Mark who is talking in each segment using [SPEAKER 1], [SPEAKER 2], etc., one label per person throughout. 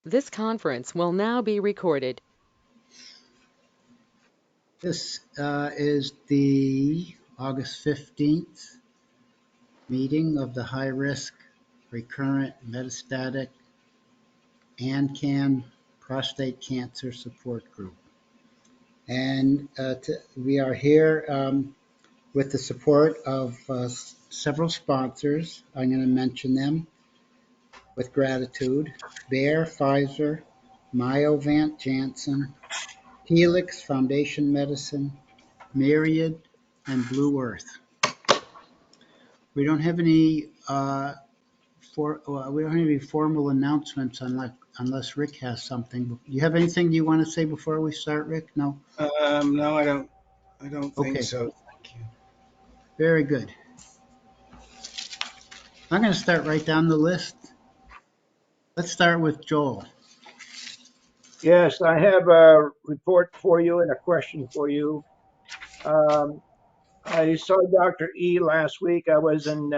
[SPEAKER 1] This conference will now be recorded.
[SPEAKER 2] This is the August 15th meeting of the high-risk recurrent metastatic ANCAN prostate cancer support group. And we are here with the support of several sponsors. I'm going to mention them with gratitude. Bayer, Pfizer, Myovant, Janssen, Telix, Foundation Medicine, Myriad, and Blue Earth. We don't have any we don't have any formal announcements unless Rick has something. Do you have anything you want to say before we start, Rick? No?
[SPEAKER 3] No, I don't think
[SPEAKER 2] Okay,
[SPEAKER 3] so. Thank you.
[SPEAKER 2] very good. I'm going to start right down the list. Let's start with Joel.
[SPEAKER 4] Yes, I have a report for you and a question for you. I saw Dr. E last week. I was in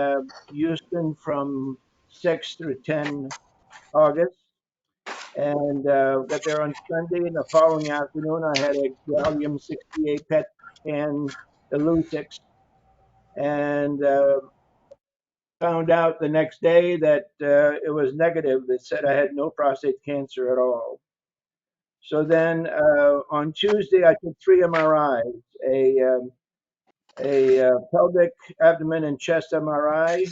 [SPEAKER 4] Houston from 6 through 10 August, and got there on Sunday. And the following afternoon, I had a gallium 68 PET scan, the Illuccix, and found out the next day that it was negative. It said I had no prostate cancer at all. So then on Tuesday, I took 3 MRIs, a pelvic, abdomen, and chest MRI.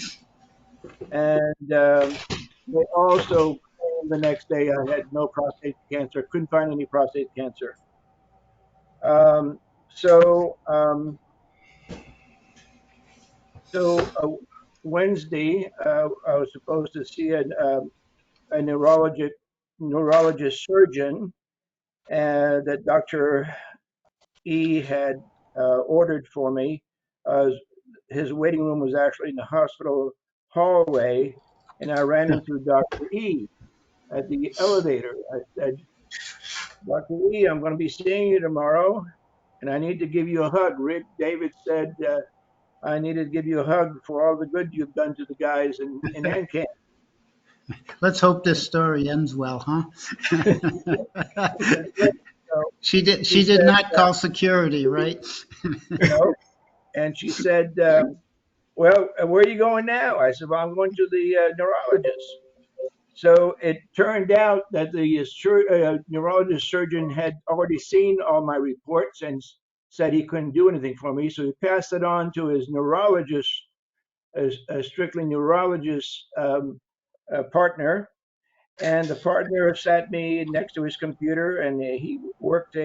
[SPEAKER 4] And they also claimed the next day I had no prostate cancer, couldn't find any prostate cancer. Um, so Wednesday, I was supposed to see a neurologist surgeon that Dr. E had ordered for me. His waiting room was actually in the hospital hallway, and I ran into Dr. E at the elevator. I said, Dr. E, I'm going to be seeing you tomorrow, and I need to give you a hug. Rick David said, I needed to give you a hug for all the good you've done to the guys in ANCAN.
[SPEAKER 2] Let's hope this story ends well, huh?
[SPEAKER 4] So
[SPEAKER 2] She did
[SPEAKER 4] said,
[SPEAKER 2] not call security, right?
[SPEAKER 4] no. And she said, well, where are you going now? I said, well, I'm going to the neurologist. So it turned out that the neurologist surgeon had already seen all my reports and said he couldn't do anything for me. So he passed it on to his neurologist, a strictly neurologist partner. And the partner sat me next to his computer, and he worked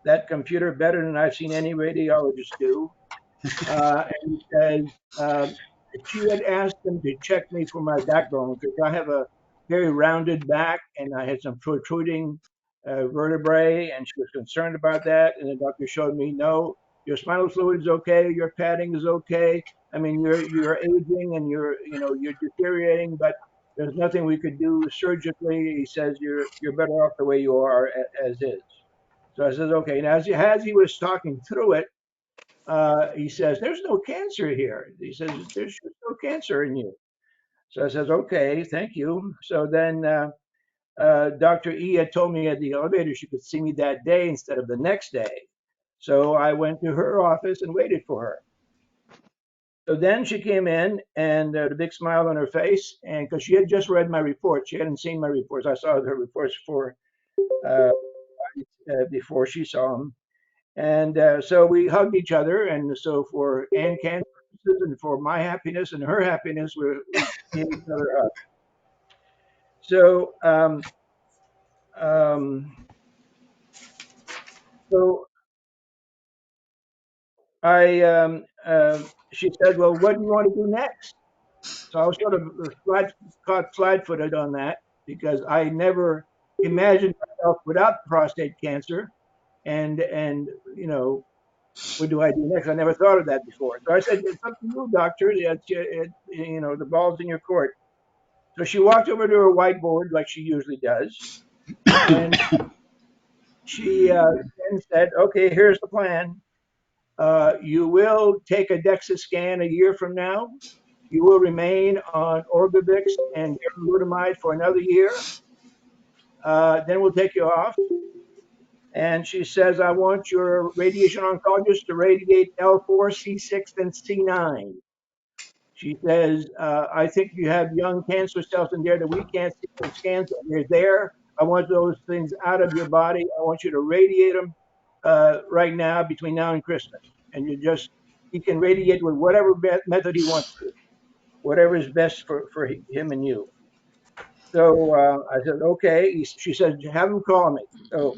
[SPEAKER 4] that computer better than I've seen any radiologist do. And he says she had asked him to check me for my backbone because I have a very rounded back and I had some protruding vertebrae, and she was concerned about that. And the doctor showed me, no, your spinal fluid is okay, your padding is okay. I mean, you're aging and you're deteriorating, but there's nothing we could do surgically. He says you're better off the way you are as is. So I says, okay. And as he was talking through it, he says, there's no cancer here. He says, there's just no cancer in you. So I says, okay, thank you. So then Dr. E had told me at the elevator she could see me that day instead of the next day. So I went to her office and waited for her. So then she came in and a big smile on her face, and because she had just read my report, she hadn't seen my reports. I saw her reports before she saw them. And so we hugged each other. And so for Ann Can's purposes and for my happiness and her happiness, we gave each other a hug. So, um, so she said, well, what do you want to do next? So I was sort of caught flat-footed on that because I never imagined myself without prostate cancer. And what do I do next? I never thought of that before. So I said, it's up to you, doctor. The ball's in your court. So she walked over to her whiteboard like she usually does. And she then said, okay, here's the plan. You will take a DEXA scan a year from now. You will remain on Orgovix and darolutamide for another year. then we'll take you off. And she says, I want your radiation oncologist to radiate L4, C6, and C9. She says, I think you have young cancer cells in there that we can't see in scans, but they're there. I want those things out of your body. I want you to radiate them right now, between now and Christmas. And he can radiate with whatever method he wants to, whatever is best for him and you. So I said, okay. She said, have him call me. So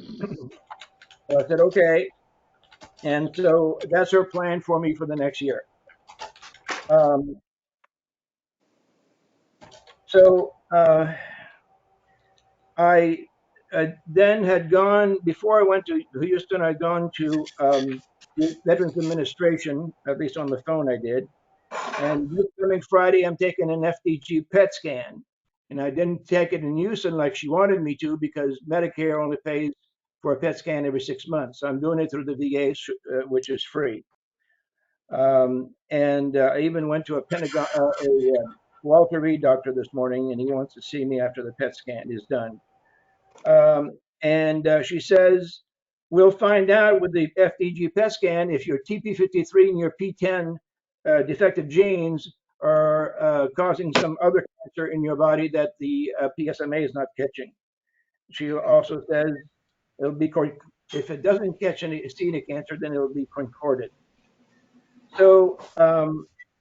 [SPEAKER 4] I said, okay. And so that's her plan for me for the next year. So I then had gone, before I went to Houston, I'd gone to the Veterans Administration, at least on the phone I did. And this coming Friday, I'm taking an FDG PET scan. And I didn't take it in Houston like she wanted me to, because Medicare only pays for a PET scan every 6 months. So I'm doing it through the VA, which is free. And I even went to a Walter Reed doctor this morning, and he wants to see me after the PET scan is done. And she says, we'll find out with the FDG PET scan if your TP53 and your PTEN defective genes are causing some other cancer in your body that the PSMA is not catching. She also says it'll be, if it doesn't catch any cancer, then it'll be concorded. So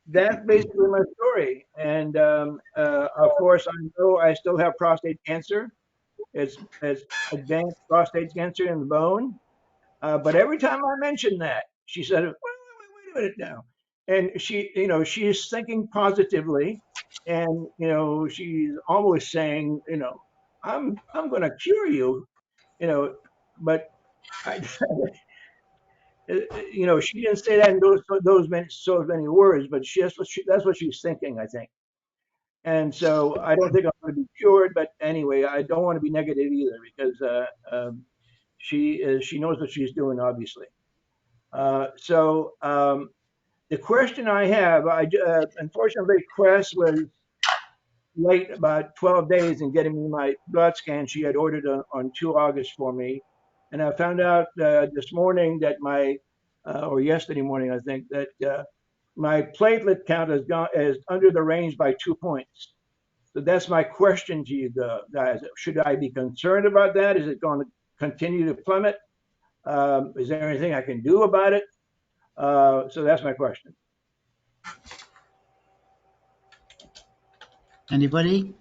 [SPEAKER 4] that's basically my story. And of course, I know I still have prostate cancer. It's advanced prostate cancer in the bone. But every time I mention that, she said, wait a minute now. And she's thinking positively. And, she's always saying, I'm going to cure you, but I, she didn't say that in so many words, but that's what she's thinking, I think. And so I don't think I'm going to be cured, but anyway, I don't want to be negative either, because she knows what she's doing, obviously. So the question I have, unfortunately, Cress was late about 12 days in getting me my blood scan. She had ordered on 2 August for me. And I found out this morning that or yesterday morning, I think, that my platelet count is under the range by 2 points. So that's my question to you guys. Should I be concerned about that? Is it going to continue to plummet? Is there anything I can do about it? So that's my question.
[SPEAKER 2] Anybody?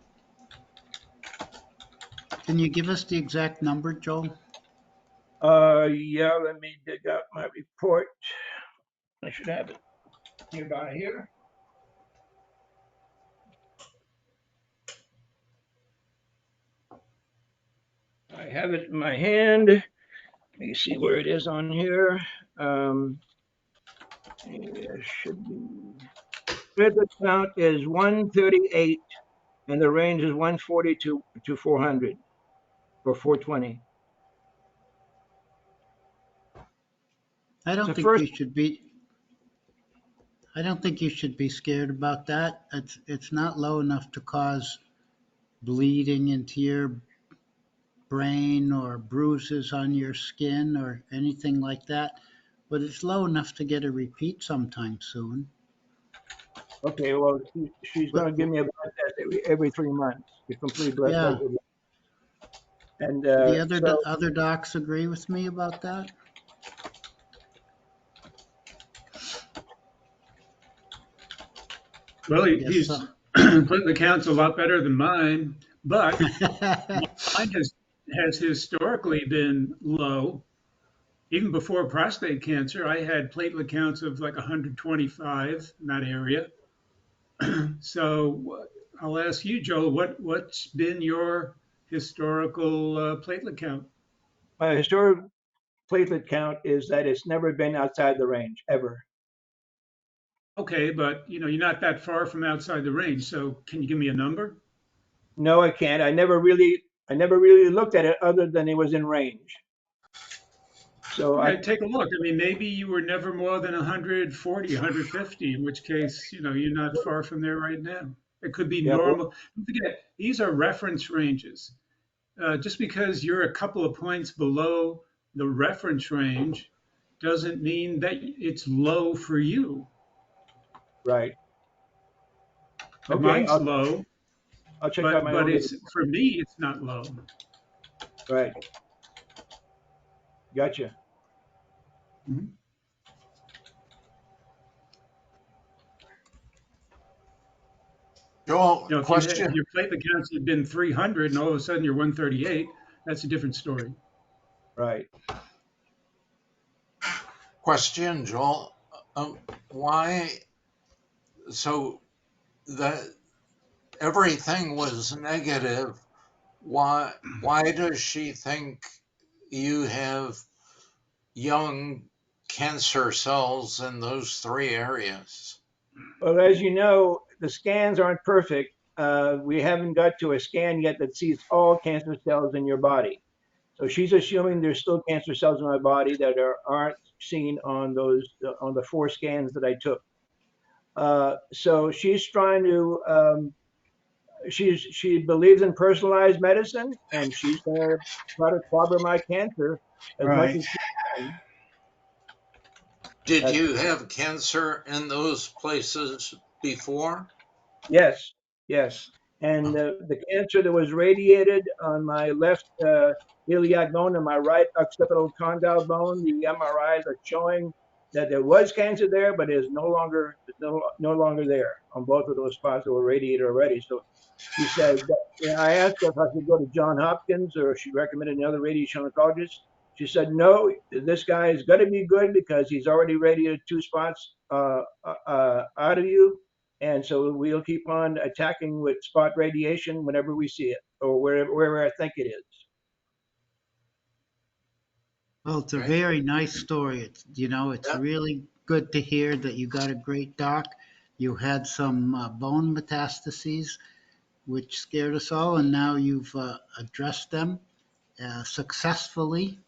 [SPEAKER 2] Can you give us the exact number, Joel?
[SPEAKER 4] Yeah, let me dig out my report. I should have it nearby here. I have it in my hand. Let me see where it is on here. It should be. The count is 138, and the range is 140 to 400 or 420.
[SPEAKER 2] I don't
[SPEAKER 4] So
[SPEAKER 2] think
[SPEAKER 4] first,
[SPEAKER 2] you should be. I don't think you should be scared about that. It's not low enough to cause bleeding into your brain or bruises on your skin or anything like that, but it's low enough to get a repeat sometime soon.
[SPEAKER 4] okay, well, she's going to give me a blood test every 3 months, the complete blood
[SPEAKER 2] Yeah.
[SPEAKER 4] test. And
[SPEAKER 2] The other docs agree with me about that?
[SPEAKER 5] Well,
[SPEAKER 2] Yes,
[SPEAKER 5] he's
[SPEAKER 2] so.
[SPEAKER 5] platelet count's a lot better than mine, but mine has historically been low. Even before prostate cancer, I had platelet counts of like 125 in that area. So I'll ask you, Joel, what's been your historical platelet count?
[SPEAKER 4] my historic platelet count is that it's never been outside the range, ever.
[SPEAKER 5] Okay, but you're not that far from outside the range. So can you give me a number?
[SPEAKER 4] No, I can't. I never really looked at it other than it was in range. So
[SPEAKER 5] Okay, take a look. I mean, maybe you were never more than 140, 150, in which case, you're not far from there right now. It could be
[SPEAKER 4] yeah,
[SPEAKER 5] normal. Don't forget, these are reference ranges. just because you're a couple of points below the reference range doesn't mean that it's low for you.
[SPEAKER 4] Right.
[SPEAKER 5] But
[SPEAKER 4] Okay.
[SPEAKER 5] mine's low,
[SPEAKER 4] I'll check out my
[SPEAKER 5] but
[SPEAKER 4] own data.
[SPEAKER 5] it's for me, it's not low.
[SPEAKER 4] Right. Gotcha.
[SPEAKER 5] Mhm.
[SPEAKER 6] Joel,
[SPEAKER 5] You know, if
[SPEAKER 6] question.
[SPEAKER 5] your platelet counts had been 300 and all of a sudden you're 138, that's a different story.
[SPEAKER 4] Right.
[SPEAKER 6] Question, Joel. Why? So that everything was negative. Why does she think you have young cancer cells in those three areas?
[SPEAKER 4] Well, as you know, the scans aren't perfect. We haven't got to a scan yet that sees all cancer cells in your body. So she's assuming there's still cancer cells in my body that aren't seen on the 4 scans that I took. So she's trying to. She believes in personalized medicine, and she's going to try to cover my cancer as much
[SPEAKER 3] Right.
[SPEAKER 4] as she can.
[SPEAKER 6] Did
[SPEAKER 4] That's,
[SPEAKER 6] you have cancer in those places before?
[SPEAKER 4] yes, yes. And the cancer that was radiated on my left iliac bone and my right occipital condyle bone, the MRIs are showing that there was cancer there, but it is no longer there on both of those spots that were radiated already. So she said, I asked her if I could go to John Hopkins or if she recommended another radiation oncologist. She said, no, this guy is going to be good because he's already radiated 2 spots out of you. And so we'll keep on attacking with spot radiation whenever we see it or wherever I think it is.
[SPEAKER 2] Well, it's a
[SPEAKER 6] Right.
[SPEAKER 2] very nice story. It's
[SPEAKER 6] Yep.
[SPEAKER 2] really good to hear that you got a great doc. You had some bone metastases, which scared us all, and now you've addressed them successfully.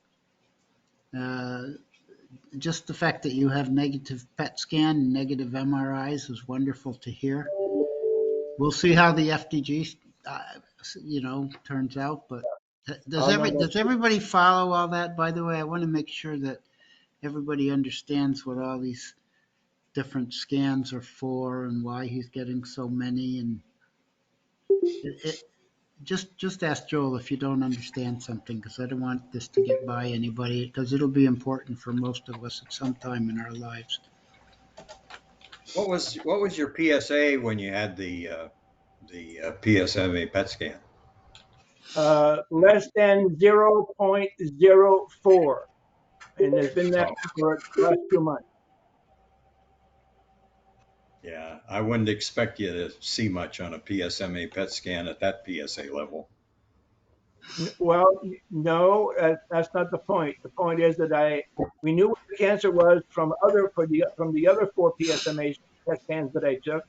[SPEAKER 2] Uh, just the fact that you have negative PET scan and negative MRIs is wonderful to hear. We'll see how the FDG, turns out. But
[SPEAKER 4] Oh, no,
[SPEAKER 2] does
[SPEAKER 4] that's
[SPEAKER 2] everybody follow all that? By the way, I want to make sure that everybody understands what all these different scans are for and why he's getting so many. And just ask Joel if you don't understand something, because I don't want this to get by anybody, because it'll be important for most of us at some time in our lives.
[SPEAKER 7] What was your PSA when you had the PSMA PET scan?
[SPEAKER 4] less than 0.04. And there's been that
[SPEAKER 7] Oh,
[SPEAKER 4] for the last 2 months.
[SPEAKER 7] yeah. I wouldn't expect you to see much on a PSMA PET scan at that PSA level.
[SPEAKER 4] Well, no, that's not the point. The point is that we knew what the cancer was from the other 4 PSMA PET scans that I took,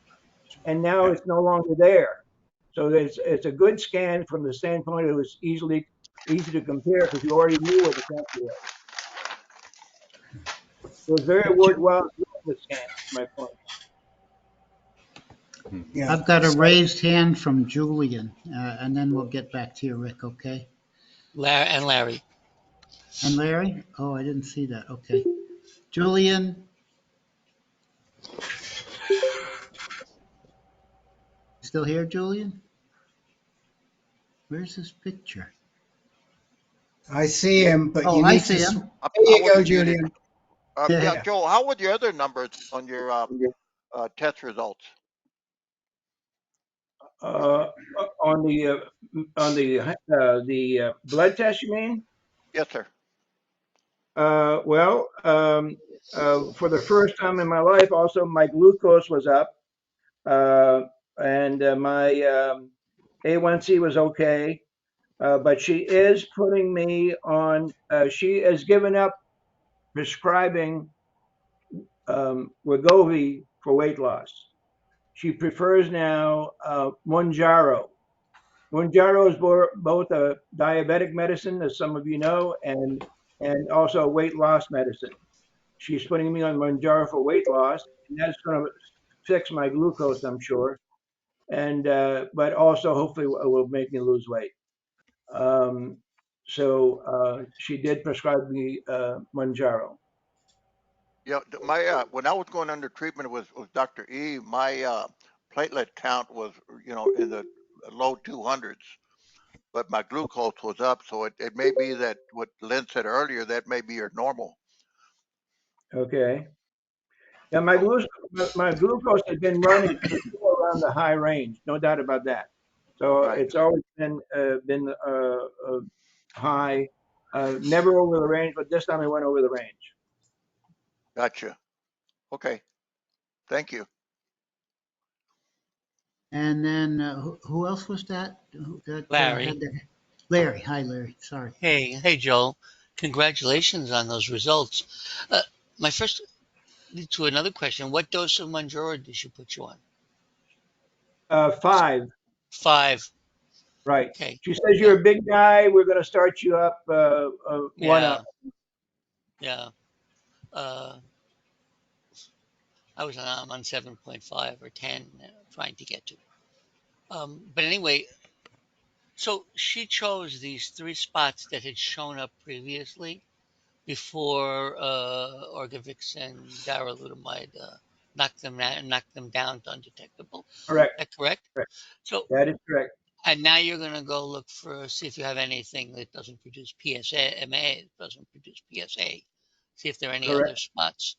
[SPEAKER 4] and now
[SPEAKER 7] Yeah.
[SPEAKER 4] it's no longer there. So it's a good scan from the standpoint it was easy to compare because you already knew what the cancer was. It was very worthwhile doing the scan. My point.
[SPEAKER 3] Yeah.
[SPEAKER 2] I've got a
[SPEAKER 3] So,
[SPEAKER 2] raised hand from Julian, and then we'll get back to you, Rick, okay?
[SPEAKER 8] Larry.
[SPEAKER 2] And Larry? Oh, I didn't see that. Okay. Julian, still here, Julian? Where's his picture?
[SPEAKER 3] I see him, but
[SPEAKER 2] Oh,
[SPEAKER 3] you
[SPEAKER 2] I
[SPEAKER 3] need
[SPEAKER 2] see
[SPEAKER 3] to.
[SPEAKER 2] him.
[SPEAKER 3] There
[SPEAKER 9] I
[SPEAKER 3] you go,
[SPEAKER 9] wasn't muted.
[SPEAKER 3] Julian.
[SPEAKER 9] Yeah,
[SPEAKER 2] Yeah.
[SPEAKER 9] Joel, how were the other numbers on your test results?
[SPEAKER 4] Uh, on the blood test, you mean?
[SPEAKER 9] Yes, sir.
[SPEAKER 4] Well, for the first time in my life, also my glucose was up, and my A1C was okay. But she is putting me on. She has given up prescribing Wegovy for weight loss. She prefers now Monjaro. Monjaro is both a diabetic medicine, as some of you know, and also a weight loss medicine. She's putting me on Monjaro for weight loss, and that's going to fix my glucose, I'm sure, and but also hopefully will make me lose weight. Um, so she did prescribe me Manjaro.
[SPEAKER 9] Yeah, when I was going under treatment with Dr. E, my platelet count was, in the low 200s, but my glucose was up. So it may be that what Lynn said earlier, that may be your normal.
[SPEAKER 4] Okay. Yeah, my
[SPEAKER 9] So,
[SPEAKER 4] glucose has been running for sure around the high range, no doubt about that. So
[SPEAKER 9] right.
[SPEAKER 4] it's always been high, never over the range, but this time it went over the range.
[SPEAKER 9] Gotcha. Okay. Thank you.
[SPEAKER 2] And then who else was that? That
[SPEAKER 8] Larry.
[SPEAKER 2] had their Larry. Hi, Larry. Sorry.
[SPEAKER 8] Hey, Joel. Congratulations on those results. Uh, my first lead to another question. What dose of Manjaro did she put you on?
[SPEAKER 4] 5,
[SPEAKER 8] 5.
[SPEAKER 4] right.
[SPEAKER 8] Okay.
[SPEAKER 4] She says
[SPEAKER 8] Yeah.
[SPEAKER 4] you're a big guy. We're going to start you up 1
[SPEAKER 8] Yeah.
[SPEAKER 4] up.
[SPEAKER 8] Yeah. Uh, I'm on 7.5 or 10, trying to get to. But anyway, so she chose these 3 spots that had shown up previously before Orgovyx and darolutamide knocked them down to undetectable.
[SPEAKER 4] Correct.
[SPEAKER 8] Is that correct?
[SPEAKER 4] Correct.
[SPEAKER 8] So,
[SPEAKER 4] That is correct.
[SPEAKER 8] and now you're going to go look see if you have anything that doesn't produce PSMA, doesn't produce PSA. See if there are any other
[SPEAKER 4] Correct.
[SPEAKER 8] spots.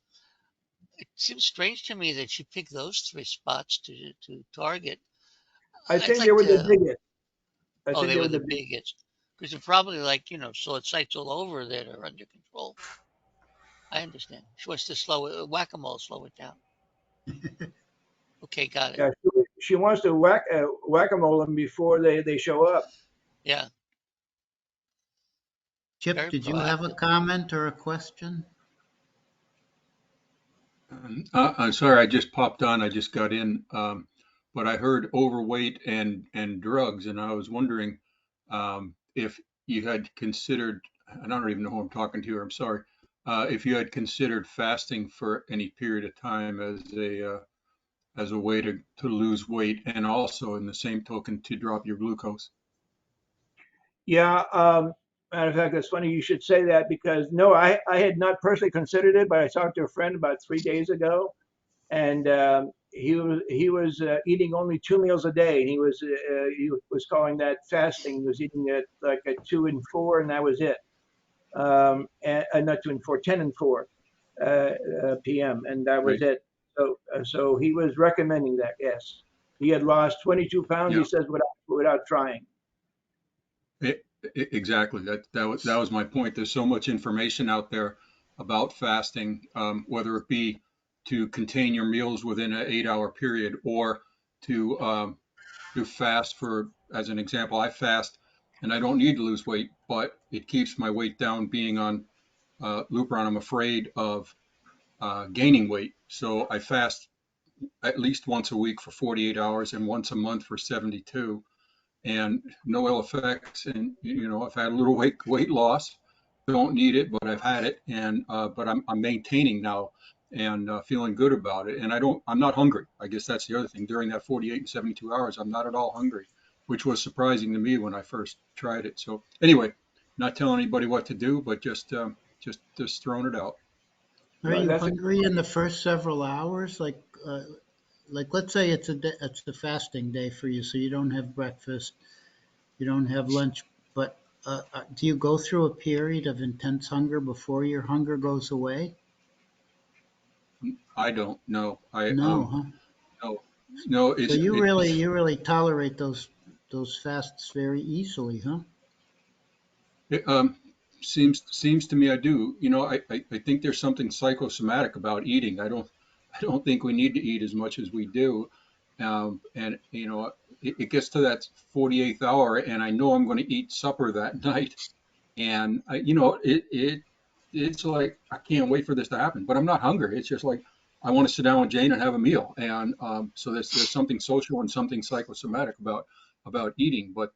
[SPEAKER 8] It seems strange to me that she picked those 3 spots to target.
[SPEAKER 4] I
[SPEAKER 8] I'd
[SPEAKER 4] think they
[SPEAKER 8] like
[SPEAKER 4] were the
[SPEAKER 8] to.
[SPEAKER 4] biggest. I
[SPEAKER 8] Oh,
[SPEAKER 4] think
[SPEAKER 8] they
[SPEAKER 4] they
[SPEAKER 8] were
[SPEAKER 4] were
[SPEAKER 8] the
[SPEAKER 4] the biggest.
[SPEAKER 8] biggest. Because they're probably like, solid sites all over that are under control. I understand. She wants to whack-a-mole, slow it down. Okay, got it.
[SPEAKER 4] Yeah, she wants to whack-a-mole them before they show up.
[SPEAKER 8] Yeah,
[SPEAKER 2] Chip,
[SPEAKER 8] very
[SPEAKER 2] did you have a
[SPEAKER 8] proactive.
[SPEAKER 2] comment or a question?
[SPEAKER 5] I'm sorry, I just popped on. I just got in, but I heard overweight and drugs, and I was wondering if you had considered. And I don't even know who I'm talking to. I'm sorry. If you had considered fasting for any period of time as a way to lose weight, and also in the same token to drop your glucose.
[SPEAKER 4] Yeah. Matter of fact, it's funny you should say that because no, I had not personally considered it, but I talked to a friend about 3 days ago, and he was eating only 2 meals a day. He was calling that fasting. He was eating it like at 2 and 4, and that was it. And not 2 and 4, 10 and 4 p.m. and that was
[SPEAKER 5] Right.
[SPEAKER 4] it. So he was recommending that. Yes, he had lost 22 pounds. He
[SPEAKER 5] Yeah.
[SPEAKER 4] says without trying.
[SPEAKER 5] Exactly. That was my point. There's so much information out there about fasting, whether it be to contain your meals within an 8-hour period or to fast for, as an example, I fast and I don't need to lose weight, but it keeps my weight down being on Lupron. I'm afraid of gaining weight. So I fast at least once a week for 48 hours and once a month for 72 and no ill effects. And I've had a little weight loss. Don't need it, but I've had it, and but I'm maintaining now and feeling good about it. And I'm not hungry. I guess that's the other thing. During that 48 and 72 hours, I'm not at all hungry, which was surprising to me when I first tried it. So anyway, not telling anybody what to do, but just throwing it out.
[SPEAKER 2] Are
[SPEAKER 4] Well,
[SPEAKER 2] you
[SPEAKER 4] that's a
[SPEAKER 2] hungry in the first several hours? Like let's say it's the fasting day for you, so you don't have breakfast, you don't have lunch, but do you go through a period of intense hunger before your hunger goes away?
[SPEAKER 5] I don't know.
[SPEAKER 2] No, huh?
[SPEAKER 5] No, no.
[SPEAKER 2] So you really tolerate those fasts very easily, huh?
[SPEAKER 5] It, seems to me I do. I think there's something psychosomatic about eating. I don't think we need to eat as much as we do. And it gets to that 48th hour, and I know I'm going to eat supper that night, and it's like I can't wait for this to happen. But I'm not hungry. It's just like I want to sit down with Jane and have a meal. And so there's something social and something psychosomatic about eating. But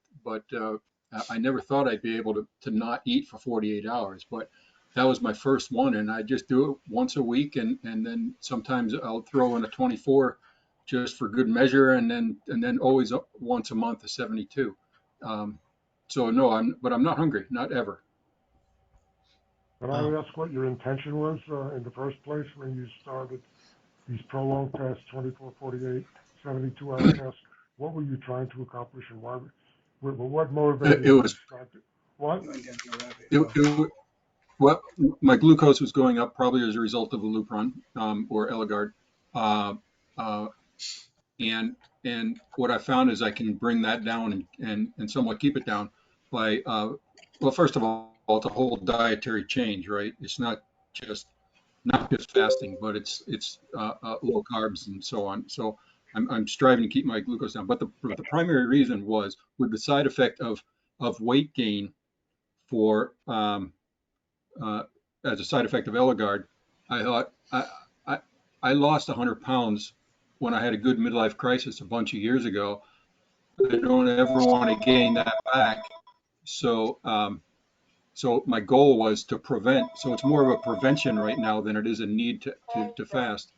[SPEAKER 5] I never thought I'd be able to not eat for 48 hours. But that was my first one, and I just do it once a week, and then sometimes I'll throw in a 24 just for good measure, and then always once a month a 72. Um,
[SPEAKER 10] So no, but I'm not hungry, not ever.
[SPEAKER 11] Can I ask what your intention was in the first place when you started these prolonged tests, 24, 48, 72-hour tests? What were you trying to accomplish, and why? What motivated
[SPEAKER 10] It
[SPEAKER 11] you to
[SPEAKER 10] was
[SPEAKER 11] start? What?
[SPEAKER 10] well, my glucose was going up probably as a result of the Lupron or Eligard, uh, uh, and what I found is I can bring that down and somewhat keep it down by well, first of all, it's a whole dietary change, right? It's not just fasting, but it's low carbs and so on. So I'm striving to keep my glucose down. But the primary reason was with the side effect of weight gain for uh, as a side effect of Eligard. I thought I, I lost 100 pounds when I had a good midlife crisis a bunch of years ago. I don't ever want to gain that back. So so my goal was to prevent. So it's more of a prevention right now than it is a need to fast.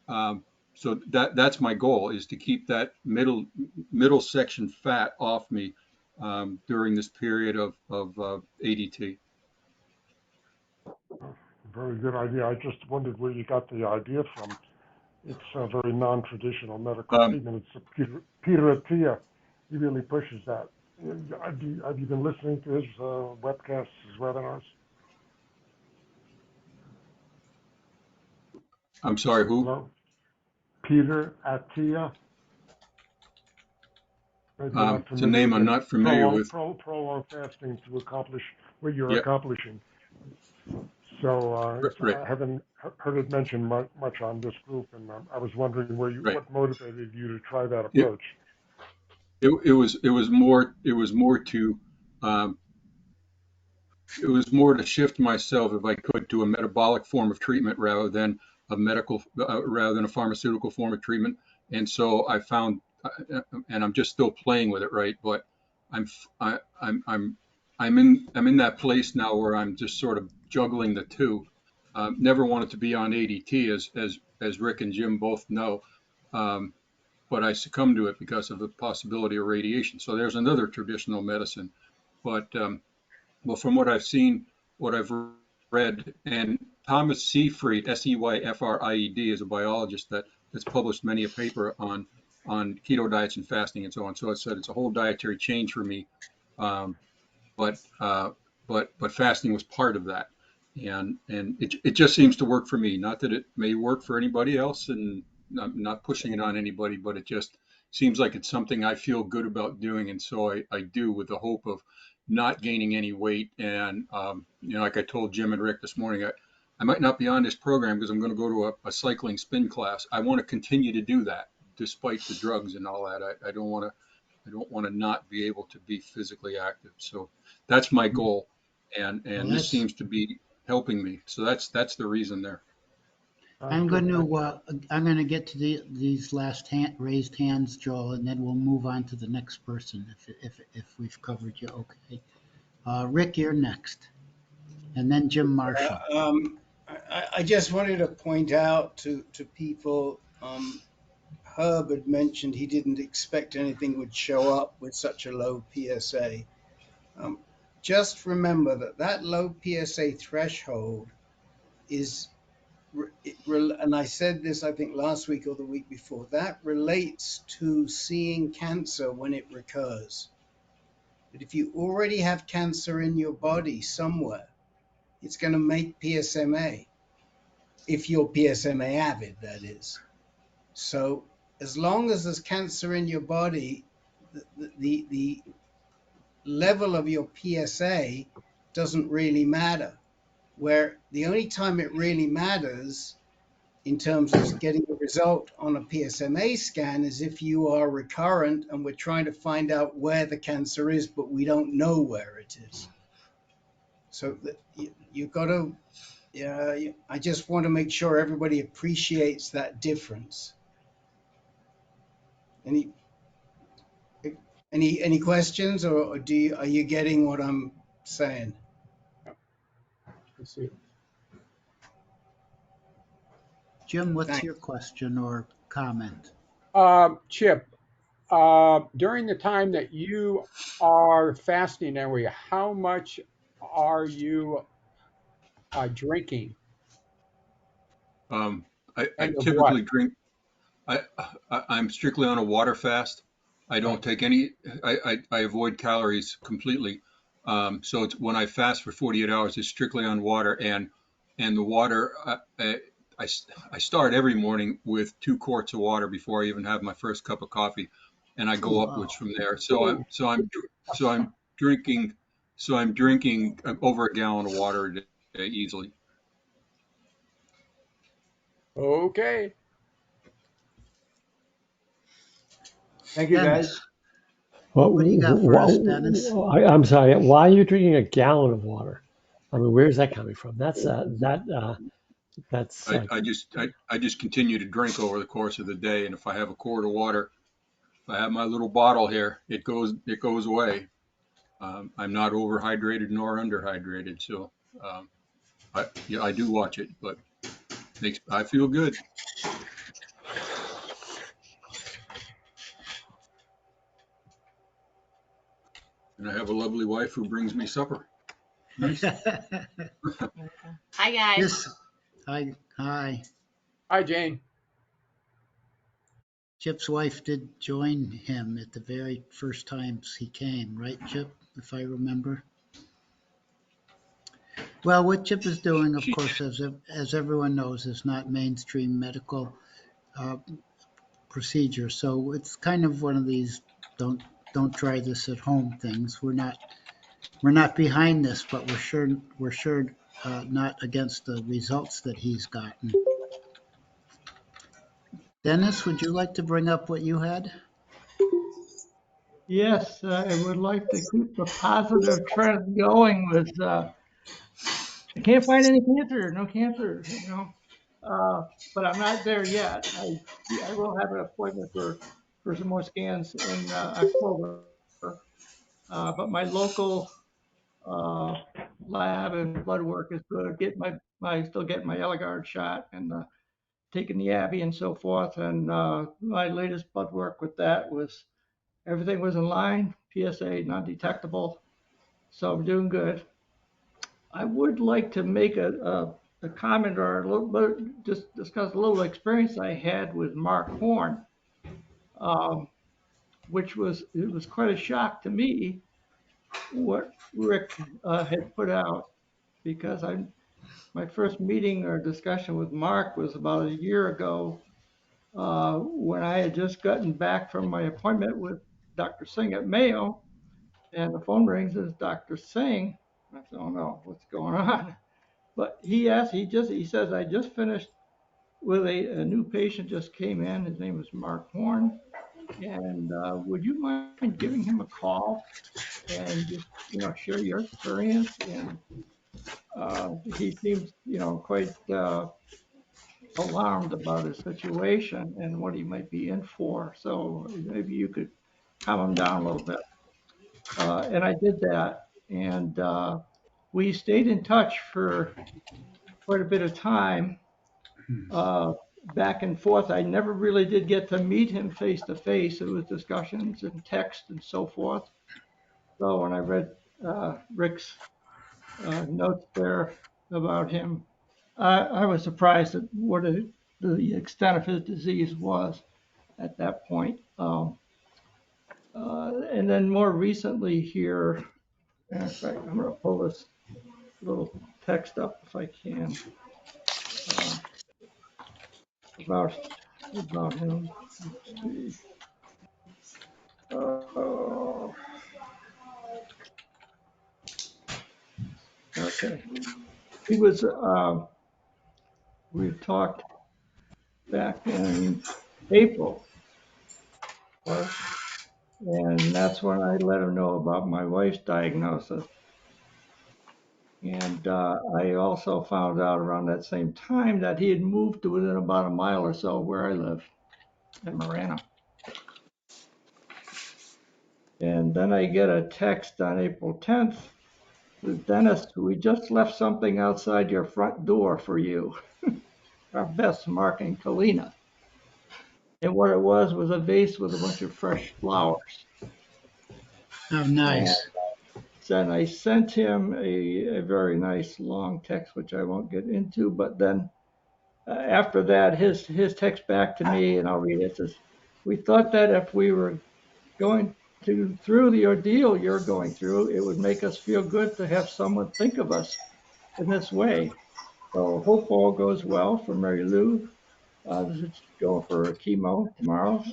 [SPEAKER 10] Um, so that's my goal is to keep that middle section fat off me during this period of ADT.
[SPEAKER 11] Very good idea. I just wondered where you got the idea from. It's a very non-traditional medical
[SPEAKER 10] Um,
[SPEAKER 11] treatment. It's Peter Attia. He really pushes that. Have you been listening to his webcasts, his webinars?
[SPEAKER 10] I'm sorry, who?
[SPEAKER 11] Hello? Peter Attia. Maybe you're not
[SPEAKER 10] It's a
[SPEAKER 11] familiar
[SPEAKER 10] name
[SPEAKER 11] with
[SPEAKER 10] I'm
[SPEAKER 11] him.
[SPEAKER 10] not familiar with.
[SPEAKER 11] Prolonged fasting to accomplish what you're
[SPEAKER 10] Yep,
[SPEAKER 11] accomplishing. So
[SPEAKER 10] right,
[SPEAKER 11] I haven't heard it mentioned much on this group, and I was wondering
[SPEAKER 10] right.
[SPEAKER 11] what motivated you to try that
[SPEAKER 10] It,
[SPEAKER 11] approach.
[SPEAKER 10] um, it was more to shift myself if I could to a metabolic form of treatment rather than a pharmaceutical form of treatment. And so I found, and I'm just still playing with it, right? But I'm I, I'm in that place now where I'm just sort of juggling the two. Never wanted to be on ADT, as Rick and Jim both know. Um, but I succumbed to it because of the possibility of radiation. So there's another traditional medicine. But well, from what I've seen, what I've read, and Thomas Seyfried, Seyfried, is a biologist that's published many a paper on keto diets and fasting and so on. So it said it's a whole dietary change for me, um, but but fasting was part of that, and it just seems to work for me. Not that it may work for anybody else, and I'm not pushing it on anybody, but it just seems like it's something I feel good about doing, and so I do with the hope of not gaining any weight. And like I told Jim and Rick this morning, I might not be on this program because I'm going to go to a cycling spin class. I want to continue to do that despite the drugs and all that. I don't want to. I don't want to not be able to be physically active. So that's my goal,
[SPEAKER 2] Well,
[SPEAKER 10] and this seems to be helping me. So that's the reason there.
[SPEAKER 2] I'm
[SPEAKER 11] Good.
[SPEAKER 2] going to get to these last raised hands, Joel, and then we'll move on to the next person if we've covered you. Okay, Rick, you're next, and then Jim Marshall.
[SPEAKER 3] I just wanted to point out to people, Herb had mentioned he didn't expect anything would show up with such a low PSA. Just remember that low PSA threshold is, and I said this, I think, last week or the week before, that relates to seeing cancer when it recurs. But if you already have cancer in your body somewhere, it's going to make PSMA, if you're PSMA avid, that is. So as long as there's cancer in your body, the level of your PSA doesn't really matter. Where the only time it really matters in terms of getting a result on a PSMA scan is if you are recurrent and we're trying to find out where the cancer is, but we don't know where it is. So you've got to, I just want to make sure everybody appreciates that difference. Any questions, or are you getting what I'm saying?
[SPEAKER 5] Let's see.
[SPEAKER 2] Jim, what's
[SPEAKER 3] Thanks.
[SPEAKER 2] your question or comment?
[SPEAKER 5] Chip,
[SPEAKER 12] During the time that you are fasting, area, how much are you drinking
[SPEAKER 10] Um, I
[SPEAKER 12] and of what?
[SPEAKER 10] typically drink. I, I'm strictly on a water fast. I don't take any. I avoid calories completely. So it's when I fast for 48 hours, it's strictly on water, and the water. I start every morning with 2 quarts of water before I even have my first cup of coffee, and I
[SPEAKER 2] Oh,
[SPEAKER 10] go
[SPEAKER 2] wow.
[SPEAKER 10] upwards from there. So I'm drinking over a gallon of water a day easily.
[SPEAKER 12] Okay.
[SPEAKER 4] Thank you, guys.
[SPEAKER 2] Dennis,
[SPEAKER 13] Well,
[SPEAKER 2] what do you got for us, Dennis?
[SPEAKER 13] I'm sorry. Why are you drinking a gallon of water? I mean, where's that coming from? That's
[SPEAKER 10] I just continue to drink over the course of the day, and if I have a quart of water, if I have my little bottle here, it goes away. I'm not overhydrated nor underhydrated, so I do watch it, but makes I feel good, and I have a lovely wife who brings me supper. Nice.
[SPEAKER 14] Hi, guys.
[SPEAKER 2] This, hi.
[SPEAKER 12] Hi, Jane.
[SPEAKER 2] Chip's wife did join him at the very first times he came, right, Chip? If I remember. Well, what Chip is doing, of
[SPEAKER 10] She
[SPEAKER 2] course, as everyone knows, is not mainstream medical uh, procedure. So it's kind of one of these don't try this at home things. We're not behind this, but we're sure not against the results that he's gotten. Dennis, would you like to bring up what you had?
[SPEAKER 15] Yes, I would like to keep the positive trend going with, I can't find any cancer, no cancer, but I'm not there yet. I will have an appointment for some more scans in October. But my local uh, lab and blood work is good. Still getting my Eligard shot and taking the Abby and so forth. And my latest blood work with that was everything was in line, PSA non-detectable. So I'm doing good. I would like to make a comment or a little bit, just discuss a little experience I had with Mark Horn, um, it was quite a shock to me what Rick had put out because my first meeting or discussion with Mark was about a year ago when I had just gotten back from my appointment with Dr. Singh at Mayo, and the phone rings as Dr. Singh. I said, "Oh no, what's going on?" But he says, "I just finished with a new patient just came in. His name is Mark Horn, and would you mind giving him a call and just share your experience?" And he seems quite alarmed about his situation and what he might be in for. So maybe you could calm him down a little bit. And I did that, and we stayed in touch for quite a bit of time, uh, back and forth. I never really did get to meet him face to face. It was discussions and text and so forth. So when I read Rick's notes there about him, I was surprised at the extent of his disease was at that point. And then more recently here, in fact, I'm going to pull this little text up if I can uh, about him. Let's see. Oh, okay. He was. We talked back in April, and that's when I let him know about my wife's diagnosis. And I also found out around that same time that he had moved to within about a mile or so where I live in Marana. And then I get a text on April 10th. Says, "Dennis, we just left something outside your front door for you. Our best, Mark and Kalina." And what it was a vase with a bunch of fresh flowers.
[SPEAKER 2] Oh,
[SPEAKER 15] And
[SPEAKER 2] nice.
[SPEAKER 15] then I sent him a very nice long text, which I won't get into. But then after that, his text back to me, and I'll read it. It says, "We thought that if we were going through the ordeal you're going through, it would make us feel good to have someone think of us in this way. So hope all goes well for Mary Lou. This is going for chemo tomorrow,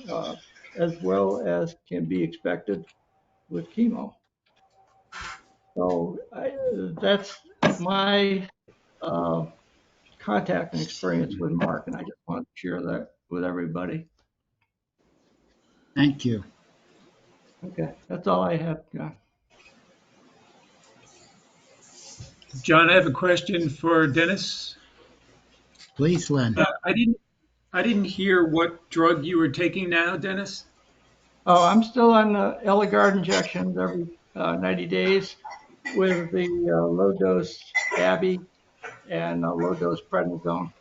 [SPEAKER 15] as well as can be expected with chemo." So that's my uh, contact and experience with Mark, and I just want to share that with everybody.
[SPEAKER 2] Thank you.
[SPEAKER 15] Okay, that's all I have, John.
[SPEAKER 5] John, I have a question for Dennis.
[SPEAKER 2] Please, Len.
[SPEAKER 5] I didn't hear what drug you were taking now, Dennis.
[SPEAKER 15] Oh, I'm still on the Eligard injections every 90 days with the low dose Abby and low dose prednisone.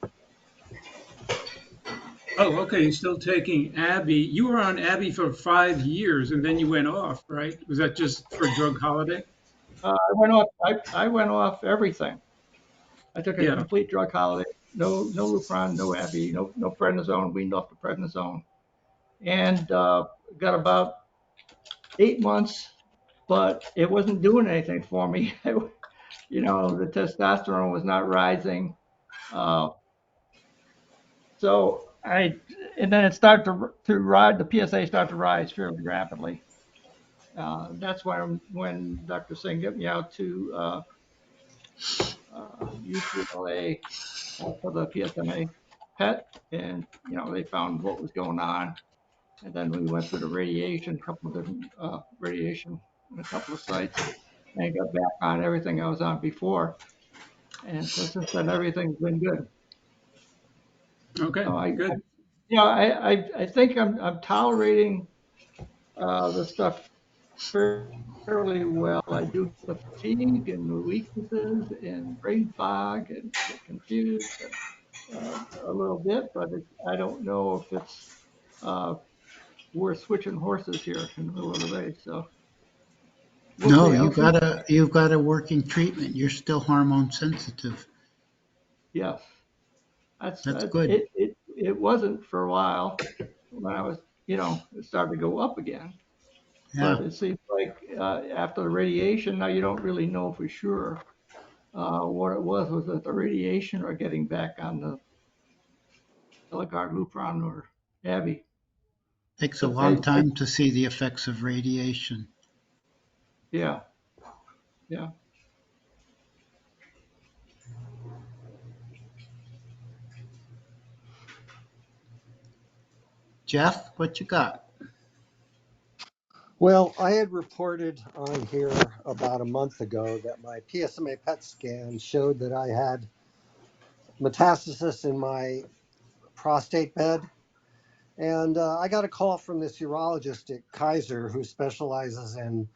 [SPEAKER 5] Oh, okay. You're still taking Abby. You were on Abby for 5 years and then you went off, right? Was that just for drug holiday?
[SPEAKER 15] I went off. I went off everything. I took a
[SPEAKER 5] Yeah.
[SPEAKER 15] complete drug holiday. No Lupron, no Abby, no prednisone. Weaned off the prednisone, and got about 8 months, but it wasn't doing anything for me. You know, the testosterone was not rising. Uh, so and then it started to rise. The PSA started to rise fairly rapidly. That's when Dr. Singh got me out to UCLA for the PSMA PET, and you know they found what was going on, and then we went through the radiation, a couple of different radiation in a couple of sites, and got back on everything I was on before, and so since then everything's been good.
[SPEAKER 5] Okay,
[SPEAKER 15] So
[SPEAKER 5] good.
[SPEAKER 15] you know, I think I'm tolerating the stuff fairly well. I do the fatigue and the weaknesses and brain fog and get confused a little bit, but I don't know if it's uh, we're switching horses here in the middle of the race. So we'll
[SPEAKER 2] No,
[SPEAKER 15] see. I'll see.
[SPEAKER 2] you've got a working treatment. You're still hormone sensitive.
[SPEAKER 15] Yeah,
[SPEAKER 2] That's
[SPEAKER 15] that's
[SPEAKER 2] good.
[SPEAKER 15] it wasn't for a while when I was, you know, it started to go up again.
[SPEAKER 2] Yeah.
[SPEAKER 15] But it seems like after the radiation, now you don't really know for sure what it was it the radiation or getting back on the Eligard, Lupron, or Abby.
[SPEAKER 2] Takes a
[SPEAKER 15] But
[SPEAKER 2] long time to see the effects of radiation.
[SPEAKER 15] yeah, yeah.
[SPEAKER 2] Jeff, what you got?
[SPEAKER 14] Well, I had reported on here about a month ago that my PSMA PET scan showed that I had metastasis in my prostate bed. And I got a call from this urologist at Kaiser who specializes in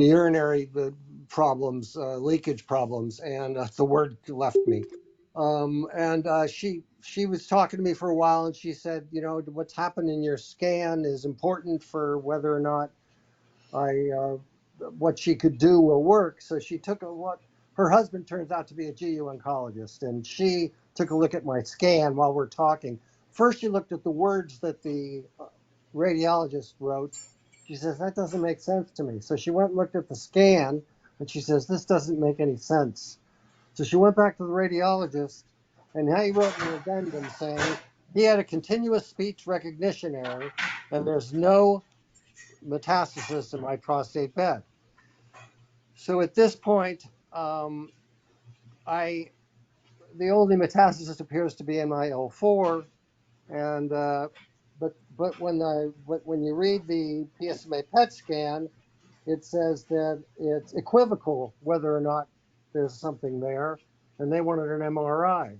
[SPEAKER 14] urinary problems, leakage problems, and the word left me. And she was talking to me for a while, and she said, you know, what's happened in your scan is important for whether or not I what she could do will work. So she took a what her husband turns out to be a GU oncologist, and she took a look at my scan while we're talking. First, she looked at the words that the radiologist wrote. She says that doesn't make sense to me. So she went and looked at the scan, and she says this doesn't make any sense. So she went back to the radiologist, and he wrote an addendum saying he had a continuous speech recognition error, and there's no metastasis in my prostate bed. So at this point, I the only metastasis appears to be in my L4, and when you read the PSMA PET scan, it says that it's equivocal whether or not there's something there, and they wanted an MRI.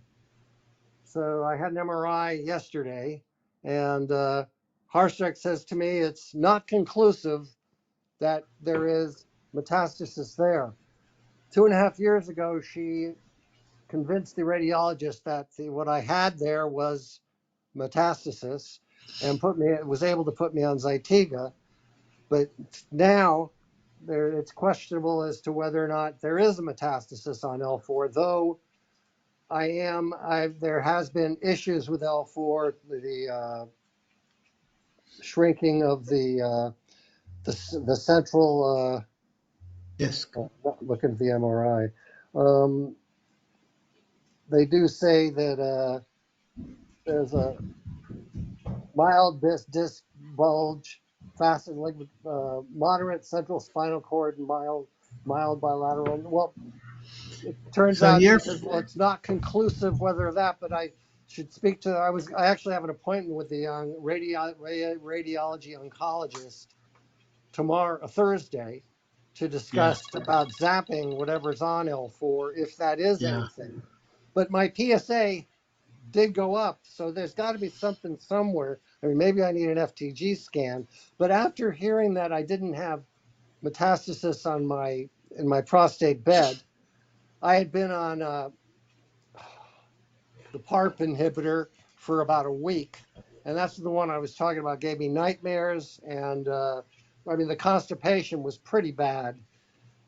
[SPEAKER 14] So I had an MRI yesterday, and Harshek says to me it's not conclusive that there is metastasis there. 2.5 years ago, she convinced the radiologist that what I had there was metastasis, and was able to put me on Zytiga. But now it's questionable as to whether or not there is a metastasis on L4, though there has been issues with L4, the shrinking of the central
[SPEAKER 2] Disc.
[SPEAKER 14] looking at the MRI. They do say that there's a mild disc bulge, fastened liquid, moderate central spinal cord, and mild bilateral. Well, it turns
[SPEAKER 2] So
[SPEAKER 14] out,
[SPEAKER 2] you're
[SPEAKER 14] she says, well, it's not conclusive whether that, but I should speak to. I actually have an appointment with the radiology oncologist tomorrow, Thursday, to
[SPEAKER 2] yeah,
[SPEAKER 14] discuss about zapping whatever's on L4, if that is
[SPEAKER 2] yeah.
[SPEAKER 14] anything. But my PSA did go up, so there's got to be something somewhere. I mean, maybe I need an FTG scan. But after hearing that I didn't have metastasis in my prostate bed, I had been on the PARP inhibitor for about a week, and that's the one I was talking about. Gave me nightmares, and I mean the constipation was pretty bad.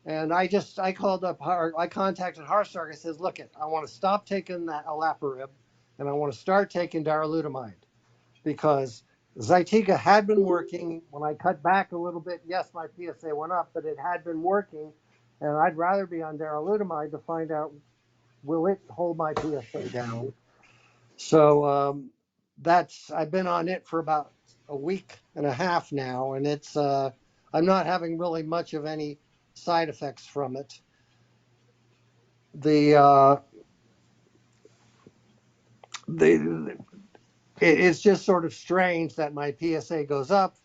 [SPEAKER 14] And I contacted Harsarg. I says, look, I want to stop taking that olaparib, and I want to start taking darolutamide, because Zytiga had been working. When I cut back a little bit, yes, my PSA went up, but it had been working, and I'd rather be on darolutamide to find out, will it hold my PSA down? So I've been on it for about a week and a half now, and I'm not having really much of any side effects from it. It's just sort of strange that my PSA goes up,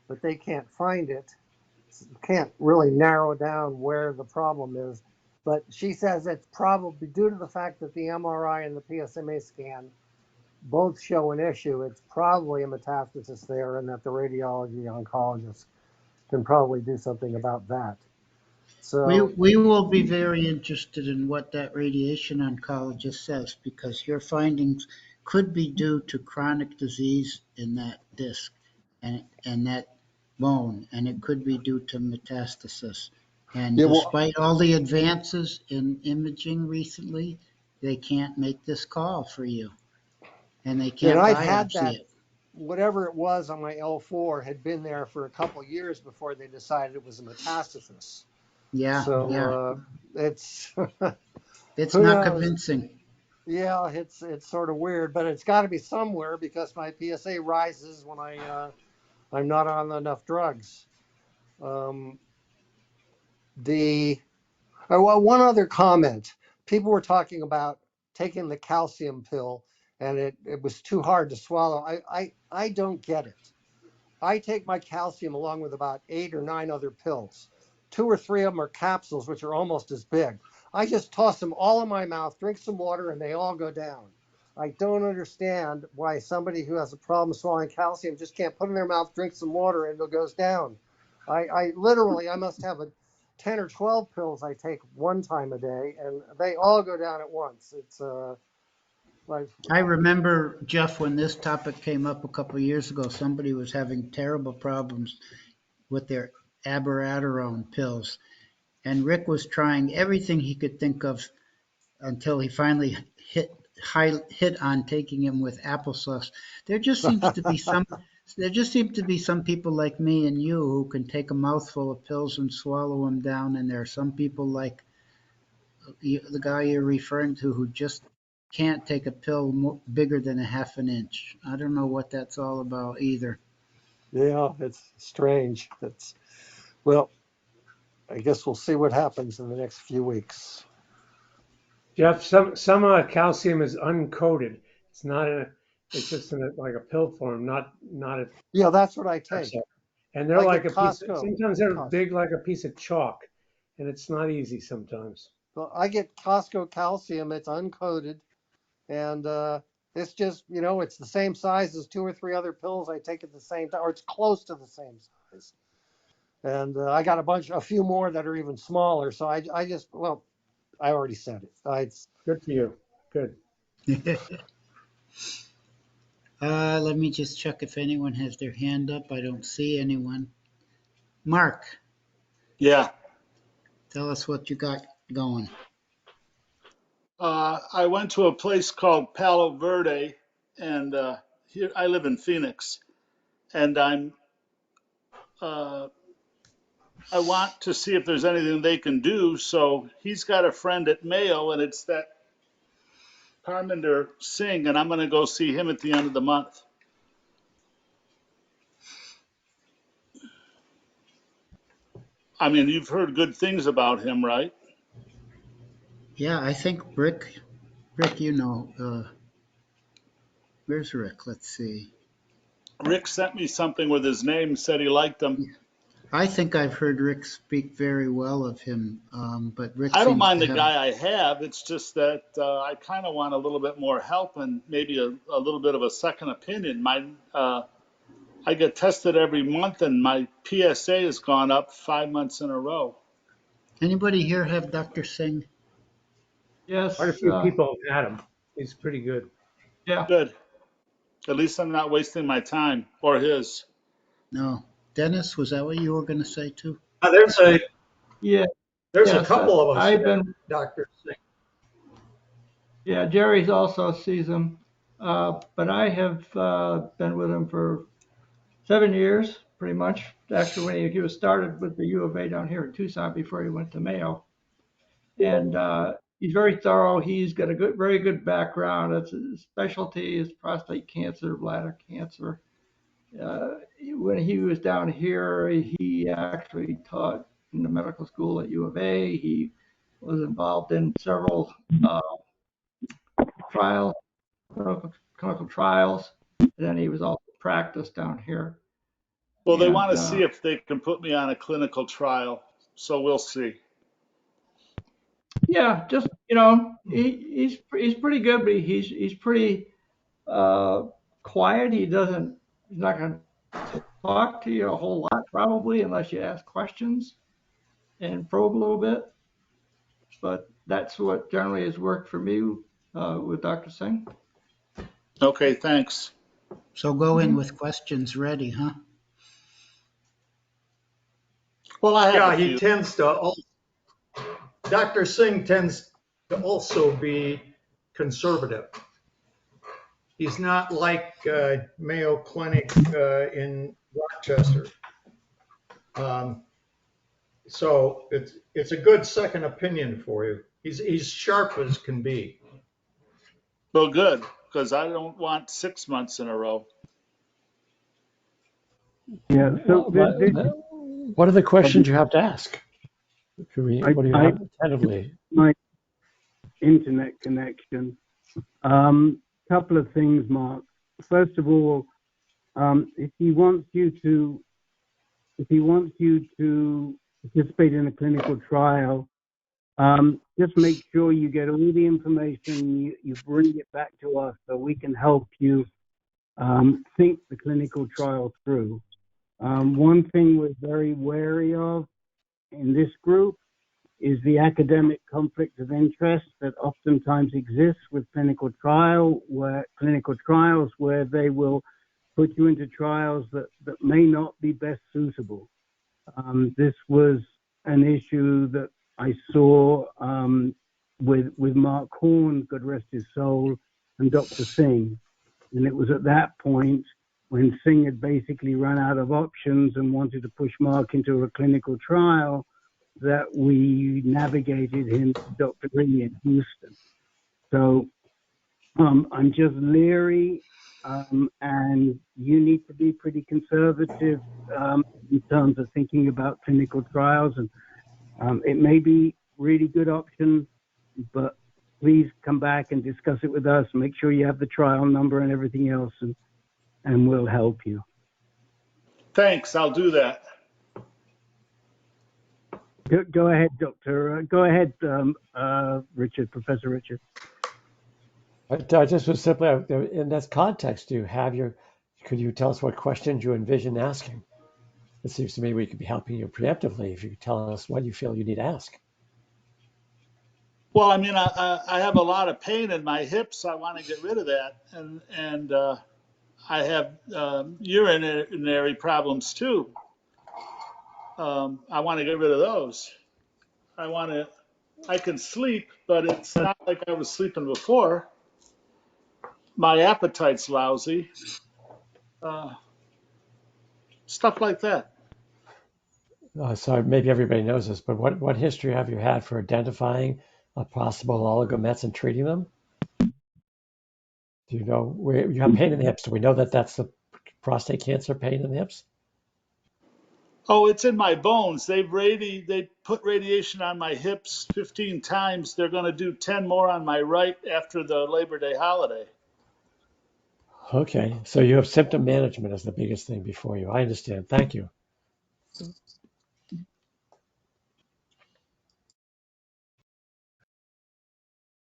[SPEAKER 14] but they can't find it. Can't really narrow down where the problem is. But she says it's probably due to the fact that the MRI and the PSMA scan both show an issue. It's probably a metastasis there, and that the radiology oncologist can probably do something about that. So
[SPEAKER 2] We will be very interested in what that radiation oncologist says, because your findings could be due to chronic disease in that disc and that bone, and it could be due to metastasis. And
[SPEAKER 14] yeah, well,
[SPEAKER 2] despite all the advances in imaging recently, they can't make this call for you, and they
[SPEAKER 14] and
[SPEAKER 2] can't
[SPEAKER 14] I've had
[SPEAKER 2] biopsy
[SPEAKER 14] that,
[SPEAKER 2] it.
[SPEAKER 14] whatever it was on my L4 had been there for a couple of years before they decided it was a metastasis.
[SPEAKER 2] Yeah, yeah.
[SPEAKER 14] So it's
[SPEAKER 2] It's
[SPEAKER 14] who
[SPEAKER 2] not
[SPEAKER 14] knows?
[SPEAKER 2] convincing.
[SPEAKER 14] Yeah, it's sort of weird, but it's got to be somewhere, because my PSA rises when I'm not on enough drugs. Um, well, one other comment. People were talking about taking the calcium pill, and it was too hard to swallow. I don't get it. I take my calcium along with about 8 or 9 other pills. 2 or 3 of them are capsules, which are almost as big. I just toss them all in my mouth, drink some water, and they all go down. I don't understand why somebody who has a problem swallowing calcium just can't put it in their mouth, drink some water, and it goes down. I literally, I must have 10 or 12 pills I take one time a day, and they all go down at once. It's like,
[SPEAKER 2] I remember, Jeff, when this topic came up a couple of years ago, somebody was having terrible problems with their abiraterone pills. And Rick was trying everything he could think of until he finally hit on taking him with applesauce. There just seems to be some there just seem to be some people like me and you who can take a mouthful of pills and swallow them down, and there are some people like the guy you're referring to who just can't take a pill bigger than a half an inch. I don't know what that's all about either.
[SPEAKER 14] yeah, it's strange. Well, I guess we'll see what happens in the next few weeks.
[SPEAKER 16] Jeff, some calcium is uncoated. It's not in a, it's just in a, like a pill form, not a
[SPEAKER 14] Yeah, that's what I take.
[SPEAKER 16] capsule. And they're
[SPEAKER 14] Like
[SPEAKER 16] like
[SPEAKER 14] at
[SPEAKER 16] a piece.
[SPEAKER 14] Costco.
[SPEAKER 16] Sometimes they're big like a piece of chalk, and it's not easy sometimes.
[SPEAKER 14] Well, I get Costco calcium. It's uncoated, and it's just, it's the same size as 2 or 3 other pills I take at the same time, or it's close to the same size. And I got a few more that are even smaller. So I just, well, I already said it.
[SPEAKER 16] Good for you. Good.
[SPEAKER 2] Let me just check if anyone has their hand up. I don't see anyone. Mark,
[SPEAKER 17] Yeah.
[SPEAKER 2] tell us what you got going.
[SPEAKER 17] I went to a place called Palo Verde, and here I live in Phoenix, and uh, I want to see if there's anything they can do. So he's got a friend at Mayo, and it's that Parminder Singh, and I'm going to go see him at the end of the month. I mean, you've heard good things about him, right?
[SPEAKER 2] Yeah, I think Rick, where's Rick? Let's see.
[SPEAKER 17] Rick sent me something with his name, said he liked him.
[SPEAKER 2] I think I've heard Rick speak very well of him, but Rick
[SPEAKER 17] I don't
[SPEAKER 2] seems
[SPEAKER 17] mind
[SPEAKER 2] to
[SPEAKER 17] the
[SPEAKER 2] have.
[SPEAKER 17] guy I have. It's just that I kind of want a little bit more help and maybe a little bit of a second opinion. I get tested every month, and my PSA has gone up 5 months in a row.
[SPEAKER 2] Anybody here have Dr. Singh?
[SPEAKER 15] Yes.
[SPEAKER 16] Quite a few people have had him. He's pretty good.
[SPEAKER 15] Yeah.
[SPEAKER 17] Good. At least I'm not wasting my time or his.
[SPEAKER 2] No. Dennis, was that what you were going to say too?
[SPEAKER 15] There's a yeah.
[SPEAKER 18] There's
[SPEAKER 15] Yes,
[SPEAKER 18] a couple of us
[SPEAKER 15] I've
[SPEAKER 18] that
[SPEAKER 15] been.
[SPEAKER 18] Dr. Singh.
[SPEAKER 15] Yeah, Jerry's also sees him, but I have been with him for 7 years, pretty much. Actually, when he was started with the U of A down here in Tucson before he went to Mayo, and he's very thorough. He's got a very good background. It's his specialty is prostate cancer, bladder cancer. When he was down here, he actually taught in the medical school at U of A. He was involved in several trials, clinical trials, and then he was also practiced down here.
[SPEAKER 17] Well, they
[SPEAKER 15] And
[SPEAKER 17] want to see if they can put me on a clinical trial, so we'll see.
[SPEAKER 15] yeah, just he's pretty good, but he's pretty quiet. He's not going to talk to you a whole lot probably unless you ask questions and probe a little bit. But that's what generally has worked for me with Dr. Singh.
[SPEAKER 17] Okay, thanks.
[SPEAKER 2] So go in with questions ready, huh?
[SPEAKER 17] Well, I have
[SPEAKER 18] Yeah,
[SPEAKER 17] a
[SPEAKER 18] he
[SPEAKER 17] few.
[SPEAKER 18] tends to. Dr. Singh tends to also be conservative. He's not like Mayo Clinic in Rochester. So it's a good second opinion for you. He's sharp as can be.
[SPEAKER 17] Well, good, because I don't want 6 months in a row.
[SPEAKER 19] Yeah. So
[SPEAKER 13] what are the questions you have to ask? What do you have tentatively?
[SPEAKER 19] My internet connection. Couple of things, Mark. First of all, if he wants you to participate in a clinical trial, just make sure you get all the information, you bring it back to us so we can help you think the clinical trial through. One thing we're very wary of in this group is the academic conflict of interest that oftentimes exists with clinical trials where they will put you into trials that may not be best suitable. This was an issue that I saw with Mark Horn, God rest his soul, and Dr. Singh. And it was at that point when Singh had basically run out of options and wanted to push Mark into a clinical trial that we navigated him to Dr. Green in Houston. So I'm just leery, and you need to be pretty conservative in terms of thinking about clinical trials. And it may be really good option, but please come back and discuss it with us. Make sure you have the trial number and everything else, and we'll help you.
[SPEAKER 17] Thanks, I'll do that.
[SPEAKER 19] Go ahead, Doctor. Go ahead, Richard, Professor Richard.
[SPEAKER 13] I just was simply in that context. Could you tell us what questions you envision asking? It seems to me we could be helping you preemptively if you could tell us what you feel you need to ask.
[SPEAKER 17] Well, I mean, I have a lot of pain in my hips. I want to get rid of that, and I have urinary problems too. I want to get rid of those. I want to. I can sleep, but it's not like I was sleeping before. My appetite's lousy. Uh, Stuff like that.
[SPEAKER 13] So maybe everybody knows this, but what history have you had for identifying a possible oligomets and treating them? Do you know where you have pain in the hips? Do we know that that's the prostate cancer pain in the hips?
[SPEAKER 17] Oh, it's in my bones. They put radiation on my hips 15 times. They're going to do 10 more on my right after the Labor Day holiday.
[SPEAKER 13] Okay, so you have symptom management as the biggest thing before you. I understand. Thank you.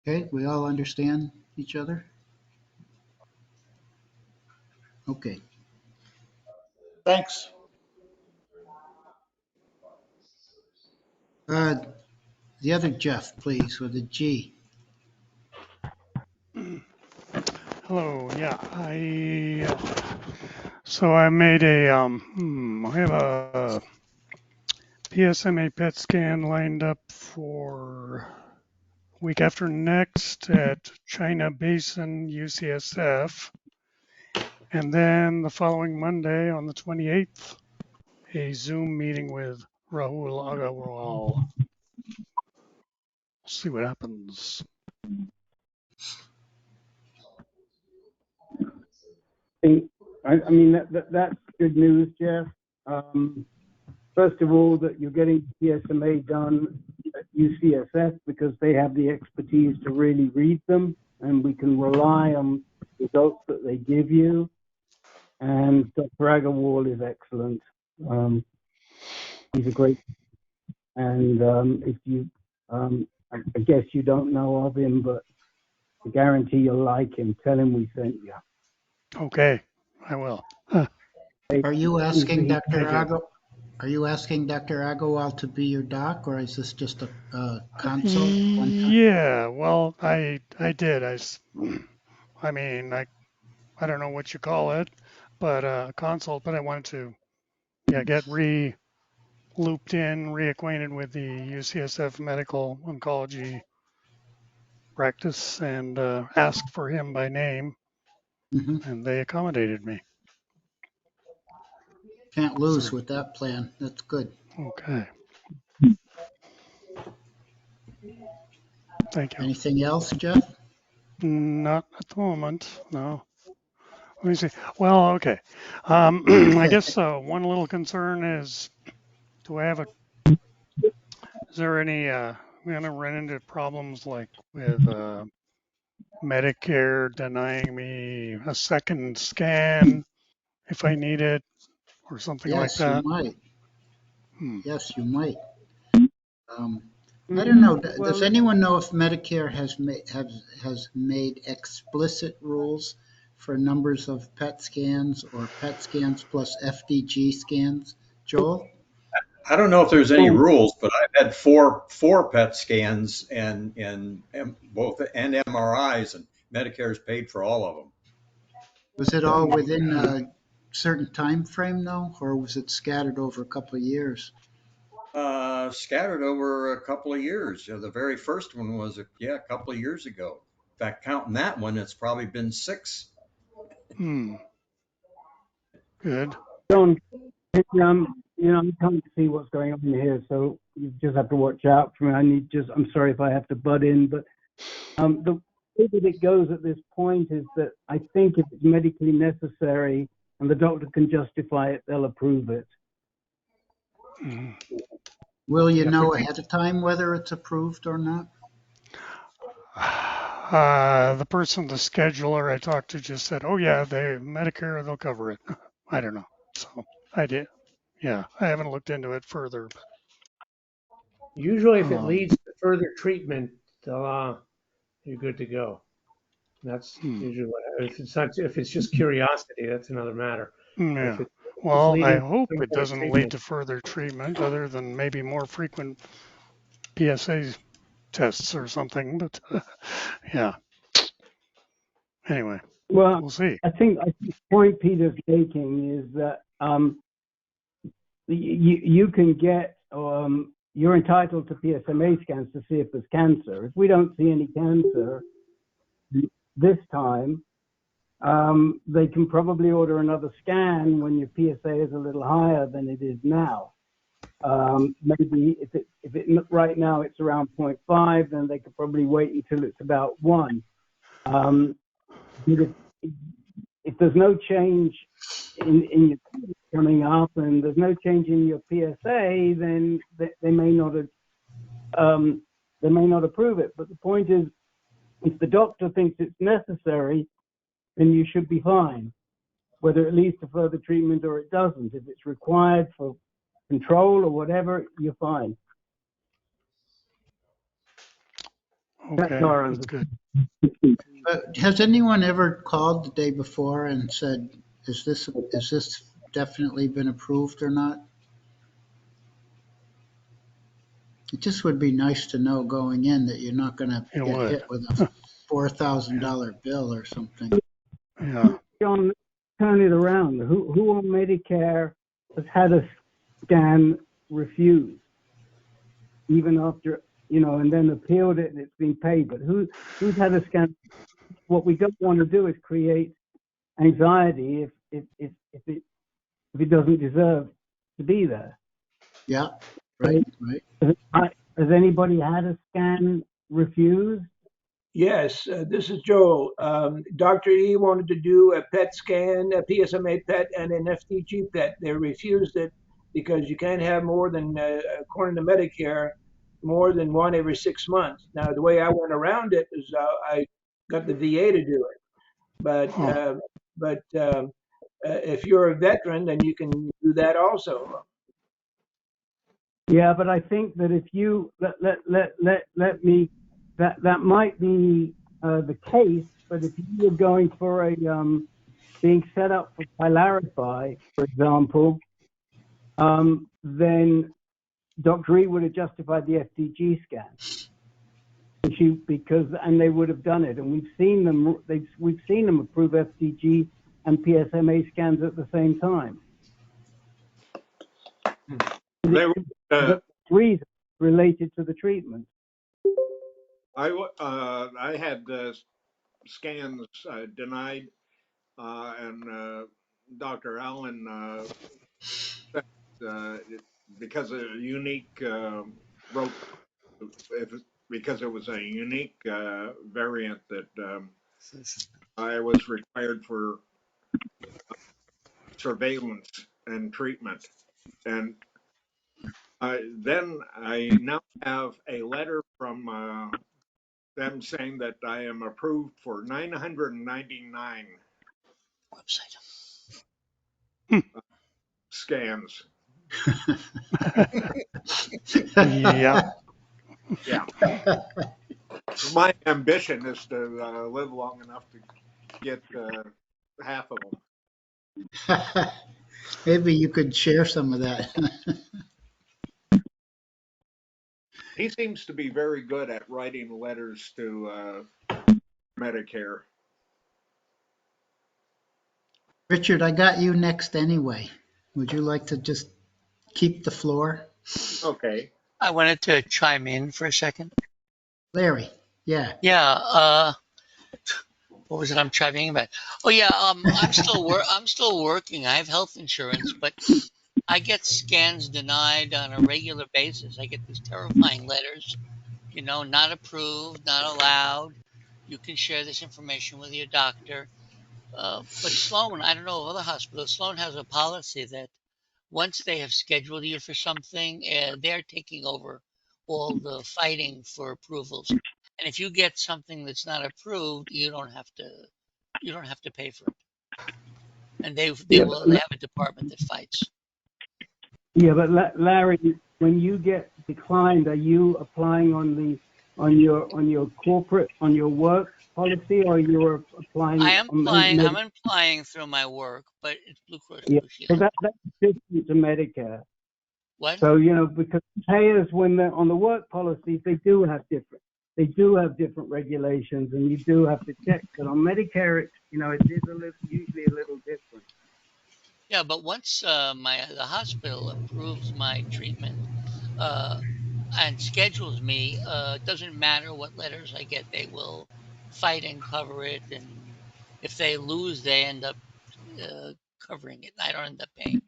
[SPEAKER 2] Okay, we all understand each other? Okay.
[SPEAKER 17] Thanks.
[SPEAKER 2] The other Jeff, please, with a G.
[SPEAKER 20] Hello. Yeah, I made I have a PSMA PET scan lined up for week after next at China Basin UCSF, and then the following Monday on the 28th, a Zoom meeting with Rahul Agarwal. We'll see what happens.
[SPEAKER 19] I mean, that's good news, Jeff. First of all, that you're getting PSMA done at UCSF because they have the expertise to really read them, and we can rely on the results that they give you. And Dr. Agarwal is excellent. He's a great, and if you, I guess you don't know of him, but I guarantee you'll like him. Tell him we sent you.
[SPEAKER 20] Okay, I will.
[SPEAKER 2] Are you asking Dr.
[SPEAKER 20] Thank you.
[SPEAKER 2] Are you asking Dr. Agarwal to be your doc, or is this just a consult?
[SPEAKER 20] Yeah, well, I did. I mean, I don't know what you call it, but consult. But I wanted to, get looped in, reacquainted with the UCSF medical oncology practice, and asked for him by name, and they accommodated me.
[SPEAKER 2] Can't lose with that plan. That's good.
[SPEAKER 20] Okay. Thank you.
[SPEAKER 2] Anything else, Jeff?
[SPEAKER 20] Not at the moment, no. Let me see. Well, okay. I guess one little concern is, is there any, I'm going to run into problems like with Medicare denying me a second scan if I need it or something like
[SPEAKER 2] Yes, you
[SPEAKER 20] that?
[SPEAKER 2] might. Yes, you might. I don't know. Does anyone know if Medicare has made explicit rules for numbers of PET scans or PET scans plus FDG scans? Joel?
[SPEAKER 7] I don't know if there's any rules, but I've had four PET scans and both and MRIs, and Medicare's paid for all of them.
[SPEAKER 2] Was it all within a certain time frame, though, or was it scattered over a couple of years?
[SPEAKER 7] Scattered over a couple of years. The very first one was a couple of years ago. In fact, counting that one, it's probably been 6.
[SPEAKER 20] Good.
[SPEAKER 19] John, I'm trying to see what's going on here, so you just have to watch out for me. I'm sorry if I have to butt in, but the way that it goes at this point is that I think if it's medically necessary and the doctor can justify it, they'll approve it.
[SPEAKER 2] Will you know ahead of time whether it's approved or not?
[SPEAKER 20] The scheduler I talked to just said, oh yeah, Medicare, they'll cover it. I don't know. So I did. Yeah, I haven't looked into it further.
[SPEAKER 16] Usually if it leads to further treatment, you're good to go. That's usually if it's just curiosity, that's another matter.
[SPEAKER 20] Yeah. Well, I hope it doesn't lead to further treatment other than maybe more frequent PSA tests or something. But yeah. Anyway,
[SPEAKER 19] Well,
[SPEAKER 20] we'll see.
[SPEAKER 19] I think the point Peter's making is that you can get, you're entitled to PSMA scans to see if there's cancer. If we don't see any cancer this time, they can probably order another scan when your PSA is a little higher than it is now. Maybe if it right now it's around 0.5, then they could probably wait until it's about 1. If there's no change in your coming up and there's no change in your PSA, then they may not approve it. But the point is, if the doctor thinks it's necessary, then you should be fine, whether it leads to further treatment or it doesn't. If it's required for control or whatever, you're fine.
[SPEAKER 20] Okay, that's good.
[SPEAKER 2] Has anyone ever called the day before and said, is this definitely been approved or not? It just would be nice to know going in that you're not going to get hit with a $4,000 bill or something.
[SPEAKER 20] Yeah.
[SPEAKER 19] John, turn it around. Who on Medicare has had a scan refused, even after, and then appealed it and it's been paid? But who's had a scan? What we don't want to do is create anxiety if it doesn't deserve to be there.
[SPEAKER 2] Yeah, right.
[SPEAKER 19] Has anybody had a scan refused?
[SPEAKER 4] Yes, this is Joel. Dr. E wanted to do a PET scan, a PSMA PET, and an FDG PET. They refused it because you can't have more than, according to Medicare, more than one every 6 months. Now, the way I went around it is I got the VA to do it. But if you're a veteran, then you can do that also.
[SPEAKER 19] Yeah, but I think that if you let me, that might be the case. But if you were going for a being set up for Pylarify, for example, then Dr. E would have justified the FDG scan. And they would have done it, and we've seen them approve FDG and PSMA scans at the same time. The reason related to the treatment.
[SPEAKER 21] I had scans denied, and Dr. Allen said because of a unique because it was a unique variant that I was required for surveillance and treatment. And then I now have a letter from them saying that I am approved for 999 scans.
[SPEAKER 20] Yeah.
[SPEAKER 21] Yeah. My ambition is to live long enough to get half of them.
[SPEAKER 2] Maybe you could share some of that.
[SPEAKER 21] He seems to be very good at writing letters to Medicare.
[SPEAKER 2] Richard, I got you next anyway. Would you like to just keep the floor?
[SPEAKER 21] Okay.
[SPEAKER 8] I wanted to chime in for a second.
[SPEAKER 2] Larry, yeah.
[SPEAKER 8] Yeah, what was it I'm chiming about? Oh yeah, I'm still working. I have health insurance, but I get scans denied on a regular basis. I get these terrifying letters, not approved, not allowed. You can share this information with your doctor. But Sloan, I don't know of other hospitals, Sloan has a policy that once they have scheduled you for something, they're taking over all the fighting for approvals. And if you get something that's not approved, you don't have to pay for it. And they have a department that fights.
[SPEAKER 19] Yeah, but Larry, when you get declined, are you applying on your corporate, on your work policy, or you're applying?
[SPEAKER 8] I'm applying through my work, but it's Blue Cross Blue Shield.
[SPEAKER 19] So that's different to Medicare.
[SPEAKER 8] What?
[SPEAKER 19] So, because payers, when they're on the work policies, they do have different regulations, and you do have to check. But on Medicare, it is usually a little different.
[SPEAKER 8] Yeah, but once the hospital approves my treatment uh, and schedules me, it doesn't matter what letters I get, they will fight and cover it. And if they lose, they end up covering it. I don't end up paying.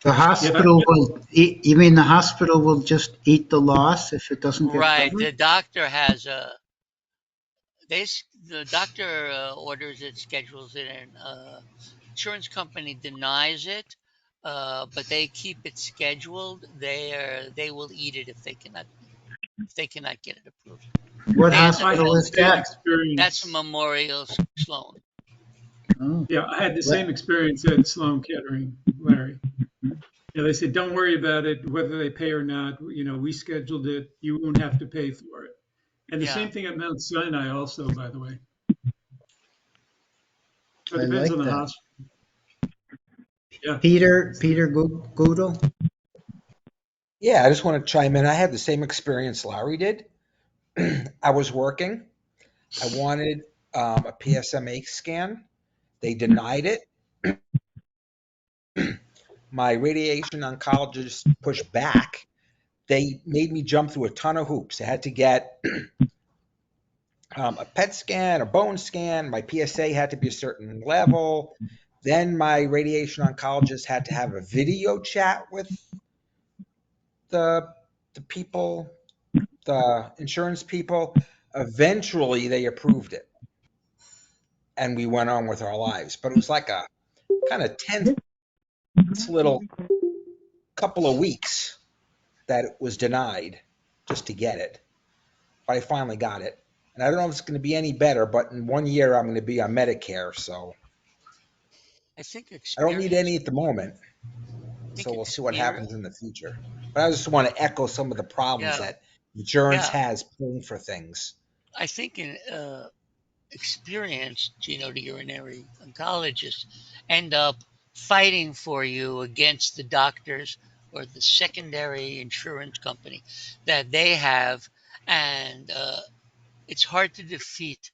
[SPEAKER 2] The
[SPEAKER 5] Yeah,
[SPEAKER 2] hospital will eat, you mean the hospital will just eat the loss if it doesn't get
[SPEAKER 8] Right.
[SPEAKER 2] covered?
[SPEAKER 8] The doctor has the doctor orders it, schedules it, and insurance company denies it, but they keep it scheduled. They will eat it if they cannot get it approved.
[SPEAKER 2] What
[SPEAKER 8] They end up
[SPEAKER 5] I had
[SPEAKER 2] hospital
[SPEAKER 8] paying.
[SPEAKER 2] is
[SPEAKER 5] the same
[SPEAKER 2] that?
[SPEAKER 8] That's
[SPEAKER 5] experience.
[SPEAKER 8] Memorial Sloan.
[SPEAKER 2] Oh,
[SPEAKER 5] Yeah, I had the same
[SPEAKER 2] let-
[SPEAKER 5] experience at Sloan Kettering, Larry. Yeah, they said, don't worry about it, whether they pay or not. We scheduled it. You won't have to pay for it. And the
[SPEAKER 8] Yeah.
[SPEAKER 5] same thing at Mount Sinai also, by the way. So it
[SPEAKER 2] I
[SPEAKER 5] depends on
[SPEAKER 2] like
[SPEAKER 5] the
[SPEAKER 2] that.
[SPEAKER 5] hospital. Yeah.
[SPEAKER 2] Peter Goodall?
[SPEAKER 1] Yeah, I just want to chime in. I had the same experience Larry did. I was working. I wanted a PSMA scan. They denied it. My radiation oncologist pushed back. They made me jump through a ton of hoops. I had to get a PET scan, a bone scan. My PSA had to be a certain level. Then my radiation oncologist had to have a video chat with the people, the insurance people. Eventually, they approved it, and we went on with our lives. But it was like a kind of tense little couple of weeks that it was denied just to get it. But I finally got it. And I don't know if it's going to be any better, but in 1 year I'm going to be on Medicare, so
[SPEAKER 8] I think
[SPEAKER 1] I don't need
[SPEAKER 8] experience.
[SPEAKER 1] any at the moment.
[SPEAKER 8] I think
[SPEAKER 1] So we'll see what
[SPEAKER 8] experience.
[SPEAKER 1] happens in the future. But I just want to echo some of the problems
[SPEAKER 8] Yeah.
[SPEAKER 1] that insurance
[SPEAKER 8] Yeah.
[SPEAKER 1] has paying for things.
[SPEAKER 8] I think in experienced genitourinary oncologists end up fighting for you against the doctors or the secondary insurance company that they have, and it's hard to defeat,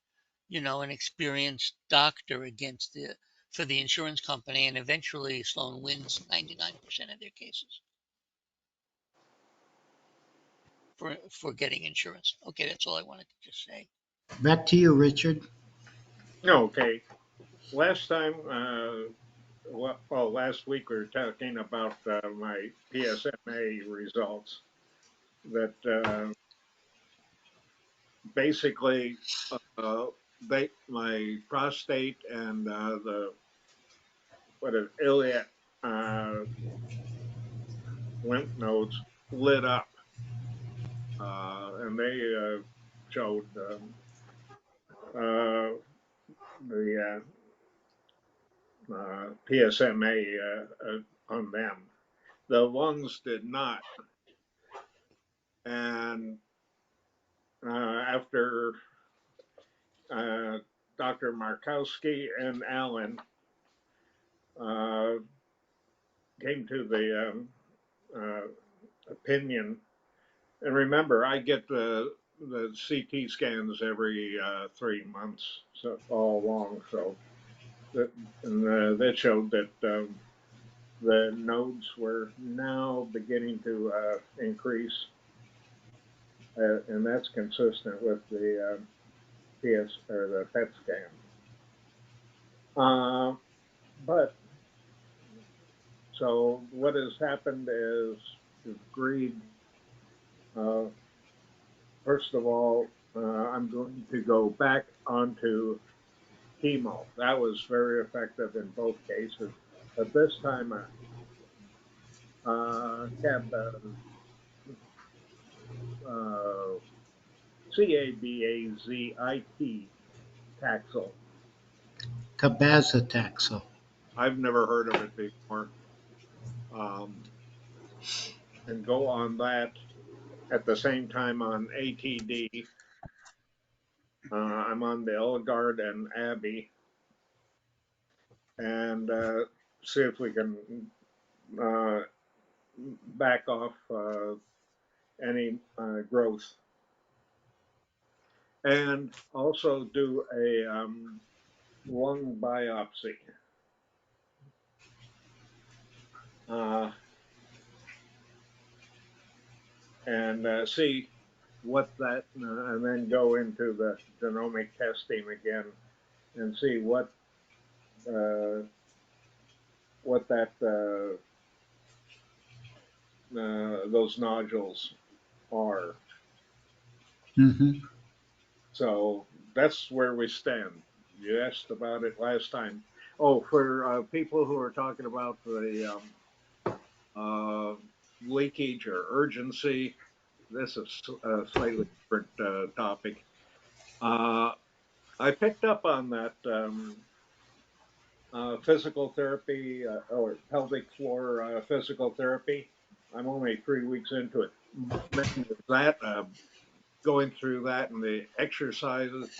[SPEAKER 8] an experienced doctor against the insurance company, and eventually Sloan wins 99% of their cases for getting insurance. Okay, that's all I wanted to just say.
[SPEAKER 2] Back to you, Richard.
[SPEAKER 21] Okay. Last time, last week we were talking about my PSMA results. That basically, my prostate and the iliac uh, lymph nodes lit up, and they showed uh, the PSMA on them. The lungs did not. And after uh, Dr. Markowski and Allen uh, came to the opinion, and remember, I get the CT scans every 3 months, so all along. So that showed that the nodes were now beginning to increase, and that's consistent with the PS or the PET scan. But so what has happened is agreed. Uh, First of all, I'm going to go back onto chemo. That was very effective in both cases. But this time, uh, cabazit taxel.
[SPEAKER 2] Cabazitaxel.
[SPEAKER 21] I've never heard of it before. Um, and go on that at the same time on ATD. I'm on the Eligard and Abbey, and see if we can uh, back off any growth, and also do a lung biopsy. And see what that, and then go into the genomic testing again and see what that those nodules are.
[SPEAKER 2] Mm-hmm.
[SPEAKER 21] So that's where we stand. You asked about it last time. Oh, for people who are talking about the leakage or urgency, this is a slightly different topic. I picked up on that physical therapy or pelvic floor physical therapy. I'm only 3 weeks into it. Man, that going through that and the exercises,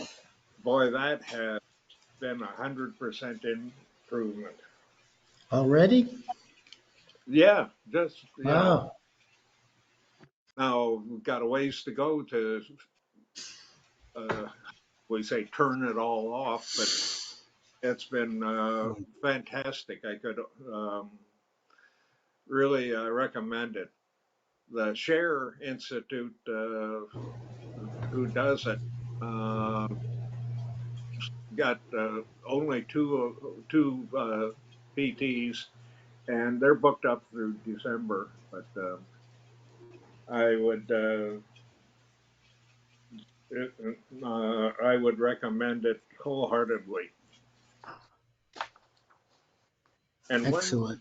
[SPEAKER 21] boy, that has been 100% improvement.
[SPEAKER 2] Already?
[SPEAKER 21] Yeah, just
[SPEAKER 2] Wow.
[SPEAKER 21] now we've got a ways to go to we say turn it all off, but it's been fantastic. I could really recommend it. The Share Institute, who does it, got only two PTs, and they're booked up through December. But I would recommend it wholeheartedly. And
[SPEAKER 2] Excellent.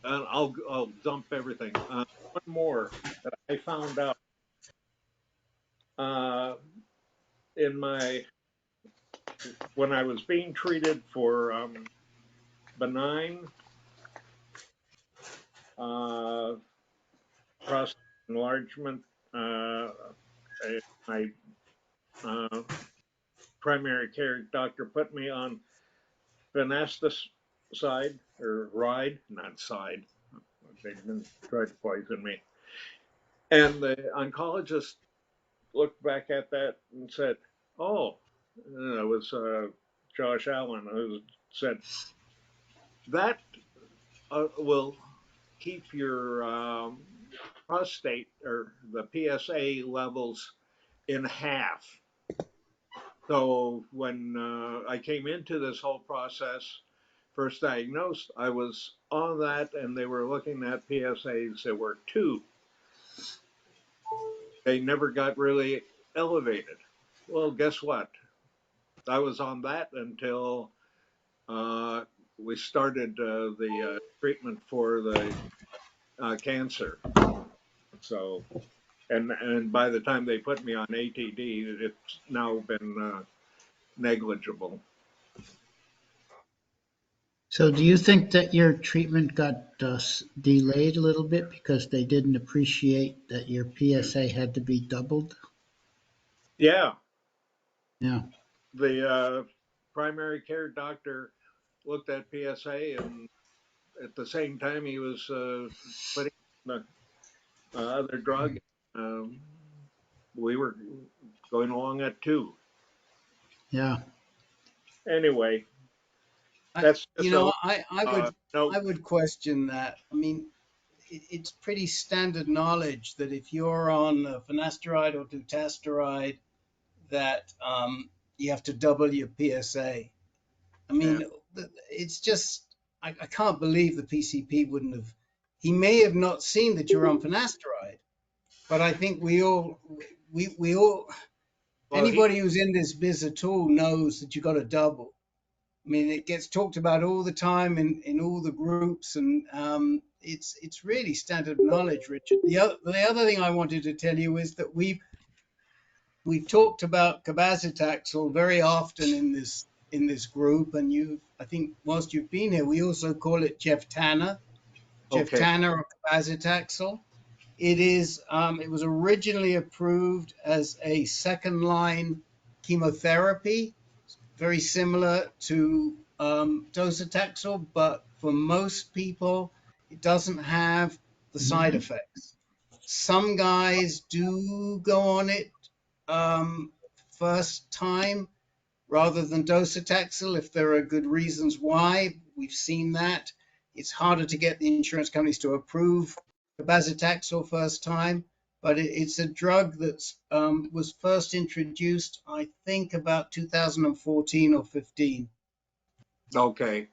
[SPEAKER 21] I'll dump everything. One more that I found out in when I was being treated for benign prostate enlargement. My primary care doctor put me on finasteride or ride, not side. They didn't try to poison me. And the oncologist looked back at that and said, "Oh," it was Josh Allen who said that will keep your prostate or the PSA levels in half. So when I came into this whole process, first diagnosed, I was on that, and they were looking at PSAs that were 2. They never got really elevated. Well, guess what? I was on that until we started the treatment for the cancer. So, and by the time they put me on ATD, it's now been negligible.
[SPEAKER 2] So do you think that your treatment got delayed a little bit because they didn't appreciate that your PSA had to be doubled?
[SPEAKER 21] Yeah,
[SPEAKER 2] Yeah.
[SPEAKER 21] the primary care doctor looked at PSA, and at the same time he was putting the other drug. Um, we were going along at 2.
[SPEAKER 2] Yeah.
[SPEAKER 21] Anyway, that's just a
[SPEAKER 3] I would question that. I mean, it's pretty standard knowledge that if you're on finasteride or dutasteride, that you have to double your PSA. I mean, it's just I can't believe the PCP wouldn't have. He may have not seen that you're on finasteride, but I think we all well, anybody who's in this biz at all knows that you got to double. I mean, it gets talked about all the time in all the groups, and it's really standard knowledge, Richard. The other thing I wanted to tell you is that we've talked about cabazitaxel very often in this group, and I think whilst you've been here, we also call it Jeff Tanner or cabazitaxel. It was originally approved as a second-line chemotherapy, very similar to docetaxel, but for most people, it doesn't have the side effects. Some guys do go on it first time rather than docetaxel if there are good reasons why. We've seen that. It's harder to get the insurance companies to approve cabazitaxel first time, but it's a drug that was first introduced, I think, about 2014 or 15.
[SPEAKER 21] Okay.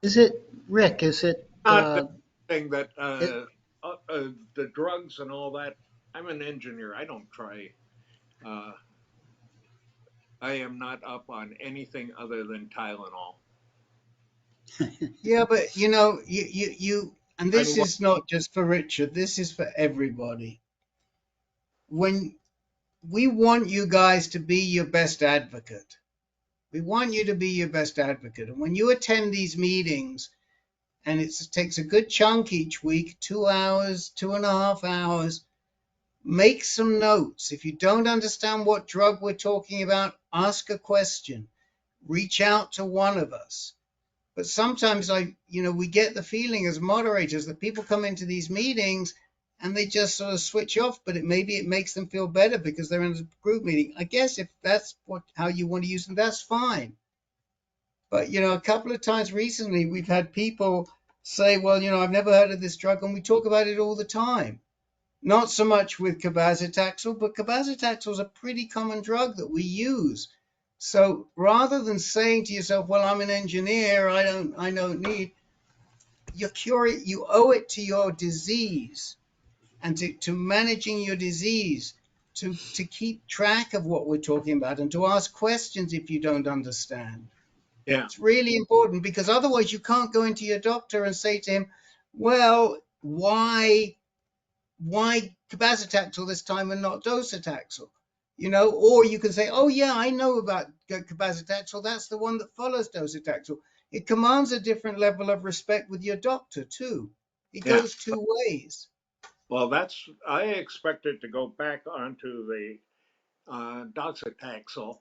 [SPEAKER 2] Is it, Rick, is it,
[SPEAKER 21] Not the thing that
[SPEAKER 2] it
[SPEAKER 21] the drugs and all that. I'm an engineer. I don't try. I am not up on anything other than Tylenol.
[SPEAKER 3] Yeah, but you and this is not just for Richard, this is for everybody. When we want you guys to be your best advocate. We want you to be your best advocate. And when you attend these meetings, and it takes a good chunk each week, 2 hours, 2.5 hours, make some notes. If you don't understand what drug we're talking about, ask a question. Reach out to one of us. But sometimes we get the feeling as moderators that people come into these meetings and they just sort of switch off, but maybe it makes them feel better because they're in a group meeting. I guess if that's how you want to use them, that's fine. But, a couple of times recently, we've had people say, well, I've never heard of this drug, and we talk about it all the time. Not so much with cabazitaxel, but cabazitaxel is a pretty common drug that we use. So rather than saying to yourself, well, I'm an engineer, I don't need, you're curious, you owe it to your disease and to managing your disease, to keep track of what we're talking about and to ask questions if you don't understand.
[SPEAKER 21] Yeah.
[SPEAKER 3] It's really important because otherwise you can't go into your doctor and say to him, well, why cabazitaxel this time and not docetaxel? Or you can say, oh yeah, I know about cabazitaxel. That's the one that follows docetaxel. It commands a different level of respect with your doctor too. It goes two ways.
[SPEAKER 21] Well, I expected to go back onto the docetaxel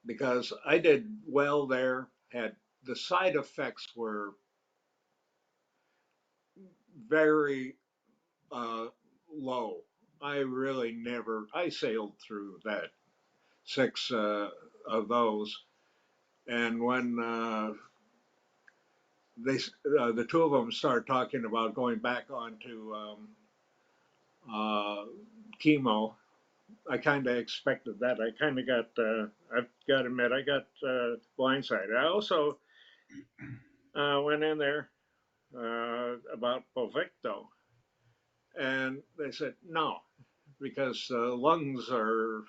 [SPEAKER 21] because I did well there. The side effects were very low. I sailed through that 6 of those. And when the two of them started talking about going back onto chemo, I kind of expected that. I kind of I've got to admit, I got blindsided. I also went in there about Pluvicto, and they said no, because lungs are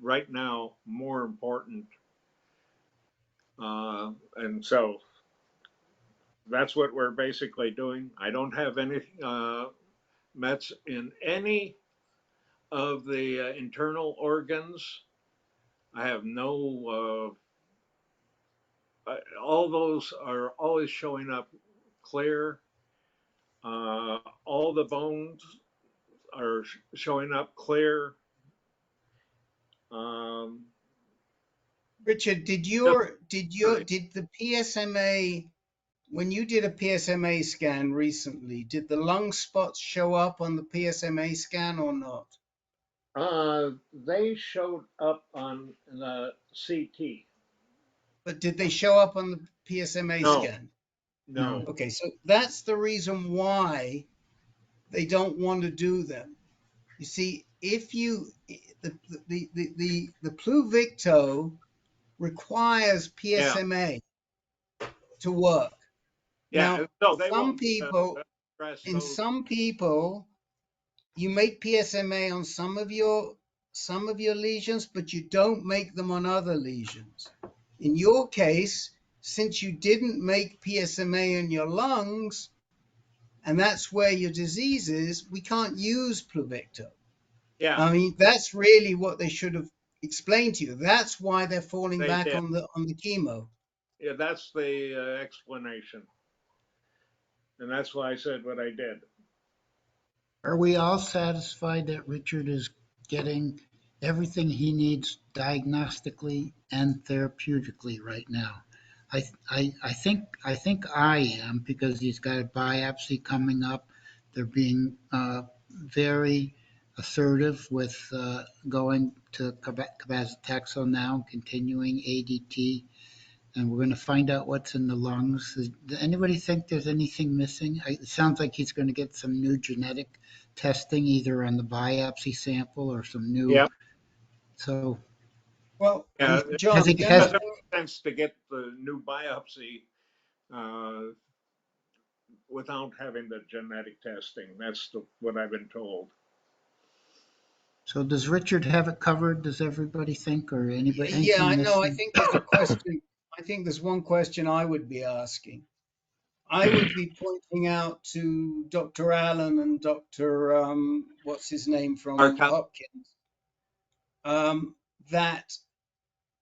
[SPEAKER 21] right now more important. And so that's what we're basically doing. I don't have any mets in any of the internal organs. I have no, all those are always showing up clear. All the bones are showing up clear.
[SPEAKER 3] Richard, did the PSMA, when you did a PSMA scan recently, did the lung spots show up on the PSMA scan or not?
[SPEAKER 21] They showed up on the CT.
[SPEAKER 3] But did they show up on the PSMA scan?
[SPEAKER 21] No.
[SPEAKER 3] Okay, so that's the reason why they don't want to do them. You see, if the Pluvicto requires PSMA to work.
[SPEAKER 21] Yeah.
[SPEAKER 3] Now, in some people, you make PSMA on some of your lesions, but you don't make them on other lesions. In your case, since you didn't make PSMA in your lungs, and that's where your disease is, we can't use Pluvicto.
[SPEAKER 21] Yeah.
[SPEAKER 3] I mean, that's really what they should have explained to you. That's why they're falling back on the chemo.
[SPEAKER 21] Yeah, that's the explanation. And that's why I said what I did.
[SPEAKER 2] Are we all satisfied that Richard is getting everything he needs diagnostically and therapeutically right now? I think I am, because he's got a biopsy coming up. They're being very assertive with going to cabazitaxel now, continuing ADT, and we're going to find out what's in the lungs. Does anybody think there's anything missing? It sounds like he's going to get some new genetic testing, either on the biopsy sample or some new.
[SPEAKER 21] Yeah.
[SPEAKER 2] So,
[SPEAKER 3] Well,
[SPEAKER 21] Yeah,
[SPEAKER 3] John,
[SPEAKER 21] it
[SPEAKER 3] the only
[SPEAKER 21] doesn't make sense to get the new biopsy uh, without having the genetic testing. That's what I've been told.
[SPEAKER 2] so does Richard have it covered? Does everybody think, or anybody
[SPEAKER 3] Yeah,
[SPEAKER 2] anything
[SPEAKER 3] I know. I
[SPEAKER 2] missing?
[SPEAKER 3] think there's a question. I think there's one question I would be asking. I would be pointing out to Dr. Allen and Dr. What's his name from Hopkins, that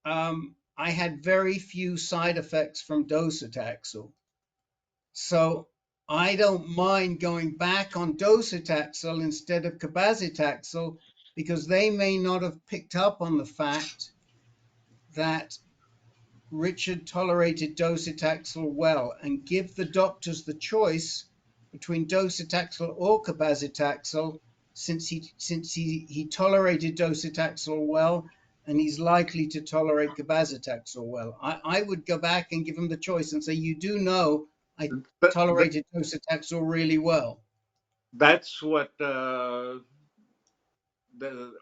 [SPEAKER 3] I had very few side effects from docetaxel. So I don't mind going back on docetaxel instead of cabazitaxel, because they may not have picked up on the fact that Richard tolerated docetaxel well, and give the doctors the choice between docetaxel or cabazitaxel, since he tolerated docetaxel well, and he's likely to tolerate cabazitaxel well. I would go back and give him the choice and say, you do know I tolerated docetaxel really well.
[SPEAKER 21] That's what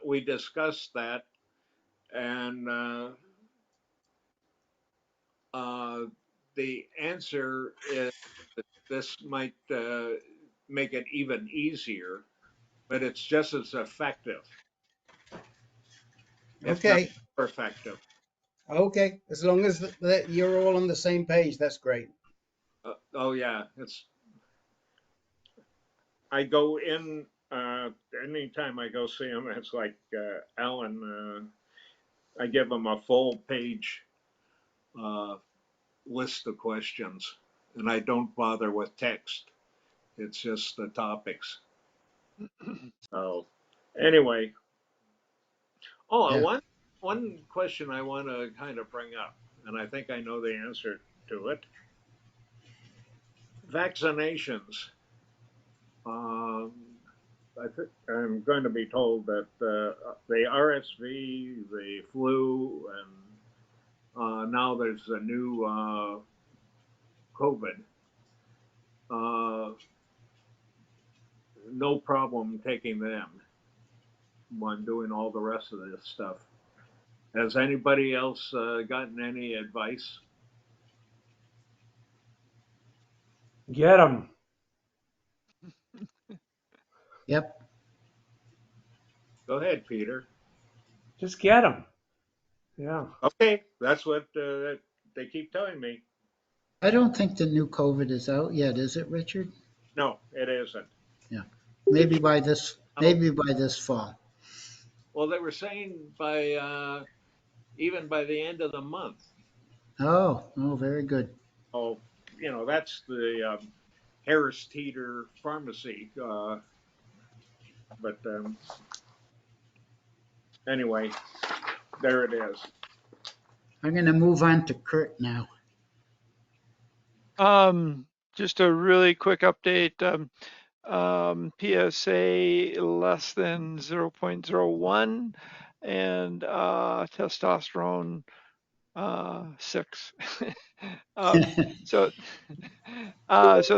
[SPEAKER 21] we discussed that, and the answer is that this might make it even easier, but it's just as effective, if not
[SPEAKER 3] Okay.
[SPEAKER 21] more effective.
[SPEAKER 3] Okay. As long as that you're all on the same page, that's great.
[SPEAKER 21] Oh yeah, I go in anytime I go see him. It's like Alan. I give him a full page list of questions, and I don't bother with text. It's just the topics. So anyway,
[SPEAKER 2] Yeah.
[SPEAKER 21] one question I want to kind of bring up, and I think I know the answer to it. Vaccinations. Um, I'm going to be told that the RSV, the flu, and now there's a new COVID. No problem taking them when doing all the rest of this stuff. Has anybody else gotten any advice?
[SPEAKER 16] Get them.
[SPEAKER 2] Yep.
[SPEAKER 21] Go ahead, Peter.
[SPEAKER 16] Just get them. Yeah.
[SPEAKER 21] Okay, that's what they keep telling me.
[SPEAKER 2] I don't think the new COVID is out yet, is it, Richard?
[SPEAKER 21] No, it isn't.
[SPEAKER 2] Yeah. Maybe by this fall.
[SPEAKER 21] Well, they were saying by even by the end of the month.
[SPEAKER 2] Oh, very good.
[SPEAKER 21] Oh, that's the Harris Teeter Pharmacy. But anyway, there it is.
[SPEAKER 2] I'm going to move on to Kurt now.
[SPEAKER 6] Just a really quick update. PSA less than 0.01 and testosterone 6. So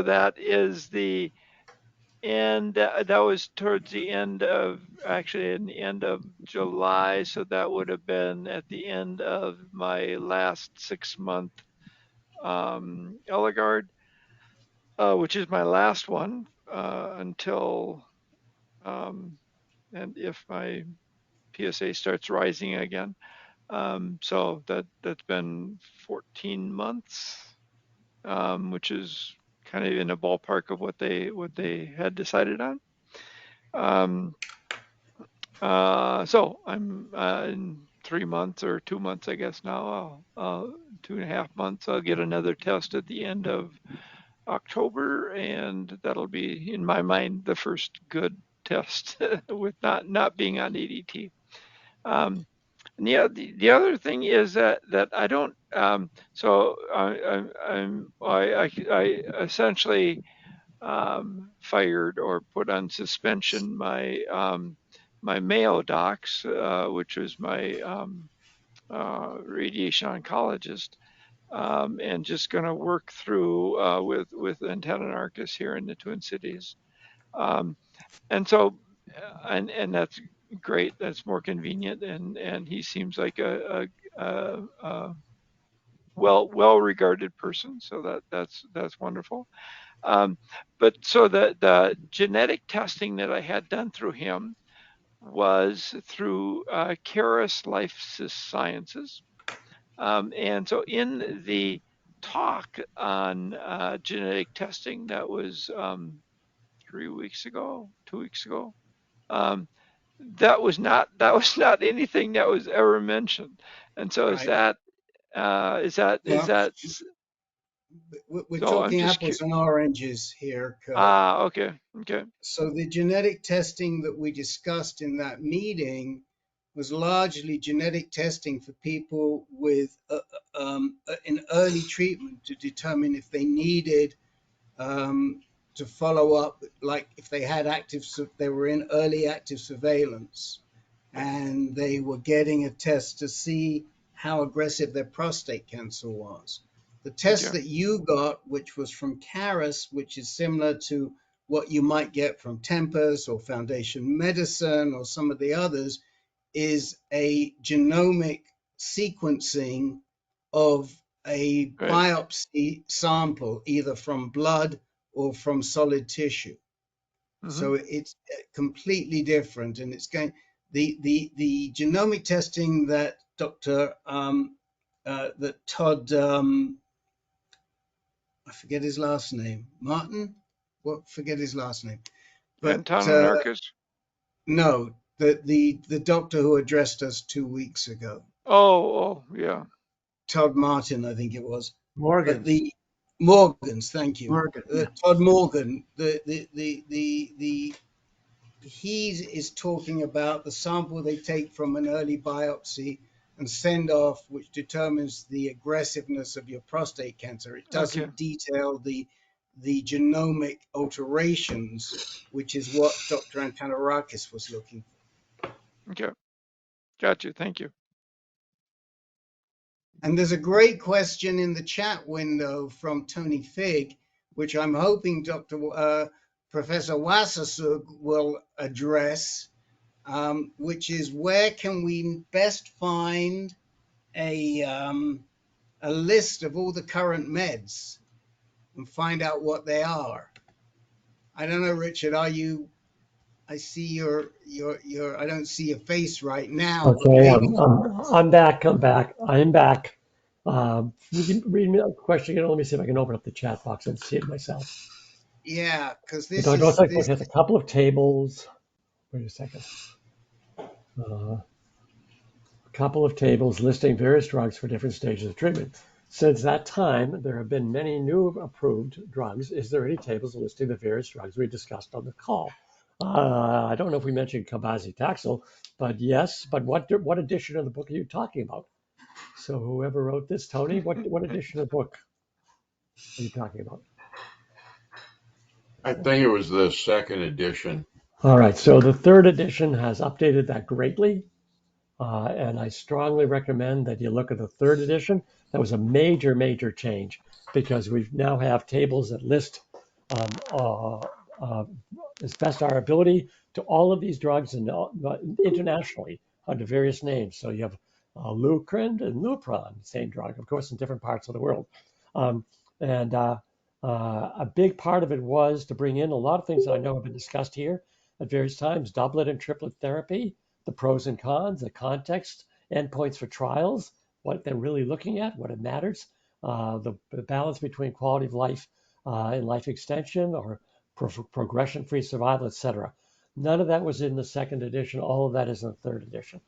[SPEAKER 6] that is the end. That was towards the end of, actually in the end of July. So that would have been at the end of my last 6-month Eligard, which is my last one until, and if my PSA starts rising again. So that's been 14 months, which is kind of in a ballpark of what they had decided on. So I'm in 3 months or 2 months, I guess now, 2.5 months. I'll get another test at the end of October, and that'll be, in my mind, the first good test with not being on ADT. And the other thing is that I don't. So I essentially fired or put on suspension my Mayo docs, which was my radiation oncologist, and just going to work through with Antenna-Narcus here in the Twin Cities. And so, and that's great. That's more convenient, and he seems like a well regarded person. So that's wonderful. But so the genetic testing that I had done through him was through Caris Life Sciences. And so in the talk on genetic testing that was 3 weeks ago, 2 weeks ago, that was not anything that was ever mentioned. And so is
[SPEAKER 3] Right. Well,
[SPEAKER 6] that
[SPEAKER 3] we're
[SPEAKER 6] so I'm
[SPEAKER 3] talking
[SPEAKER 6] just
[SPEAKER 3] apples and oranges here, Kurt.
[SPEAKER 6] okay.
[SPEAKER 3] So the genetic testing that we discussed in that meeting was largely genetic testing for people with in early treatment to determine if they needed to follow up, like if they had they were in early active surveillance and they were getting a test to see how aggressive their prostate cancer was. The test
[SPEAKER 6] Okay.
[SPEAKER 3] that you got, which was from Caris, which is similar to what you might get from Tempus or Foundation Medicine or some of the others, is a genomic sequencing of a
[SPEAKER 6] Right.
[SPEAKER 3] biopsy sample, either from blood or from solid tissue.
[SPEAKER 6] Mm-hmm.
[SPEAKER 3] So it's completely different, and it's going the genomic testing that that Todd I forget his last name, Martin, what forget his last name, but
[SPEAKER 6] Antononarchus?
[SPEAKER 3] no, the doctor who addressed us 2 weeks ago,
[SPEAKER 6] Oh, yeah.
[SPEAKER 3] Todd Martin, I think it was, but
[SPEAKER 16] Morgan's.
[SPEAKER 3] the Morgans, thank you,
[SPEAKER 16] Morgan, yeah.
[SPEAKER 3] Todd Morgan, he is talking about the sample they take from an early biopsy and send off, which determines the aggressiveness of your prostate cancer. It
[SPEAKER 6] Okay.
[SPEAKER 3] doesn't detail the genomic alterations, which is what Dr. Antonarakis was looking for.
[SPEAKER 6] Okay. Got you. Thank you.
[SPEAKER 3] And there's a great question in the chat window from Tony Fig, which I'm hoping Professor Wassersug will address, which is where can we best find a list of all the current meds and find out what they are. I don't know, Richard, I see your, I don't see your face right now, but
[SPEAKER 13] Okay,
[SPEAKER 3] maybe.
[SPEAKER 13] I'm back. I am back. You can read me the question again. Let me see if I can open up the chat box and see it myself.
[SPEAKER 3] Yeah, because
[SPEAKER 13] The
[SPEAKER 3] this is,
[SPEAKER 13] diagnostic book has a couple of tables. Wait a second. A couple of tables listing various drugs for different stages of treatment. Since that time, there have been many new approved drugs. Is there any tables listing the various drugs we discussed on the call? I don't know if we mentioned cabazitaxel, but yes. But what edition of the book are you talking about? So whoever wrote this, Tony, what edition of the book are you talking about?
[SPEAKER 9] I think it was the second edition.
[SPEAKER 13] All right, so the third edition has updated that greatly. And I strongly recommend that you look at the third edition. That was a major change because we now have tables that list as best our ability to all of these drugs and internationally under various names. So you have Lucrend and Lupron, same drug, of course, in different parts of the world. And a big part of it was to bring in a lot of things that I know have been discussed here at various times, doublet and triplet therapy, the pros and cons, the context, endpoints for trials, what they're really looking at, what it matters, the balance between quality of life and life extension or progression-free survival, etc. None of that was in the second edition. All of that is in the third edition.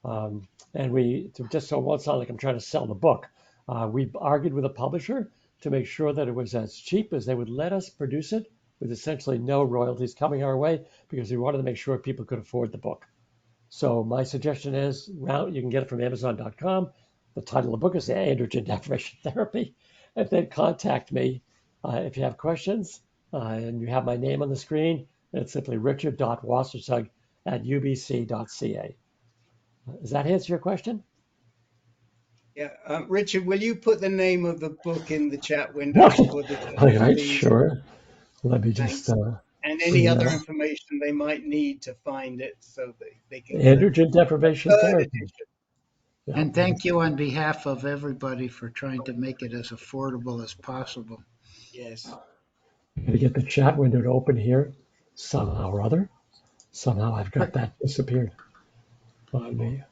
[SPEAKER 13] And we, just so it won't sound like I'm trying to sell the book, we argued with the publisher to make sure that it was as cheap as they would let us produce it with essentially no royalties coming our way because we wanted to make sure people could afford the book. So my suggestion is, you can get it from Amazon.com. The title of the book is Androgen Deprivation Therapy. And then contact me if you have questions. And you have my name on the screen. And it's simply richard.wassersug@ubc.ca. Does that answer your question?
[SPEAKER 3] Yeah, Richard, will you put the name of the book in the chat window
[SPEAKER 13] Okay.
[SPEAKER 3] for the
[SPEAKER 13] All
[SPEAKER 3] judges,
[SPEAKER 13] right,
[SPEAKER 3] please?
[SPEAKER 13] sure. Let me just
[SPEAKER 3] Thanks. And any
[SPEAKER 13] bring that
[SPEAKER 3] other
[SPEAKER 13] up.
[SPEAKER 3] information they might need to find it so they can get a
[SPEAKER 13] Androgen deprivation
[SPEAKER 3] third
[SPEAKER 13] therapy.
[SPEAKER 3] edition.
[SPEAKER 13] Yeah,
[SPEAKER 2] And thank you on behalf of everybody for trying to make it as affordable as possible.
[SPEAKER 3] Yes.
[SPEAKER 13] I'm going to get the chat window to open here somehow or other. Somehow I've got that disappeared on me.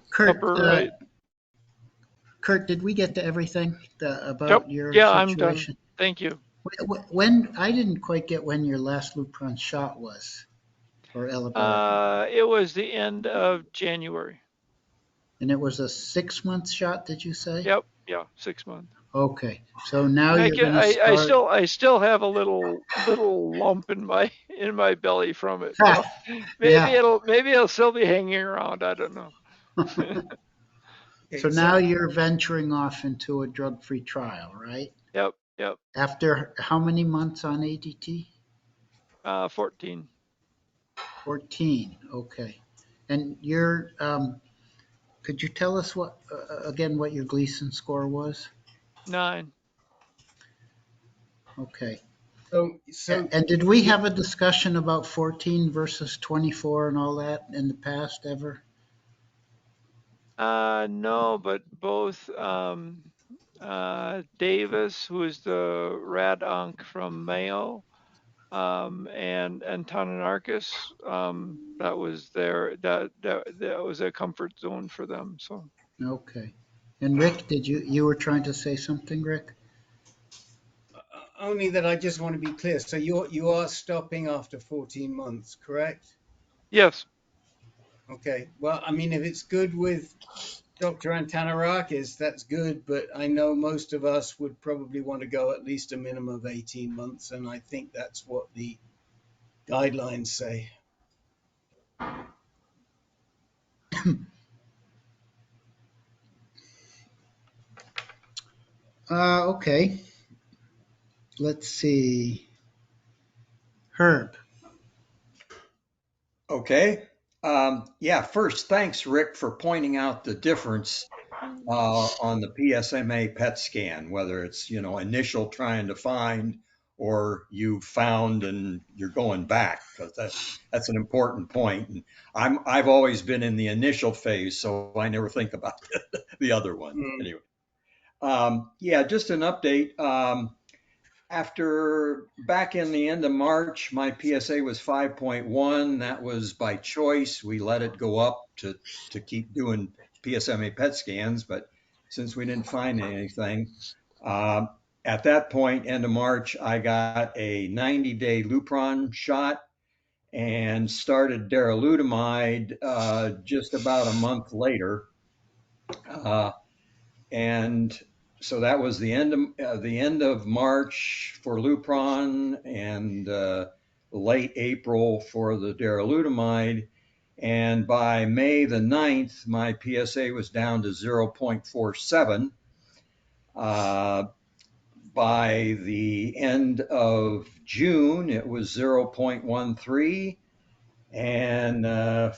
[SPEAKER 2] Kurt,
[SPEAKER 6] Upper right.
[SPEAKER 2] Kurt, did we get to everything about
[SPEAKER 6] Yep.
[SPEAKER 2] your
[SPEAKER 6] Yeah, I'm done.
[SPEAKER 2] situation?
[SPEAKER 6] Thank you.
[SPEAKER 2] When I didn't quite get when your last Lupron shot was, or Elabarine,
[SPEAKER 6] It was the end of January.
[SPEAKER 2] and it was a 6-month shot. Did you say?
[SPEAKER 6] Yep. Yeah, 6 months.
[SPEAKER 2] Okay, so now
[SPEAKER 6] And
[SPEAKER 2] you're going to start.
[SPEAKER 6] I still have a little lump in my belly from it. So
[SPEAKER 2] Ha, yeah.
[SPEAKER 6] maybe it'll still be hanging around. I don't know.
[SPEAKER 2] So now you're venturing off into a drug-free trial, right?
[SPEAKER 6] Yep.
[SPEAKER 2] After how many months on ADT?
[SPEAKER 6] 14.
[SPEAKER 2] 14. Okay. And could you tell us what again what your Gleason score was?
[SPEAKER 6] 9.
[SPEAKER 2] Okay.
[SPEAKER 3] So
[SPEAKER 2] And did we have a discussion about 14 versus 24 and all that in the past ever?
[SPEAKER 6] No, but both Davis, who is the rad onc from Mayo, and Antoninarchus, that was that was a comfort zone for them. So
[SPEAKER 2] Okay. And Rick, did you were trying to say something, Rick?
[SPEAKER 3] only that I just want to be clear. So you are stopping after 14 months, correct?
[SPEAKER 6] yes.
[SPEAKER 3] Okay. Well, I mean, if it's good with Dr. Antonarakis, that's good, but I know most of us would probably want to go at least a minimum of 18 months, and I think that's what the guidelines say.
[SPEAKER 2] Okay. Let's see. Herb.
[SPEAKER 7] Okay. Yeah, first, thanks, Rick, for pointing out the difference on the PSMA PET scan, whether it's, initial trying to find or you found and you're going back, because that's an important point. And I've always been in the initial phase, so I never think about the other one. Anyway, yeah, just an update. After back in the end of March, my PSA was 5.1. That was by choice. We let it go up to keep doing PSMA PET scans, but since we didn't find anything, at that point, end of March, I got a 90-day Lupron shot and started darolutamide just about a month later. And so that was the end of March for Lupron and late April for the darolutamide. And by May the 9th, my PSA was down to 0.47. By the end of June, it was 0.13. And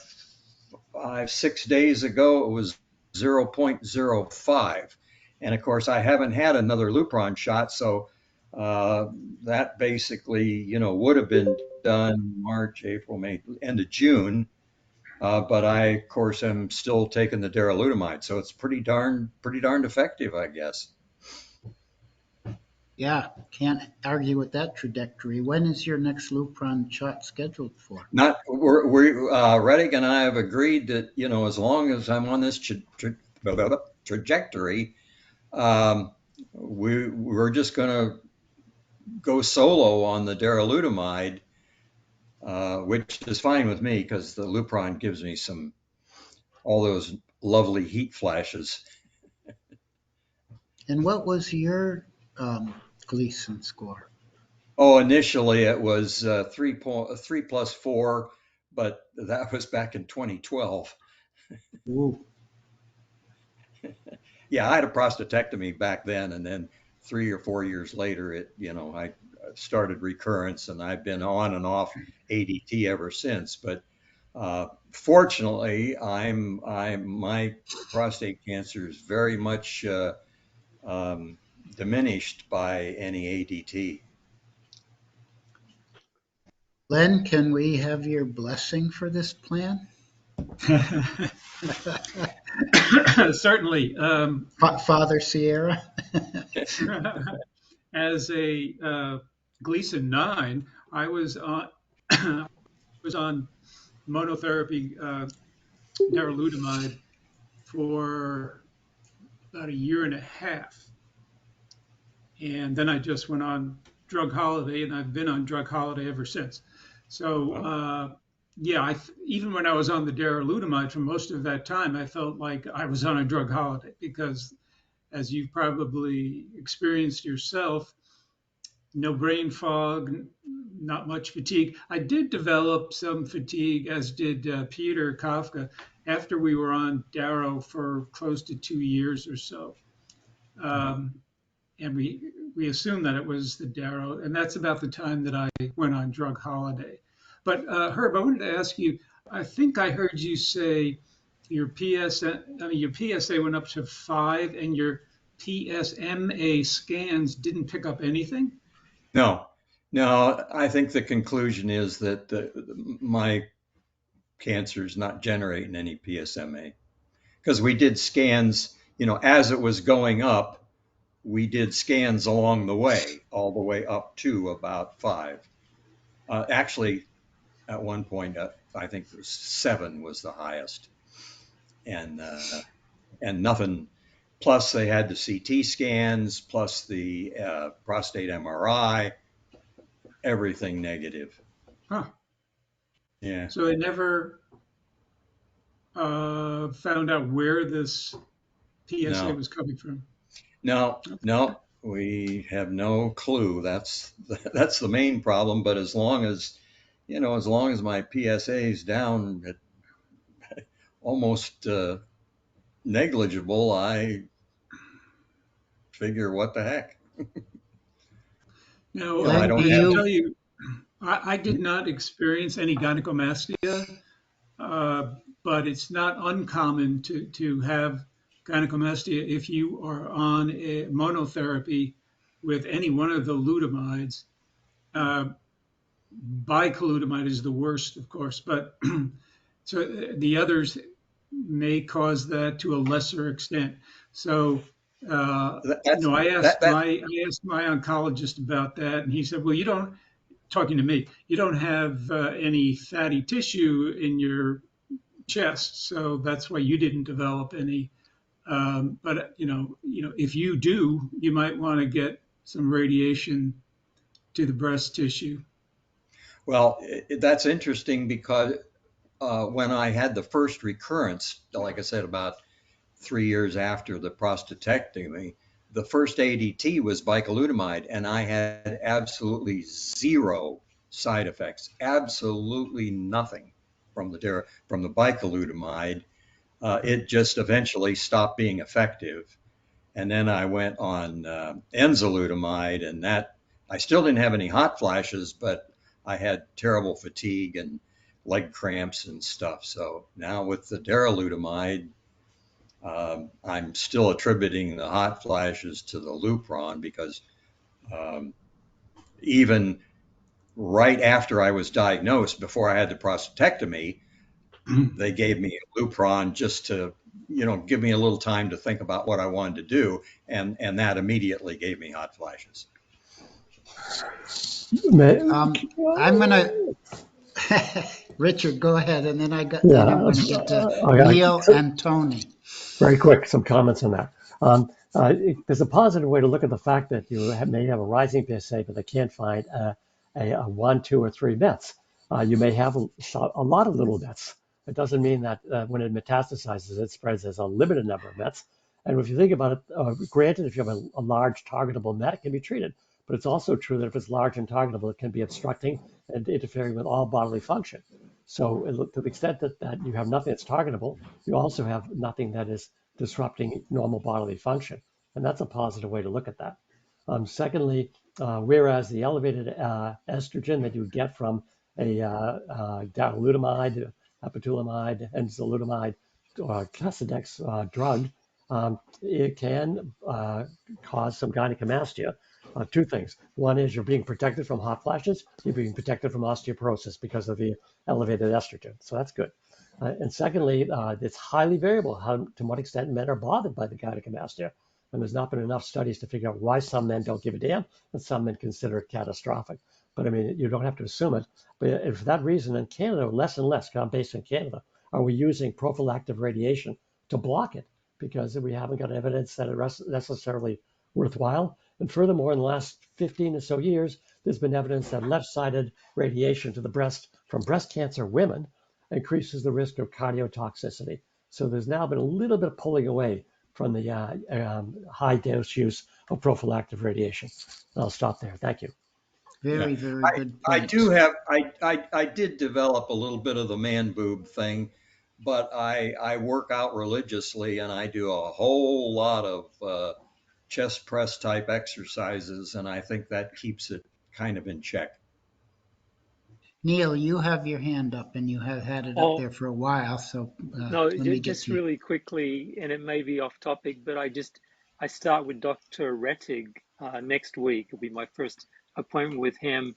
[SPEAKER 7] 6 days ago, it was 0.05. And of course, I haven't had another Lupron shot, so that basically, would have been done March, April, May, end of June. But I, of course, am still taking the darolutamide, so it's pretty darned effective, I guess.
[SPEAKER 2] Yeah, can't argue with that trajectory. When is your next Lupron shot scheduled for?
[SPEAKER 7] Reddick and I have agreed that, as long as I'm on this trajectory, we're just going to go solo on the darolutamide, which is fine with me because the Lupron gives me all those lovely heat flashes.
[SPEAKER 2] And what was your Gleason score?
[SPEAKER 7] Oh, initially it was 3 plus 4, but that was back in 2012.
[SPEAKER 2] Ooh.
[SPEAKER 7] Yeah, I had a prostatectomy back then, and then 3 or 4 years later, I started recurrence, and I've been on and off ADT ever since. But fortunately, my prostate cancer is very much um, diminished by any ADT.
[SPEAKER 2] Len, can we have your blessing for this plan?
[SPEAKER 5] Certainly.
[SPEAKER 2] Father Sierra?
[SPEAKER 5] As a Gleason 9, I was on was on monotherapy darolutamide for about a year and a half, and then I just went on drug holiday, and I've been on drug holiday ever since. So yeah, even when I was on the darolutamide for most of that time, I felt like I was on a drug holiday because, as you've probably experienced yourself, no brain fog, not much fatigue. I did develop some fatigue, as did Peter Kafka, after we were on Darrow for close to 2 years or so. And we assumed that it was the Darrow, and that's about the time that I went on drug holiday. But Herb, I wanted to ask you, I think I heard you say your PSA went up to 5 and your PSMA scans didn't pick up anything?
[SPEAKER 7] No, no, I think the conclusion is that my cancer is not generating any PSMA because we did scans, as it was going up, we did scans along the way, all the way up to about 5. Actually, at one point, I think it was 7 was the highest, and nothing. Plus, they had the CT scans, plus the prostate MRI, everything negative.
[SPEAKER 5] Huh.
[SPEAKER 7] Yeah.
[SPEAKER 5] So they never found out where this PSA
[SPEAKER 7] No,
[SPEAKER 5] was coming from.
[SPEAKER 7] no, no. We have no clue. That's the main problem. But as long as my PSA is down at almost negligible, I figure what the heck.
[SPEAKER 5] Now,
[SPEAKER 7] I
[SPEAKER 2] Len,
[SPEAKER 7] don't
[SPEAKER 2] do
[SPEAKER 5] I should
[SPEAKER 7] have.
[SPEAKER 2] you?
[SPEAKER 5] tell you, I did not experience any gynecomastia, but it's not uncommon to have gynecomastia if you are on a monotherapy with any one of the lutamides. Uh, Bicalutamide is the worst, of course, but so the others may cause that to a lesser extent. So,
[SPEAKER 7] That's
[SPEAKER 5] I asked my oncologist about that, and he said, "Well, you don't." Talking to me, you don't have any fatty tissue in your chest, so that's why you didn't develop any. But if you do, you might want to get some radiation to the breast tissue.
[SPEAKER 7] Well, that's interesting because when I had the first recurrence, like I said, about 3 years after the prostatectomy, the first ADT was bicalutamide, and I had absolutely zero side effects, absolutely nothing from the bicalutamide. It just eventually stopped being effective, and then I went on enzalutamide, and that I still didn't have any hot flashes, but I had terrible fatigue and leg cramps and stuff. So now with the darolutamide, I'm still attributing the hot flashes to the Lupron because even right after I was diagnosed, before I had the prostatectomy, they gave me a Lupron just to, give me a little time to think about what I wanted to do, and that immediately gave me hot flashes.
[SPEAKER 2] I'm gonna. Richard, go ahead, and then then I'm
[SPEAKER 13] Yeah,
[SPEAKER 2] going to get to
[SPEAKER 13] I
[SPEAKER 2] Neil and Tony.
[SPEAKER 13] very quick, some comments on that. There's a positive way to look at the fact that you may have a rising PSA, but they can't find a 1, 2, or 3 mets. You may have a lot of little mets. It doesn't mean that when it metastasizes, it spreads as a limited number of mets. And if you think about it, granted, if you have a large targetable met, it can be treated. But it's also true that if it's large and targetable, it can be obstructing and interfering with all bodily function. So to the extent that you have nothing that's targetable, you also have nothing that is disrupting normal bodily function. And that's a positive way to look at that. Secondly, whereas the elevated estrogen that you get from a darolutamide, epitulamide, enzalutamide, or Casodex drug, it can cause some gynecomastia. Two things. One is you're being protected from hot flashes. You're being protected from osteoporosis because of the elevated estrogen. So that's good. And secondly, it's highly variable to what extent men are bothered by the gynecomastia. And there's not been enough studies to figure out why some men don't give a damn and some men consider it catastrophic. But I mean, you don't have to assume it. But for that reason, in Canada, less and less, based in Canada, are we using prophylactic radiation to block it because we haven't got evidence that it's necessarily worthwhile. And furthermore, in the last 15 or so years, there's been evidence that left-sided radiation to the breast from breast cancer women increases the risk of cardiotoxicity. So there's now been a little bit of pulling away from the high dose use of prophylactic radiation. I'll stop there. Thank you.
[SPEAKER 2] Very,
[SPEAKER 7] Yeah.
[SPEAKER 2] very good
[SPEAKER 7] I
[SPEAKER 2] points.
[SPEAKER 7] do have, I did develop a little bit of the man boob thing, but I work out religiously and I do a whole lot of chest press type exercises, and I think that keeps it kind of in check.
[SPEAKER 2] Neil, you have your hand up and you have had it up
[SPEAKER 11] Oh,
[SPEAKER 2] there for a while, so
[SPEAKER 11] no,
[SPEAKER 2] let me get
[SPEAKER 11] just
[SPEAKER 2] to you.
[SPEAKER 11] really quickly, and it may be off topic, but I start with Dr. Rettig next week. It'll be my first appointment with him,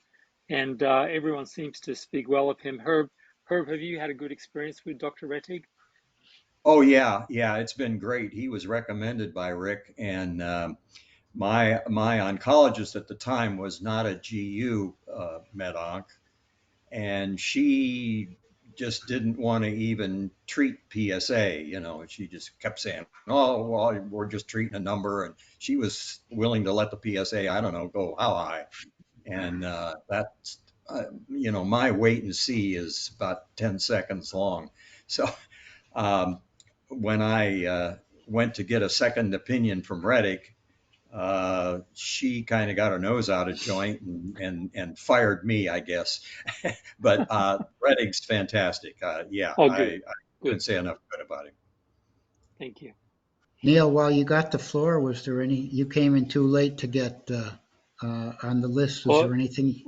[SPEAKER 11] and everyone seems to speak well of him. Herb, have you had a good experience with Dr. Rettig?
[SPEAKER 7] Oh yeah, yeah, it's been great. He was recommended by Rick, and my oncologist at the time was not a GU med onc, and she just didn't want to even treat PSA. You know, she just kept saying, "Oh, well, we're just treating a number," and she was willing to let the PSA, I don't know, go how high, and that's you know, my wait and see is about 10 seconds long, so. Um, when I went to get a second opinion from Reddick, she kind of got her nose out of joint and fired me, I guess. But Reddick's fantastic. Yeah,
[SPEAKER 11] Oh,
[SPEAKER 7] I
[SPEAKER 11] good.
[SPEAKER 7] couldn't say enough good about him.
[SPEAKER 11] Thank you.
[SPEAKER 2] Neil, while you got the floor, was there any, you came in too late to get on the list. Was
[SPEAKER 11] Well,
[SPEAKER 2] there anything?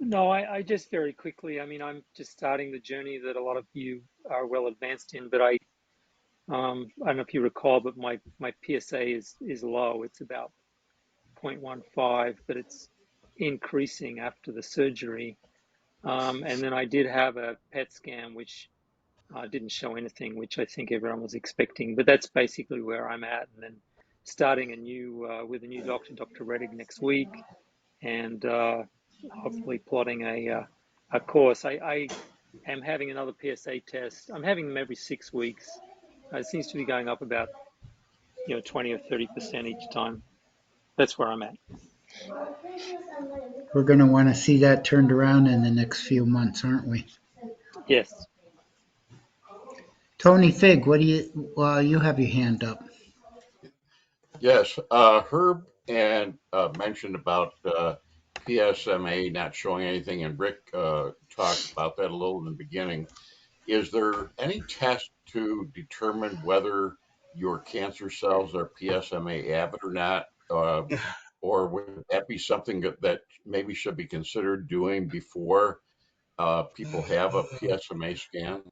[SPEAKER 11] no, I just very quickly, I mean, I'm just starting the journey that a lot of you are well advanced in, but I don't know if you recall, but my PSA is low. It's about 0.15, but it's increasing after the surgery. And then I did have a PET scan, which didn't show anything, which I think everyone was expecting. But that's basically where I'm at. And then starting a new with a new doctor, Dr. Reddick, next week, and hopefully plotting a course. I am having another PSA test. I'm having them every 6 weeks. It seems to be going up about 20 or 30% each time. That's where I'm at.
[SPEAKER 2] We're going to want to see that turned around in the next few months, aren't we?
[SPEAKER 11] Yes.
[SPEAKER 2] Tony Fig, what do you? You have your hand up.
[SPEAKER 9] Yes, Herb and mentioned about PSMA not showing anything, and Rick talked about that a little in the beginning. Is there any test to determine whether your cancer cells are PSMA avid or not? Or would that be something that maybe should be considered doing before people have a PSMA scan?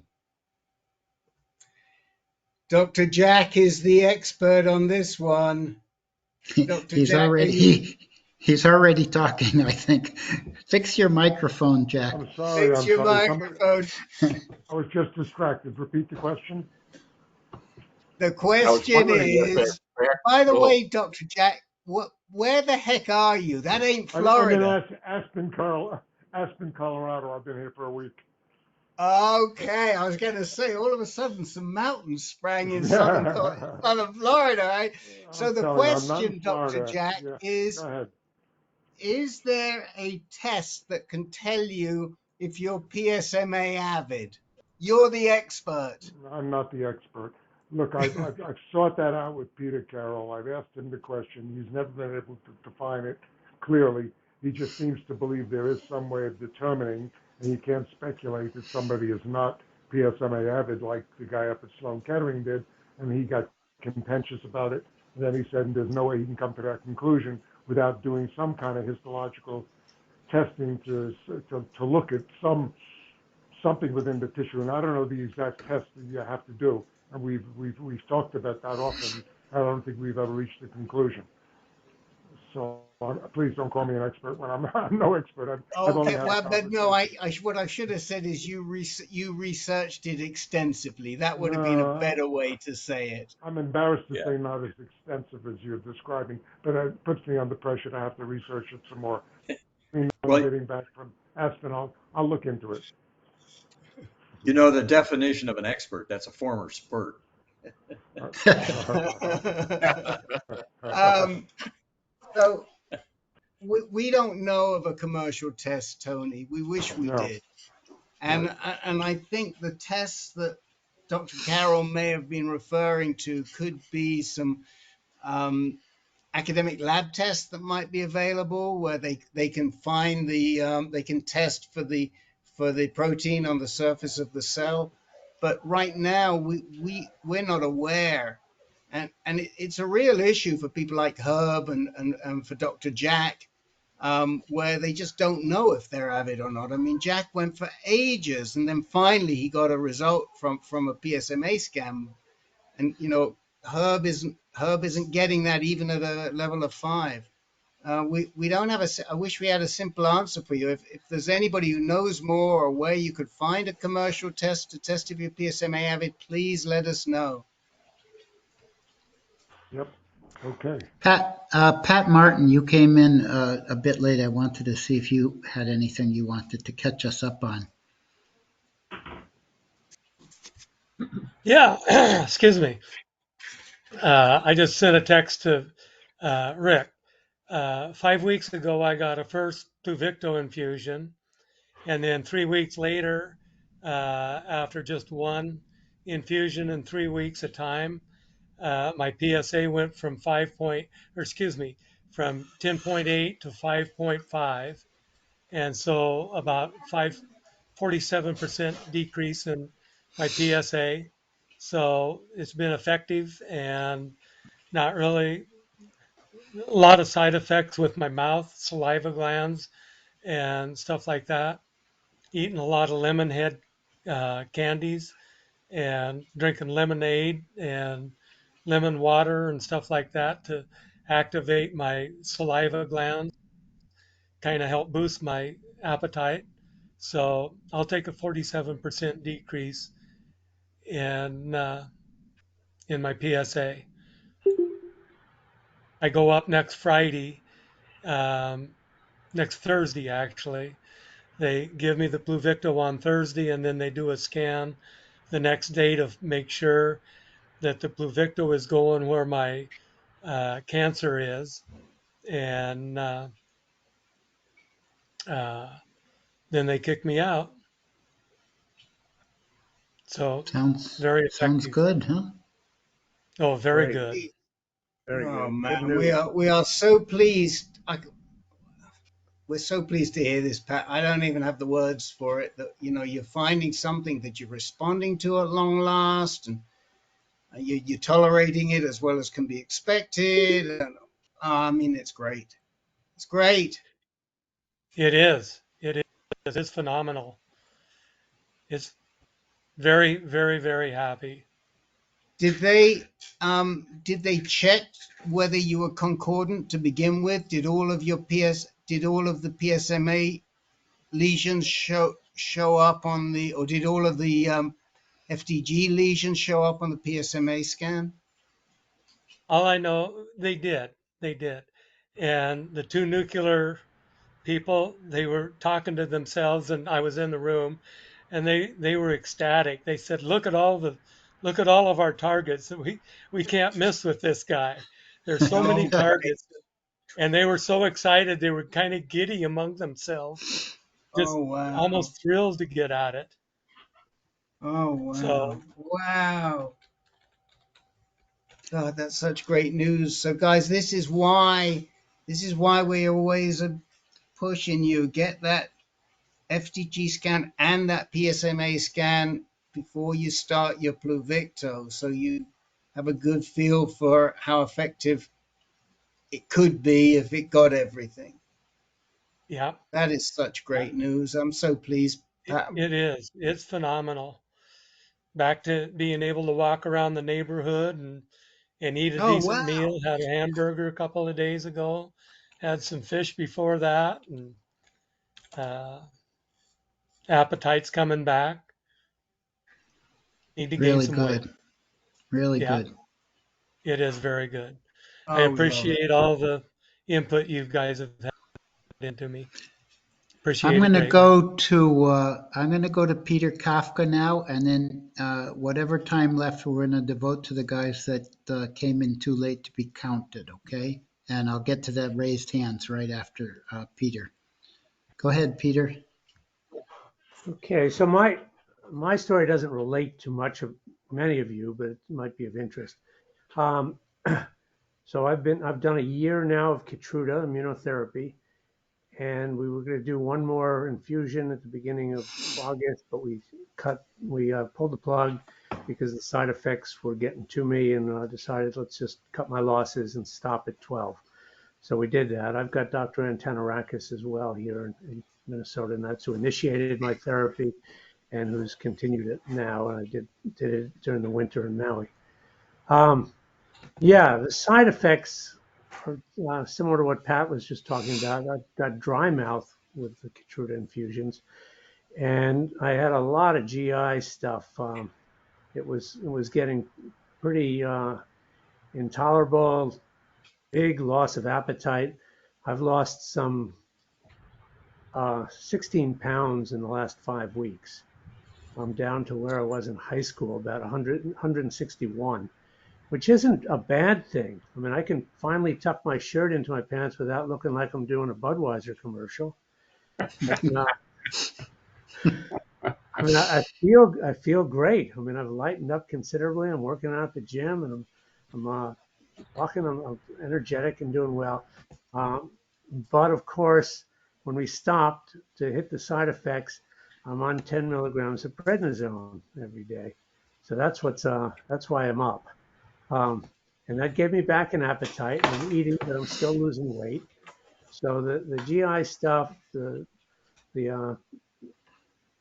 [SPEAKER 3] Dr. Jack is the expert on this one. Dr.
[SPEAKER 2] He's
[SPEAKER 3] Jack, are
[SPEAKER 2] already
[SPEAKER 3] you?
[SPEAKER 2] he's already talking, I think. Fix your microphone, Jack.
[SPEAKER 22] I'm sorry,
[SPEAKER 3] Fix
[SPEAKER 22] I'm
[SPEAKER 3] your
[SPEAKER 22] sorry. Somebody,
[SPEAKER 3] microphone.
[SPEAKER 22] I was just distracted. Repeat the question.
[SPEAKER 3] The
[SPEAKER 9] I was
[SPEAKER 3] question
[SPEAKER 9] wondering if
[SPEAKER 3] is,
[SPEAKER 9] that's
[SPEAKER 3] by the
[SPEAKER 9] practical.
[SPEAKER 3] way, Dr. Jack, where the heck are you? That ain't
[SPEAKER 22] I'm in
[SPEAKER 3] Florida.
[SPEAKER 22] Aspen, Colorado. I've been here for a week.
[SPEAKER 3] Okay, I was going to say, all of a sudden, some mountains sprang in southern Florida, right? So
[SPEAKER 22] I'm
[SPEAKER 3] the
[SPEAKER 22] telling you, I'm not in
[SPEAKER 3] question, Dr.
[SPEAKER 22] Florida.
[SPEAKER 3] Jack,
[SPEAKER 22] Yeah, go ahead.
[SPEAKER 3] is there a test that can tell you if you're PSMA avid? You're the expert.
[SPEAKER 22] I'm not the expert. Look, I've sought that out with Peter Carroll. I've asked him the question. He's never been able to define it clearly. He just seems to believe there is some way of determining and you can't speculate that somebody is not PSMA avid like the guy up at Sloan Kettering did, and he got contentious about it. And then he said there's no way he can come to that conclusion without doing some kind of histological testing to look at something within the tissue. And I don't know the exact test that you have to do. And we've talked about that often. I don't think we've ever reached a conclusion. So please don't call me an expert when I'm no expert. I've only
[SPEAKER 3] Okay,
[SPEAKER 22] had a
[SPEAKER 3] well, but no,
[SPEAKER 22] conversation.
[SPEAKER 3] what I should have said is you researched it extensively. That would have been a better way to say it.
[SPEAKER 22] I'm embarrassed to
[SPEAKER 1] Yeah.
[SPEAKER 22] say not as extensive as you're describing, but it puts me under pressure to have to research it some more. I'm
[SPEAKER 7] Well,
[SPEAKER 22] getting back from Aspen. I'll look into it.
[SPEAKER 7] you know the definition of an expert, that's a former spurt.
[SPEAKER 3] um, so we don't know of a commercial test, Tony. We wish we
[SPEAKER 22] No,
[SPEAKER 3] did.
[SPEAKER 22] right.
[SPEAKER 3] And I think the tests that Dr. Carroll may have been referring to could be some academic lab tests that might be available where they can find they can test for the protein on the surface of the cell. But right now we're not aware. And it's a real issue for people like Herb and for Dr. Jack, where they just don't know if they're avid or not. I mean, Jack went for ages, and then finally he got a result from a PSMA scan, and Herb isn't getting that even at a level of 5. We don't have I wish we had a simple answer for you. If there's anybody who knows more or where you could find a commercial test to test if you're PSMA avid, please let us know.
[SPEAKER 22] Yep. Okay.
[SPEAKER 2] Pat Martin, you came in a bit late. I wanted to see if you had anything you wanted to catch us up on.
[SPEAKER 20] Yeah, excuse me. I just sent a text to Rick. 5 weeks ago, I got a first Pluvicto infusion, and then 3 weeks later, after just one infusion in 3 weeks at time, my PSA went from from 10.8 to 5.5, and so about 47% decrease in my PSA. So it's been effective and not really a lot of side effects with my mouth, saliva glands, and stuff like that. Eating a lot of lemon head candies and drinking lemonade and lemon water and stuff like that to activate my saliva glands, kind of help boost my appetite. So I'll take a 47% decrease in my PSA. I go up next Friday, next Thursday actually. They give me the Pluvicto on Thursday, and then they do a scan the next day to make sure that the Pluvicto is going where my cancer is, and uh, then they kick me out. So very
[SPEAKER 2] Sounds
[SPEAKER 20] effective.
[SPEAKER 2] good, huh?
[SPEAKER 20] Oh, very
[SPEAKER 16] Great.
[SPEAKER 20] good.
[SPEAKER 16] Very
[SPEAKER 3] Oh
[SPEAKER 16] good. Good
[SPEAKER 3] man,
[SPEAKER 16] news.
[SPEAKER 3] we are so pleased. We're so pleased to hear this, Pat. I don't even have the words for it. That you're finding something that you're responding to at long last, and you're tolerating it as well as can be expected. And, I mean, it's great. It's great.
[SPEAKER 20] It is. It is. It's phenomenal. It's very, very, very happy.
[SPEAKER 3] Did they check whether you were concordant to begin with? Did all of the PSMA lesions show up on the, or did all of the FDG lesions show up on the PSMA scan?
[SPEAKER 20] All I know, they did. They did. And the two nuclear people, they were talking to themselves, and I was in the room, and they were ecstatic. They said, look at all of our targets. We can't miss with this guy. There's so many
[SPEAKER 3] Okay.
[SPEAKER 20] targets, and they were so excited. They were kind of giddy among themselves, just
[SPEAKER 3] Oh wow.
[SPEAKER 20] almost thrilled to get at it.
[SPEAKER 3] Oh
[SPEAKER 20] So
[SPEAKER 3] wow. Wow. God, that's such great news. So guys, this is why we're always pushing you. Get that FDG scan and that PSMA scan before you start your Pluvicto, so you have a good feel for how effective it could be if it got everything.
[SPEAKER 10] Yeah,
[SPEAKER 3] That is such great news. I'm so pleased, Pat.
[SPEAKER 10] it is. It's phenomenal. Back to being able to walk around the neighborhood and eat a
[SPEAKER 3] Oh,
[SPEAKER 10] decent
[SPEAKER 3] wow.
[SPEAKER 10] meal. Had a hamburger a couple of days ago. Had some fish before that, and uh, appetite's coming back. Need to gain
[SPEAKER 2] Really
[SPEAKER 10] some weight.
[SPEAKER 2] good. Really
[SPEAKER 10] Yeah,
[SPEAKER 2] good.
[SPEAKER 10] it is very good. I
[SPEAKER 3] Oh, love it.
[SPEAKER 10] appreciate all the input you guys have had into me.
[SPEAKER 2] I'm
[SPEAKER 10] Appreciate it
[SPEAKER 2] going to
[SPEAKER 10] greatly.
[SPEAKER 2] go to Peter Kafka now, and then whatever time left, we're going to devote to the guys that came in too late to be counted. Okay, and I'll get to that raised hands right after Peter. Go ahead, Peter.
[SPEAKER 16] Okay, so my story doesn't relate to much of many of you, but it might be of interest. Um, so I've done a year now of Keytruda immunotherapy, and we were going to do one more infusion at the beginning of August, but we pulled the plug because the side effects were getting to me, and decided let's just cut my losses and stop at 12. So we did that. I've got Dr. Antanarakis as well here in Minnesota, and that's who initiated my therapy and who's continued it now. And I did it during the winter in Maui. Yeah, the side effects are similar to what Pat was just talking about. I got dry mouth with the Keytruda infusions, and I had a lot of GI stuff. It was getting pretty intolerable. Big loss of appetite. I've lost some 16 pounds in the last 5 weeks. I'm down to where I was in high school, about 161, which isn't a bad thing. I mean, I can finally tuck my shirt into my pants without looking like I'm doing a Budweiser commercial. But I mean, I feel great. I mean, I've lightened up considerably. I'm working out at the gym, and I'm walking. I'm energetic and doing well. But of course, when we stopped to hit the side effects, I'm on 10 milligrams of prednisone every day. So that's why I'm up. And that gave me back an appetite. I'm eating, but I'm still losing weight. So the GI stuff, the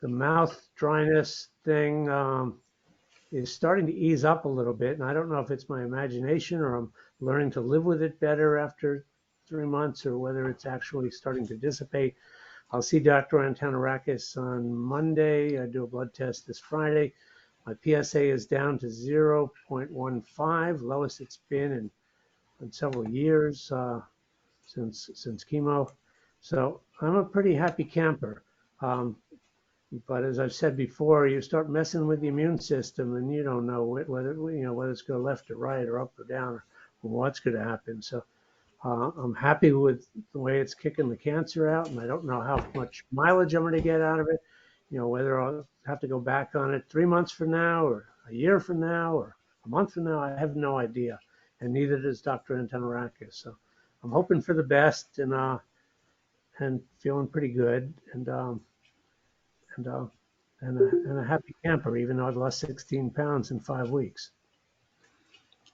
[SPEAKER 16] mouth dryness thing is starting to ease up a little bit. And I don't know if it's my imagination or I'm learning to live with it better after 3 months, or whether it's actually starting to dissipate. I'll see Dr. Antanarakis on Monday. I do a blood test this Friday. My PSA is down to 0.15, lowest it's been in several years since chemo. So I'm a pretty happy camper. But as I've said before, you start messing with the immune system, and you don't know whether it's going left or right or up or down or what's going to happen. So I'm happy with the way it's kicking the cancer out, and I don't know how much mileage I'm going to get out of it. Whether I'll have to go back on it 3 months from now, or a year from now, or a month from now. I have no idea, and neither does Dr. Antanarakis. So I'm hoping for the best, and feeling pretty good, and a happy camper, even though I've lost 16 pounds in 5 weeks.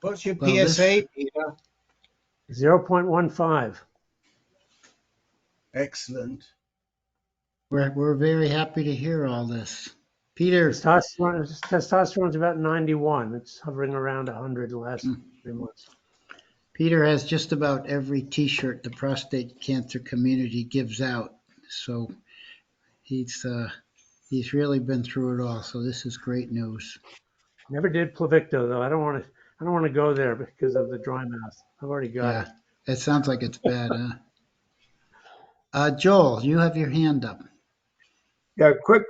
[SPEAKER 3] What's your
[SPEAKER 2] Well,
[SPEAKER 3] PSA, Peter?
[SPEAKER 16] 0.15.
[SPEAKER 3] Excellent.
[SPEAKER 2] we're very happy to hear all this. Peter,
[SPEAKER 16] Testosterone's about 91. It's hovering around 100 the last 3 months.
[SPEAKER 2] Peter has just about every T-shirt the prostate cancer community gives out. So he's really been through it all. So this is great news.
[SPEAKER 16] Never did Pluvicto though. I don't want to go there because of the dry mouth. I've already got it.
[SPEAKER 2] It sounds like it's bad, huh? Joel, you have your hand up.
[SPEAKER 4] Yeah, quick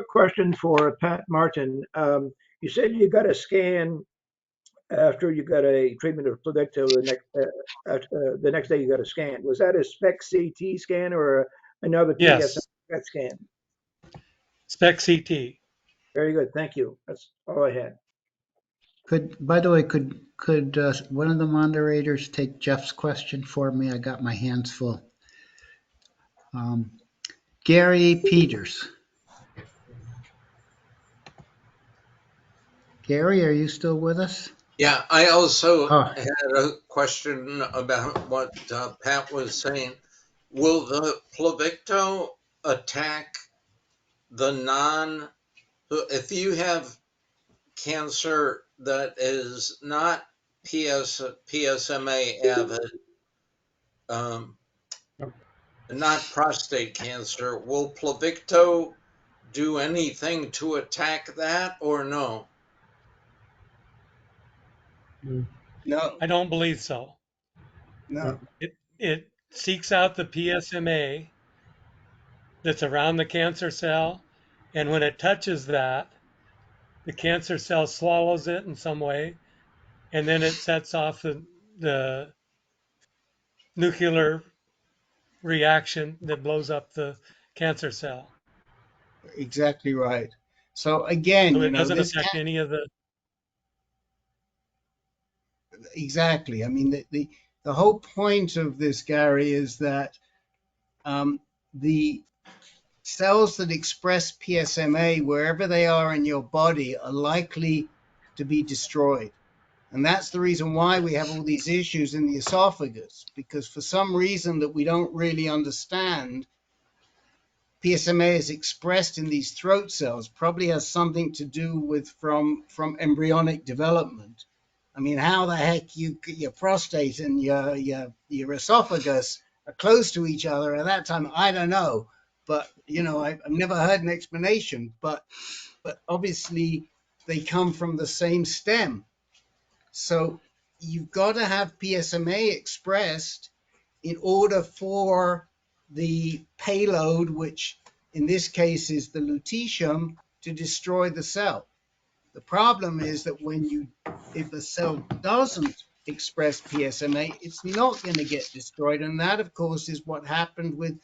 [SPEAKER 4] question for Pat Martin. You said you got a scan after you got a treatment of Pluvicto. The next day you got a scan. Was that a SPECT CT scan or another PSMA
[SPEAKER 10] Yes,
[SPEAKER 4] PET scan?
[SPEAKER 10] SPECT CT.
[SPEAKER 4] Very good. Thank you. That's all I had.
[SPEAKER 2] By the way, could one of the moderators take Jeff's question for me? I got my hands full. Gary Peters. Gary, are you still with us?
[SPEAKER 12] Yeah, I also
[SPEAKER 2] Oh,
[SPEAKER 12] had a question about what Pat was saying. Will the Pluvicto attack the if you have cancer that is not PSMA avid, um, not prostate cancer, will Pluvicto do anything to attack that or no?
[SPEAKER 3] No,
[SPEAKER 10] I don't believe so.
[SPEAKER 3] no.
[SPEAKER 10] It seeks out the PSMA that's around the cancer cell, and when it touches that, the cancer cell swallows it in some way, and then it sets off the nuclear reaction that blows up the cancer cell.
[SPEAKER 3] Exactly right. So again,
[SPEAKER 10] So
[SPEAKER 3] you
[SPEAKER 10] it
[SPEAKER 3] know,
[SPEAKER 10] doesn't
[SPEAKER 3] this
[SPEAKER 10] affect any of the.
[SPEAKER 3] exactly. I mean, the whole point of this, Gary, is that the cells that express PSMA, wherever they are in your body, are likely to be destroyed. And that's the reason why we have all these issues in the esophagus, because for some reason that we don't really understand, PSMA is expressed in these throat cells, probably has something to do with from embryonic development. I mean, how the heck your prostate and your esophagus are close to each other at that time, I don't know. But you know, I've never heard an explanation. But obviously they come from the same stem. So you've got to have PSMA expressed in order for the payload, which in this case is the lutetium, to destroy the cell. The problem is that if the cell doesn't express PSMA, it's not going to get destroyed. And that, of course, is what happened with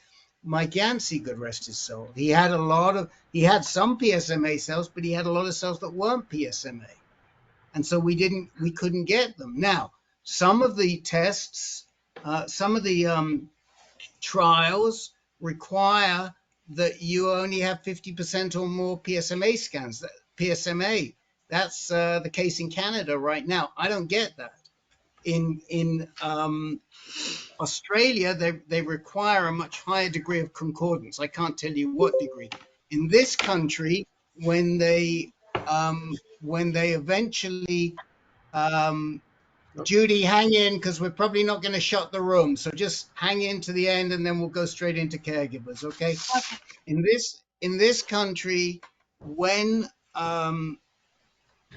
[SPEAKER 3] Mike Yancey, God rest his soul. He had some PSMA cells, but he had a lot of cells that weren't PSMA. And so we couldn't get them. Now, some of the tests, some of the trials require that you only have 50% or more PSMA scans. PSMA, that's the case in Canada right now. I don't get that. In Australia, they require a much higher degree of concordance. I can't tell you what degree. In this country, when they eventually Judy, hang in because we're probably not going to shut the room. So just hang in to the end and then we'll go straight into caregivers. Okay. In this country, when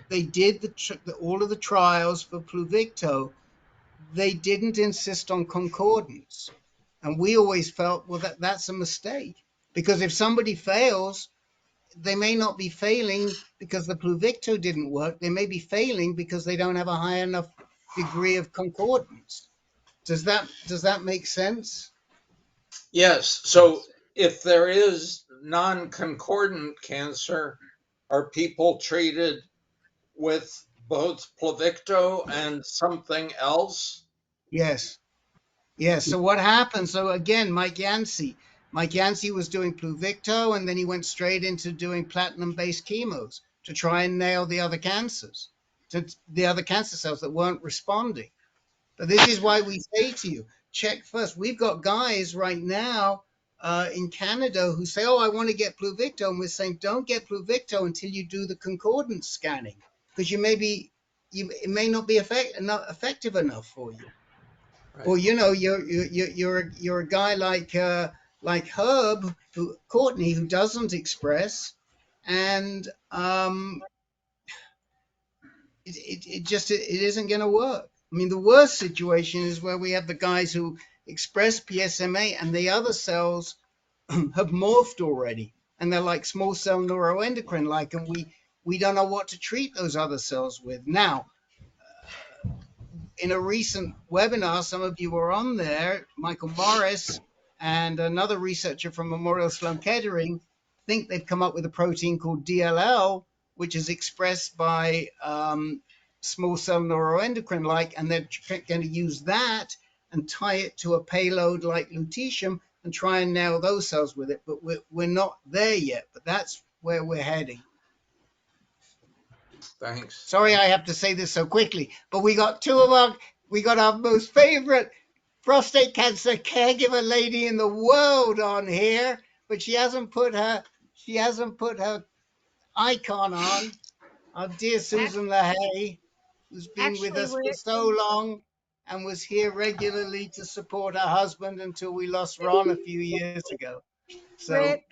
[SPEAKER 3] they did all of the trials for Pluvicto, they didn't insist on concordance. And we always felt, well, that's a mistake. Because if somebody fails, they may not be failing because the Pluvicto didn't work. They may be failing because they don't have a high enough degree of concordance. Does that make sense?
[SPEAKER 12] Yes. So if there is non-concordant cancer, are people treated with both Pluvicto and something else?
[SPEAKER 3] Yes. Yes. So what happened? So again, Mike Yancey was doing Pluvicto, and then he went straight into doing platinum-based chemos to try and nail the other cancers, to the other cancer cells that weren't responding. But this is why we say to you, check first. We've got guys right now in Canada who say, oh, I want to get Pluvicto. And we're saying, don't get Pluvicto until you do the concordance scanning, because it may not be effective enough for you. Right. Or, you know, you're a guy like Herb, Courtney, who doesn't express, and it isn't going to work. I mean, the worst situation is where we have the guys who express PSMA and the other cells have morphed already, and they're like small cell neuroendocrine like, and we don't know what to treat those other cells with. Now, in a recent webinar, some of you were on there, Michael Morris and another researcher from Memorial Sloan Kettering think they've come up with a protein called DLL, which is expressed by small cell neuroendocrine-like, and they're going to use that and tie it to a payload like lutetium and try and nail those cells with it, but we're not there yet, but that's where we're heading.
[SPEAKER 12] Thanks.
[SPEAKER 3] Sorry I have to say this so quickly, but we got our most favorite prostate cancer caregiver lady in the world on here, but she hasn't put her icon on. Our dear Susan LaHaye, who's been with
[SPEAKER 14] Actually,
[SPEAKER 3] us for
[SPEAKER 14] Rick,
[SPEAKER 3] so long and was here regularly to support her husband until we lost Ron a few years ago. So,
[SPEAKER 14] Rick,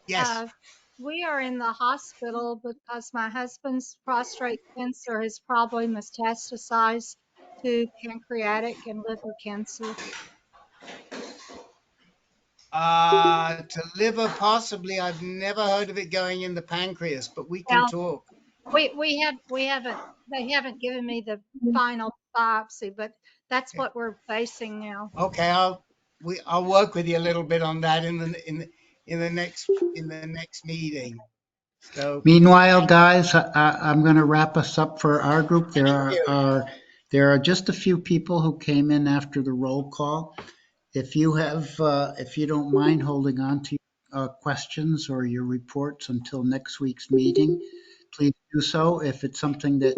[SPEAKER 3] yes.
[SPEAKER 14] we are in the hospital because my husband's prostate cancer has probably metastasized to pancreatic and liver cancer.
[SPEAKER 3] To liver, possibly. I've never heard of it going in the pancreas, but we can
[SPEAKER 14] Well,
[SPEAKER 3] talk.
[SPEAKER 14] we haven't they haven't given me the final biopsy, but that's what we're facing now.
[SPEAKER 3] Okay, I'll work with you a little bit on that in the next meeting. So
[SPEAKER 2] Meanwhile, guys, I'm going to wrap us up for our group.
[SPEAKER 3] thank you.
[SPEAKER 2] There are just a few people who came in after the roll call. If you don't mind holding on to your questions or your reports until next week's meeting, please do so. If it's something that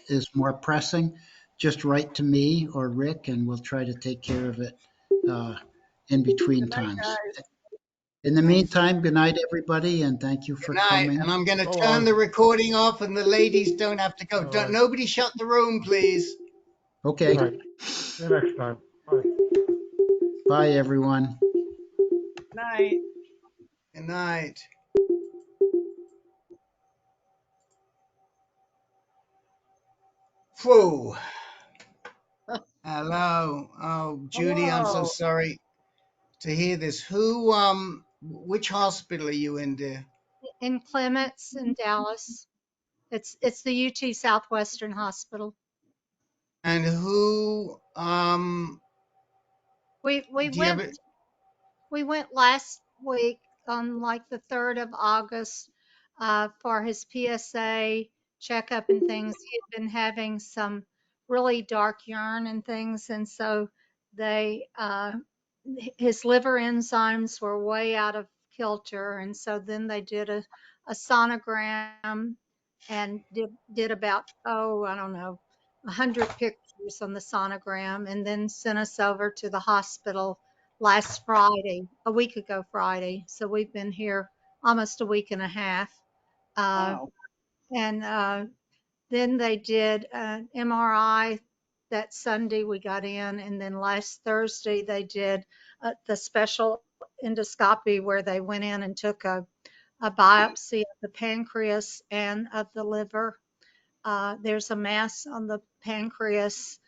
[SPEAKER 2] is more pressing, just write to me or Rick, and we'll try to take care of it in between times. In the meantime, good night, everybody, and thank you for
[SPEAKER 3] Good night.
[SPEAKER 2] coming.
[SPEAKER 3] And I'm going to
[SPEAKER 22] So
[SPEAKER 3] turn
[SPEAKER 22] long.
[SPEAKER 3] the recording off, and the ladies don't have to go.
[SPEAKER 22] All right.
[SPEAKER 3] Nobody shut the room, please.
[SPEAKER 2] Okay.
[SPEAKER 22] All right. See you next time. Bye.
[SPEAKER 2] Bye, everyone.
[SPEAKER 15] Night.
[SPEAKER 3] Good night. Whoa. Hello. Oh, Judy, I'm so
[SPEAKER 15] Hello.
[SPEAKER 3] sorry to hear this. Which hospital are you in, dear?
[SPEAKER 14] In Clements in Dallas. It's the UT Southwestern Hospital.
[SPEAKER 3] And
[SPEAKER 14] We
[SPEAKER 3] do you have
[SPEAKER 14] went
[SPEAKER 3] it?
[SPEAKER 14] we went last week on like the 3rd of August for his PSA checkup and things. He had been having some really dark urine and things, and so they his liver enzymes were way out of kilter, and so then they did a sonogram and did about I don't know 100 pictures on the sonogram, and then sent us over to the hospital last Friday, a week ago Friday. So we've been here almost a week and a half.
[SPEAKER 15] Wow.
[SPEAKER 14] And then they did an MRI that Sunday we got in. And then last Thursday they did the special endoscopy where they went in and took a biopsy of the pancreas and of the liver. There's a mass on the pancreas.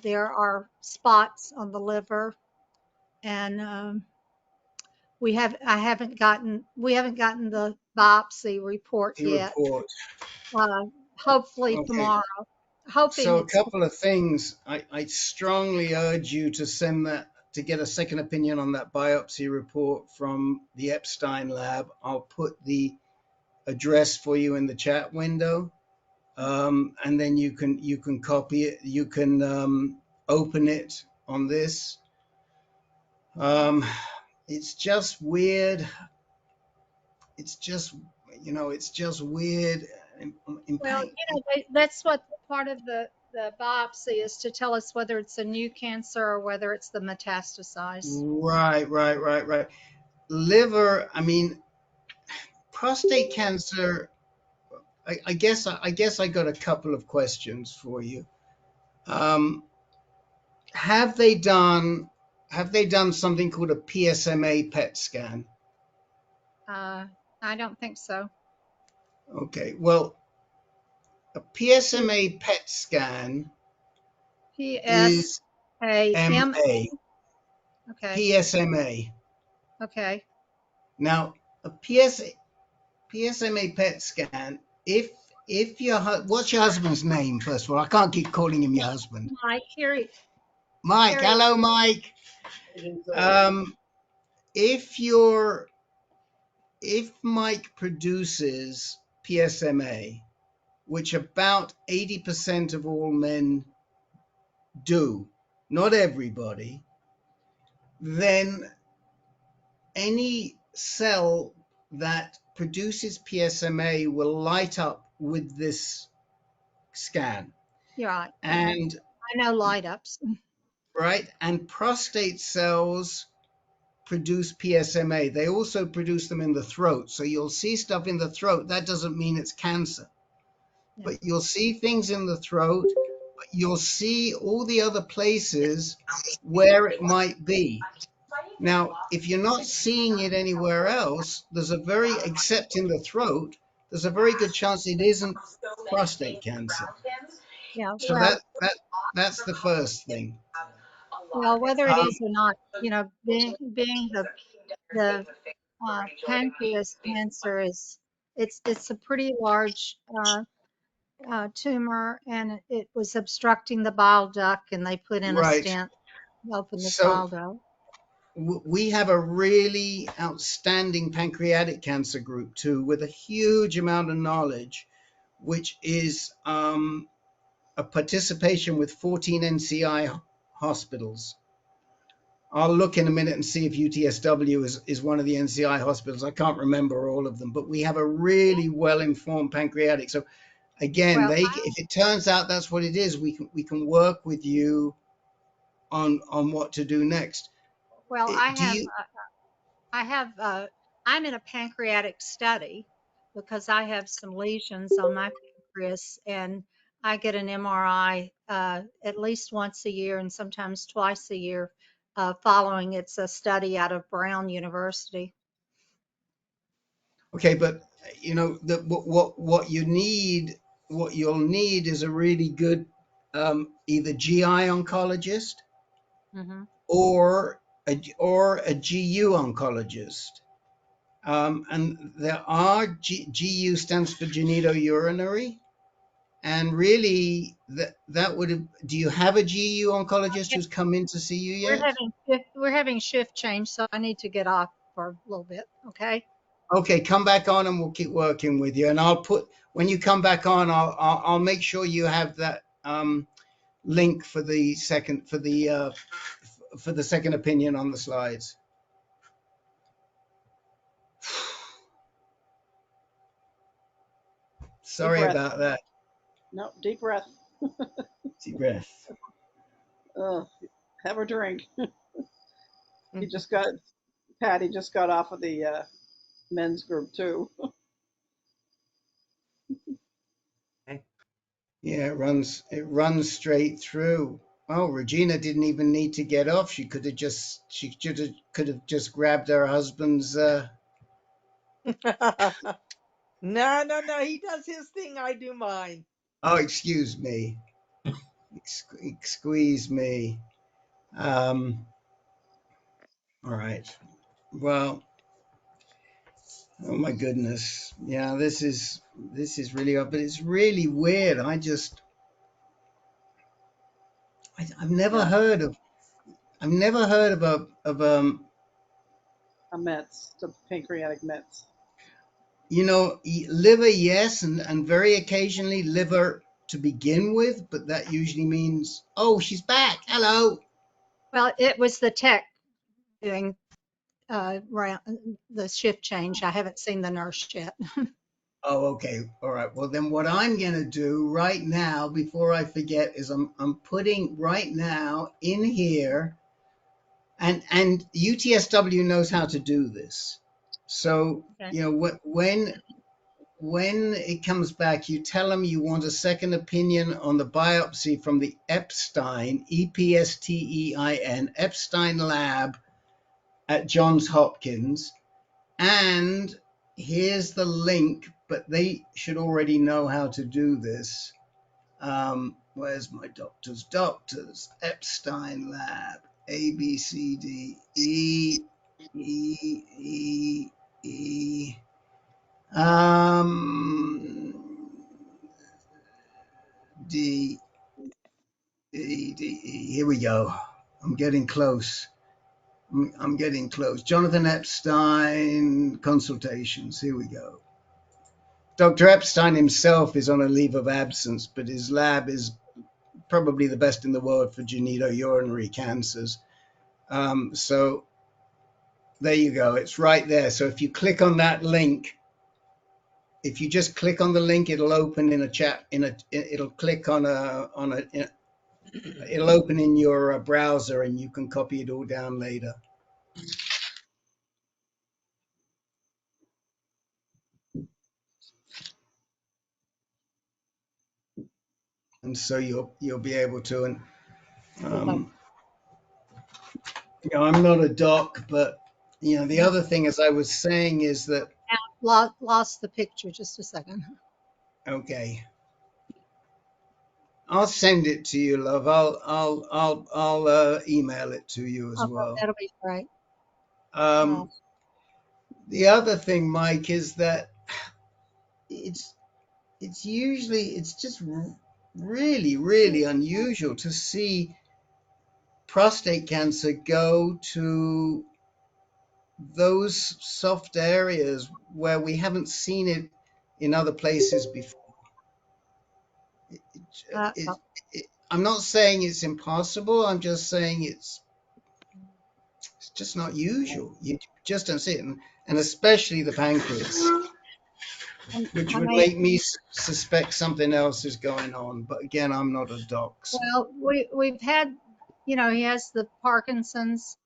[SPEAKER 14] There are spots on the liver. And we haven't gotten the biopsy report
[SPEAKER 3] The
[SPEAKER 14] yet.
[SPEAKER 3] report.
[SPEAKER 14] Hopefully
[SPEAKER 3] Okay.
[SPEAKER 14] tomorrow. Hoping
[SPEAKER 3] So a
[SPEAKER 14] it's
[SPEAKER 3] couple of things. I strongly urge you to send that to get a second opinion on that biopsy report from the Epstein lab. I'll put the address for you in the chat window, and then you can copy it. You can open it on this. It's just weird. It's just weird.
[SPEAKER 14] well, that's what part of the biopsy is, to tell us whether it's a new cancer or whether it's the metastasized.
[SPEAKER 3] Right. Liver. I mean, prostate cancer. I guess I got a couple of questions for you. Have they done something called a PSMA PET scan?
[SPEAKER 14] I don't think so.
[SPEAKER 3] Okay, well, a PSMA PET scan is
[SPEAKER 14] PSAMA.
[SPEAKER 3] MA.
[SPEAKER 14] Okay.
[SPEAKER 3] PSMA.
[SPEAKER 14] Okay.
[SPEAKER 3] Now, a PSMA PET scan. If what's your husband's name first of all? I can't keep calling him your husband.
[SPEAKER 14] Mike, here.
[SPEAKER 3] Mike. Hello, Mike. If Mike produces PSMA, which about 80% of all men do, not everybody, then any cell that produces PSMA will light up with this scan.
[SPEAKER 14] You're right.
[SPEAKER 3] And
[SPEAKER 14] I know light ups.
[SPEAKER 3] right, and prostate cells produce PSMA. They also produce them in the throat. So you'll see stuff in the throat. That doesn't mean it's cancer.
[SPEAKER 14] Yeah.
[SPEAKER 3] But you'll see things in the throat. But you'll see all the other places where it might be. Now, if you're not seeing it anywhere else, except in the throat, there's a very good chance it isn't prostate cancer.
[SPEAKER 14] Yeah.
[SPEAKER 3] So that's the first thing.
[SPEAKER 14] Well, whether it is or not, being the pancreas cancer it's a pretty large tumor, and it was obstructing the bile duct, and they put in a
[SPEAKER 3] Right.
[SPEAKER 14] stent to open this
[SPEAKER 3] So
[SPEAKER 14] bile duct.
[SPEAKER 3] we have a really outstanding pancreatic cancer group too, with a huge amount of knowledge, which is a participation with 14 NCI hospitals. I'll look in a minute and see if UTSW is one of the NCI hospitals. I can't remember all of them, but we have a really well-informed pancreatic. So again,
[SPEAKER 14] Well,
[SPEAKER 3] if it turns out that's what it is, we can work with you on what to do next.
[SPEAKER 14] well,
[SPEAKER 3] Do you?
[SPEAKER 14] I'm in a pancreatic study because I have some lesions on my pancreas, and I get an MRI at least once a year and sometimes twice a year following. It's a study out of Brown University.
[SPEAKER 3] Okay, but what you'll need is a really good either GI oncologist
[SPEAKER 14] Hmm.
[SPEAKER 3] or a GU oncologist. And there are GU stands for genitourinary, and really that would have. Do you have a GU oncologist who's come in to see you yet?
[SPEAKER 14] We're having shift change, so I need to get off for a little bit. Okay.
[SPEAKER 3] Okay, come back on and we'll keep working with you. And when you come back on, I'll make sure you have that link for the second opinion on the slides. Sorry about that.
[SPEAKER 15] No, deep breath.
[SPEAKER 3] Deep breath.
[SPEAKER 15] Have a drink. Patty just got off of the men's group too.
[SPEAKER 3] Yeah, it runs straight through. Oh, Regina didn't even need to get off. She could have just grabbed her husband's.
[SPEAKER 17] No, he does his thing, I do mine.
[SPEAKER 3] Oh, excuse me. Excuse me. All right. Well, oh my goodness. Yeah, this is really odd, but it's really weird. I've never heard of a
[SPEAKER 15] Mets, the pancreatic Mets.
[SPEAKER 3] liver, yes, and very occasionally liver to begin with, but that usually means, oh, she's back. Hello.
[SPEAKER 14] Well, it was the tech doing the shift change. I haven't seen the nurse yet.
[SPEAKER 3] Oh, okay. All right. Well, then what I'm going to do right now, before I forget, is I'm putting right now in here, and UTSW knows how to do this. So,
[SPEAKER 14] Okay.
[SPEAKER 3] when it comes back, you tell them you want a second opinion on the biopsy from the Epstein, Epstein, Epstein lab at Johns Hopkins. And here's the link, but they should already know how to do this. Where's my doctors? Doctors, Epstein lab, A, B, C, D, E, E, E, E. D, E, D, E. Here we go. I'm getting close. I'm getting close. Jonathan Epstein consultations. Here we go. Dr. Epstein himself is on a leave of absence, but his lab is probably the best in the world for genitourinary cancers. So there you go. It's right there. So if you click on that link, if you just click on the link, it'll open in a chat. It'll click on it'll open in your browser, and you can copy it all down later. And so you'll be able to. And I'm not a doc, but the other thing, as I was saying, is that
[SPEAKER 14] Lost the picture. Just a second.
[SPEAKER 3] okay. I'll send it to you, love. I'll email it to you as well.
[SPEAKER 14] That'll be great.
[SPEAKER 3] The other thing, Mike, is that it's just really, really unusual to see prostate cancer go to those soft areas where we haven't seen it in other places before. I'm not saying it's impossible. I'm just saying it's just not usual. You just don't see it, and especially the pancreas, which would make me suspect something else is going on. But again, I'm not a doc. So.
[SPEAKER 14] Well, we've had, he has the Parkinson's,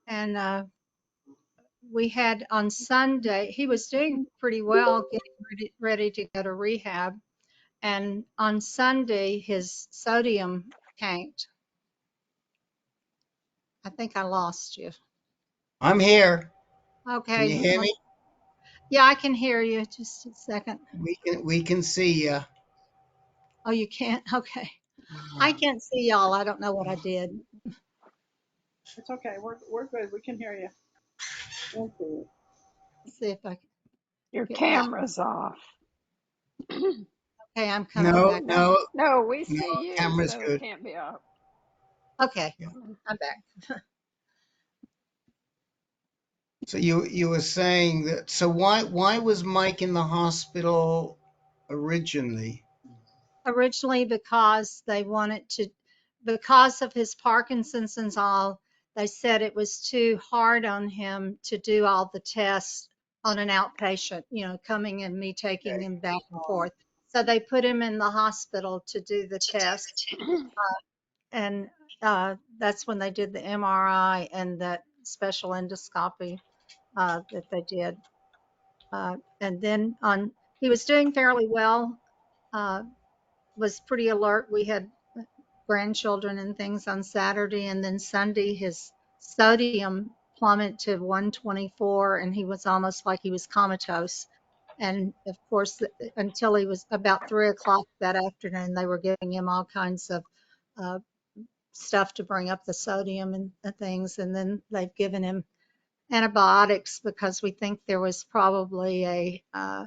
[SPEAKER 14] and we had on Sunday, he was doing pretty well, getting ready to go to rehab. And on Sunday, his sodium tanked. I think I lost you.
[SPEAKER 3] I'm here.
[SPEAKER 14] Okay.
[SPEAKER 3] Can you hear me?
[SPEAKER 14] Yeah, I can hear you. Just a second.
[SPEAKER 3] We can see you.
[SPEAKER 14] Oh, you can't? Okay. I can't see y'all. I don't know what I did.
[SPEAKER 15] It's okay. We're good. We can hear you.
[SPEAKER 14] Let's see if I can.
[SPEAKER 18] Your camera's off.
[SPEAKER 14] Okay, I'm coming back.
[SPEAKER 18] No, we see you,
[SPEAKER 3] camera's
[SPEAKER 18] so
[SPEAKER 3] good.
[SPEAKER 18] It can't be off.
[SPEAKER 14] Okay, yeah. I'm back.
[SPEAKER 3] So you were saying that. So why was Mike in the hospital originally?
[SPEAKER 14] Originally, because they wanted to, because of his Parkinson's and all, they said it was too hard on him to do all the tests on an outpatient, coming and me taking him back and forth. So they put him in the hospital to do the tests. And that's when they did the MRI and that special endoscopy that they did. And then he was doing fairly well, was pretty alert. We had grandchildren and things on Saturday, and then Sunday his sodium plummeted to 124, and he was almost like he was comatose. And of course, until he was about 3 o'clock that afternoon, they were giving him all kinds of stuff to bring up the sodium and things. And then they've given him antibiotics because we think there was probably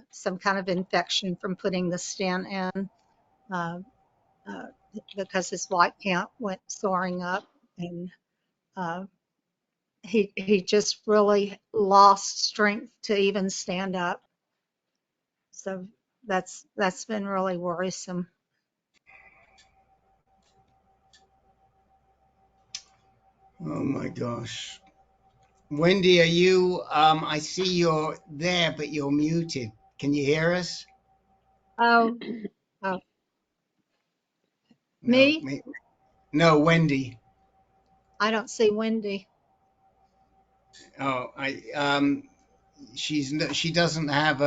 [SPEAKER 14] some kind of infection from putting the stent in. Because his white count went soaring up, and he just really lost strength to even stand up. So that's been really worrisome.
[SPEAKER 3] Oh my gosh. Wendy, are you? I see you're there, but you're muted. Can you hear us?
[SPEAKER 14] Oh. Me?
[SPEAKER 3] No, Wendy.
[SPEAKER 14] I don't see Wendy.
[SPEAKER 3] Oh, she doesn't have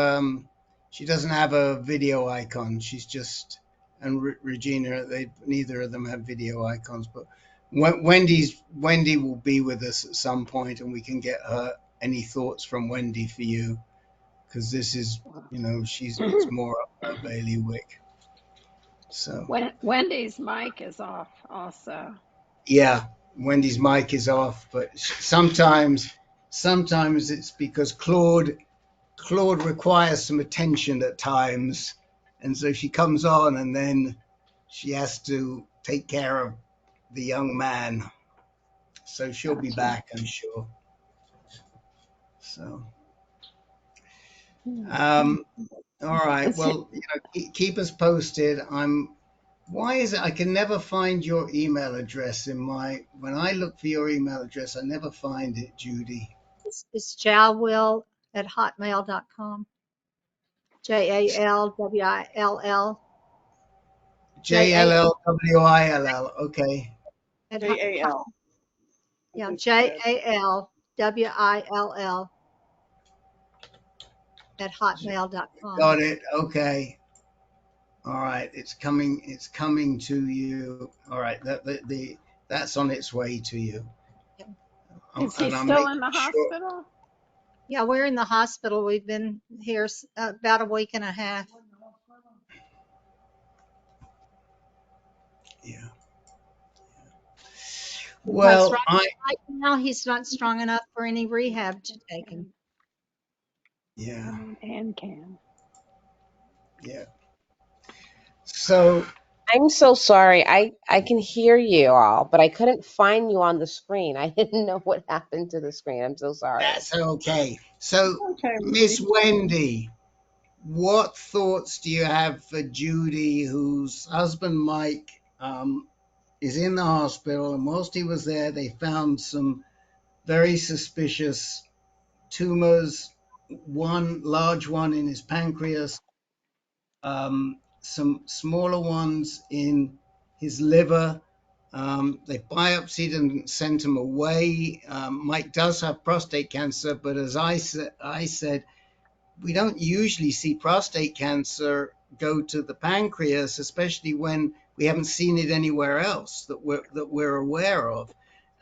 [SPEAKER 3] a video icon. She's just, and Regina, neither of them have video icons. But Wendy will be with us at some point, and we can get her any thoughts from Wendy for you, because this is, it's more up her bailiwick. So
[SPEAKER 18] Wendy's mic is off also.
[SPEAKER 3] Yeah, Wendy's mic is off, but sometimes it's because Claude requires some attention at times, and so she comes on and then she has to take care of the young man. So she'll be back, I'm sure. So all right, well, keep us posted. I'm Why is it I can never find your email address when I look for your email address, I never find it, Judy.
[SPEAKER 14] It's jalwill@hotmail.com. JALWILL
[SPEAKER 3] JLLWILL. Okay.
[SPEAKER 14] at
[SPEAKER 15] JAL.
[SPEAKER 14] yeah,
[SPEAKER 15] think she said.
[SPEAKER 14] JALWILL at hotmail.com.
[SPEAKER 3] Got it. Okay. All right. It's coming. It's coming to you. All right. That's on its way to you.
[SPEAKER 18] Is he
[SPEAKER 3] And I'm
[SPEAKER 18] still
[SPEAKER 3] making
[SPEAKER 18] in the
[SPEAKER 3] sure.
[SPEAKER 18] hospital?
[SPEAKER 14] Yeah, we're in the hospital. We've been here about a week and a half.
[SPEAKER 3] Yeah.
[SPEAKER 14] Because
[SPEAKER 3] Well,
[SPEAKER 14] right now he's not strong enough for any rehab to take him.
[SPEAKER 3] Yeah.
[SPEAKER 18] And can.
[SPEAKER 3] Yeah. So
[SPEAKER 8] I'm so sorry. I can hear you all, but I couldn't find you on the screen. I didn't know what happened to the screen. I'm so sorry.
[SPEAKER 3] that's okay. So,
[SPEAKER 15] Okay,
[SPEAKER 3] Miss Wendy, what thoughts do you have for Judy, whose husband Mike is in the hospital, and whilst he was there, they found some very suspicious tumors, one large one in his pancreas, some smaller ones in his liver. They biopsied and sent him away. Mike does have prostate cancer, but as I said, we don't usually see prostate cancer go to the pancreas, especially when we haven't seen it anywhere else that we're aware of.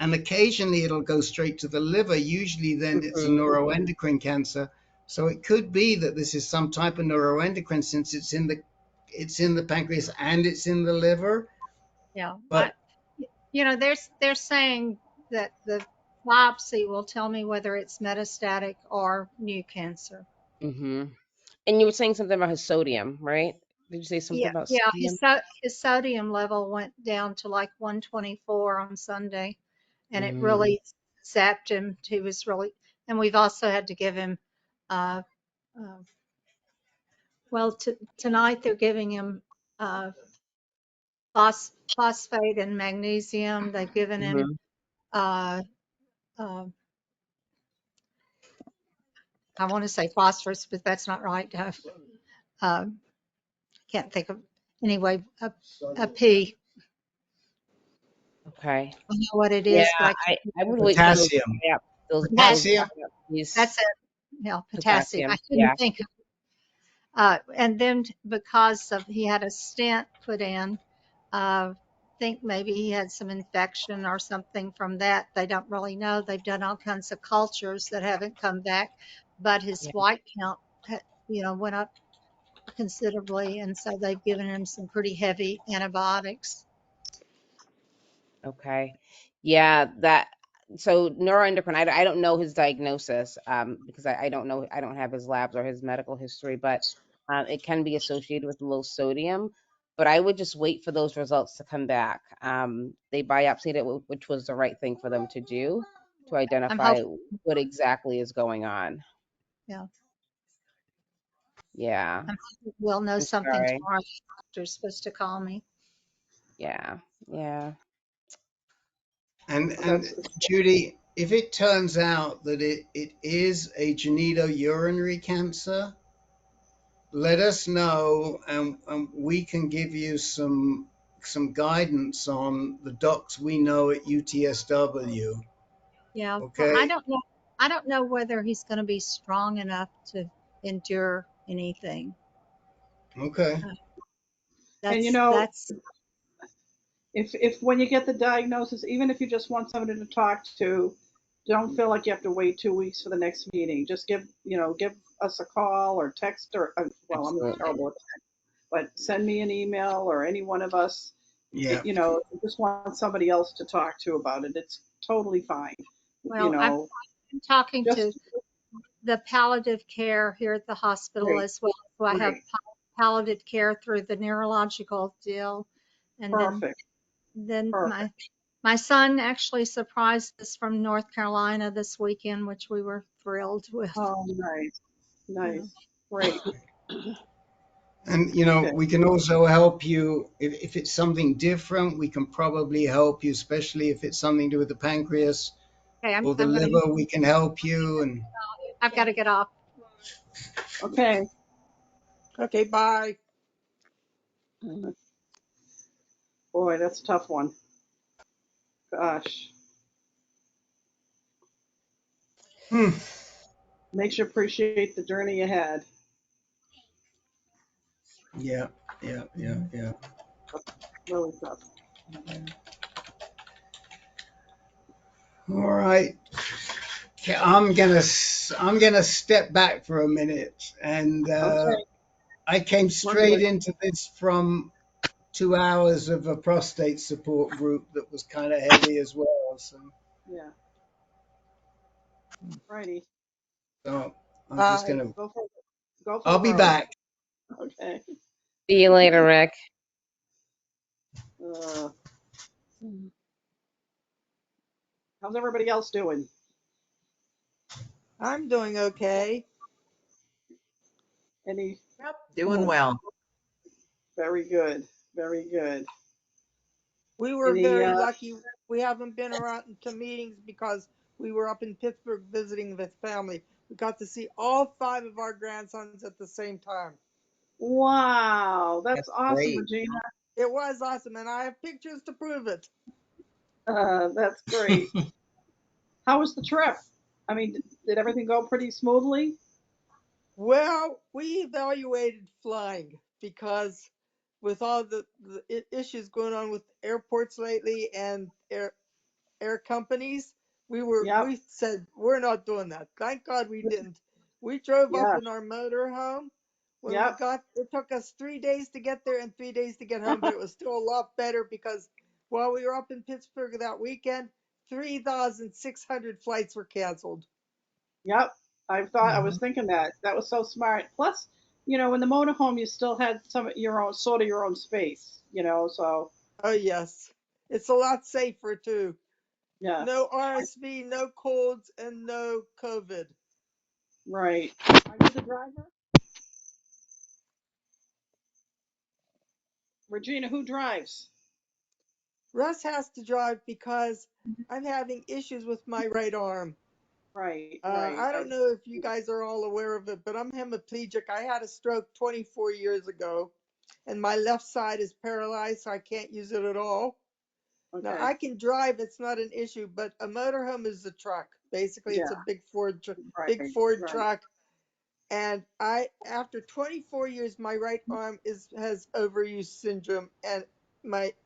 [SPEAKER 3] And occasionally it'll go straight to the liver. Usually then it's a neuroendocrine cancer. So it could be that this is some type of neuroendocrine, since it's in the pancreas and it's in the liver.
[SPEAKER 14] Yeah,
[SPEAKER 3] But
[SPEAKER 14] they're saying that the biopsy will tell me whether it's metastatic or new cancer.
[SPEAKER 8] Mm-hmm. And you were saying something about his sodium, right? Did you say something about
[SPEAKER 14] Yeah,
[SPEAKER 8] sodium?
[SPEAKER 14] his sodium level went down to like 124 on Sunday, and it
[SPEAKER 8] Mm,
[SPEAKER 14] really zapped him. And we've also had to give him, uh, uh, tonight they're giving him uh, phosphate and magnesium. They've given him,
[SPEAKER 8] mm-hmm.
[SPEAKER 14] uh, uh, I want to say phosphorus, but that's not right. Can't think of anyway. A P.
[SPEAKER 8] Okay.
[SPEAKER 14] I know what it
[SPEAKER 8] Yeah,
[SPEAKER 14] is, but I can't
[SPEAKER 8] I
[SPEAKER 14] think
[SPEAKER 8] would
[SPEAKER 14] of it.
[SPEAKER 8] wait for those
[SPEAKER 3] potassium,
[SPEAKER 8] those
[SPEAKER 14] Potassium.
[SPEAKER 8] biopsies.
[SPEAKER 14] That's it. Yeah, potassium. I
[SPEAKER 8] Potassium.
[SPEAKER 14] couldn't
[SPEAKER 8] Yeah.
[SPEAKER 14] think of it. And then because he had a stent put in, think maybe he had some infection or something from that. They don't really know. They've done all kinds of cultures that haven't come back, but his
[SPEAKER 8] Yeah.
[SPEAKER 14] white count, went up considerably, and so they've given him some pretty heavy antibiotics.
[SPEAKER 8] Okay. Yeah, so neuroendocrine, I don't know his diagnosis, because I don't know, I don't have his labs or his medical history, but it can be associated with low sodium. But I would just wait for those results to come back. They biopsied it, which was the right thing for them to do, to
[SPEAKER 14] I'm
[SPEAKER 8] identify
[SPEAKER 14] hoping,
[SPEAKER 8] what exactly is going on.
[SPEAKER 14] yeah,
[SPEAKER 8] Yeah.
[SPEAKER 14] I'm hoping we'll know
[SPEAKER 8] I'm
[SPEAKER 14] something
[SPEAKER 8] sorry.
[SPEAKER 14] tomorrow. The doctor's supposed to call me.
[SPEAKER 8] Yeah. Yeah.
[SPEAKER 3] and Judy, if it turns out that it is a genitourinary cancer, let us know, and we can give you some guidance on the docs we know at UTSW.
[SPEAKER 14] Yeah, well, I
[SPEAKER 3] Okay.
[SPEAKER 14] don't know. I don't know whether he's going to be strong enough to endure anything.
[SPEAKER 3] Okay.
[SPEAKER 14] Uh,
[SPEAKER 15] And
[SPEAKER 14] that's
[SPEAKER 15] if when you get the diagnosis, even if you just want somebody to talk to, don't feel like you have to wait 2 weeks for the next meeting. Just give us a call or text well, I'm
[SPEAKER 8] Absolutely.
[SPEAKER 15] terrible at that, but send me an email or any one of us.
[SPEAKER 3] Yeah.
[SPEAKER 15] If you just want somebody else to talk to about it, it's totally fine.
[SPEAKER 14] well. I've been talking
[SPEAKER 15] Just
[SPEAKER 14] to the palliative care here at the hospital
[SPEAKER 15] great,
[SPEAKER 14] as well. So I have
[SPEAKER 15] great,
[SPEAKER 14] palliative care through the neurological deal, and
[SPEAKER 15] perfect,
[SPEAKER 14] then
[SPEAKER 15] perfect.
[SPEAKER 14] my son actually surprised us from North Carolina this weekend, which we were thrilled with.
[SPEAKER 15] Oh, nice,
[SPEAKER 14] Yeah.
[SPEAKER 15] nice, great.
[SPEAKER 3] And
[SPEAKER 15] Okay.
[SPEAKER 3] we can also help you if it's something different. We can probably help you, especially if it's something to do with the pancreas
[SPEAKER 14] Okay,
[SPEAKER 3] or the
[SPEAKER 14] I'm gonna.
[SPEAKER 3] liver. We can help you. And
[SPEAKER 14] I've got to get off.
[SPEAKER 15] Okay.
[SPEAKER 17] Okay, bye.
[SPEAKER 15] Boy, that's a tough one. Gosh,
[SPEAKER 3] hmm,
[SPEAKER 15] makes you appreciate the journey you had.
[SPEAKER 3] yeah, yeah, yeah, yeah.
[SPEAKER 15] Really tough.
[SPEAKER 3] All right. Okay, I'm gonna step back for a minute, and
[SPEAKER 15] Okay.
[SPEAKER 3] I came
[SPEAKER 15] We're
[SPEAKER 3] straight
[SPEAKER 15] good.
[SPEAKER 3] into this from 2 hours of a prostate support group that was kind of heavy as well.
[SPEAKER 15] Yeah. Righty.
[SPEAKER 3] So I'm just
[SPEAKER 17] Bye.
[SPEAKER 3] gonna.
[SPEAKER 15] Go for it. Go for
[SPEAKER 3] I'll
[SPEAKER 15] the
[SPEAKER 3] be
[SPEAKER 15] road.
[SPEAKER 3] back.
[SPEAKER 15] Okay.
[SPEAKER 8] See you later, Rick.
[SPEAKER 15] Uh, how's everybody else doing?
[SPEAKER 17] I'm doing okay.
[SPEAKER 15] Any?
[SPEAKER 19] Yep, doing
[SPEAKER 15] Oh,
[SPEAKER 19] well.
[SPEAKER 15] very good. Very good.
[SPEAKER 17] We were
[SPEAKER 15] Any?
[SPEAKER 17] very lucky. We haven't been around to meetings because we were up in Pittsburgh visiting with family. We got to see all 5 of our grandsons at the same time.
[SPEAKER 15] Wow, that's
[SPEAKER 19] That's
[SPEAKER 15] awesome,
[SPEAKER 19] great.
[SPEAKER 15] Regina.
[SPEAKER 17] It was awesome, and I have pictures to prove it.
[SPEAKER 15] That's great. How was the trip? I mean, did everything go pretty smoothly?
[SPEAKER 17] Well, we evaluated flying because with all the issues going on with airports lately and air companies,
[SPEAKER 15] Yep.
[SPEAKER 17] we said we're not doing that. Thank God we didn't. We drove up
[SPEAKER 15] Yeah.
[SPEAKER 17] in our motor home. When we
[SPEAKER 15] Yep.
[SPEAKER 17] got, it took us 3 days to get there and 3 days to get home, but it was still a lot better because while we were up in Pittsburgh that weekend, 3,600 flights were canceled.
[SPEAKER 15] Yep. I
[SPEAKER 19] Hmm.
[SPEAKER 15] was thinking that was so smart. Plus, in the motorhome, you still had some of your own, sort of your own space, so
[SPEAKER 17] Oh yes, it's a lot safer too.
[SPEAKER 15] yeah,
[SPEAKER 17] No RSV, no colds, and no COVID.
[SPEAKER 15] right. Are you the driver? Regina, who drives?
[SPEAKER 17] Russ has to drive because I'm having issues with my right arm.
[SPEAKER 15] Right, right.
[SPEAKER 17] I don't know if you guys are all aware of it, but I'm hemiplegic. I had a stroke 24 years ago, and my left side is paralyzed, so I can't use it at all. Now
[SPEAKER 15] Okay.
[SPEAKER 17] I can drive; it's not an issue. But a motorhome is a truck. Basically, it's
[SPEAKER 15] Yeah,
[SPEAKER 17] a big
[SPEAKER 15] right,
[SPEAKER 17] Ford
[SPEAKER 15] right.
[SPEAKER 17] truck. And after 24 years, my right arm has overuse syndrome, and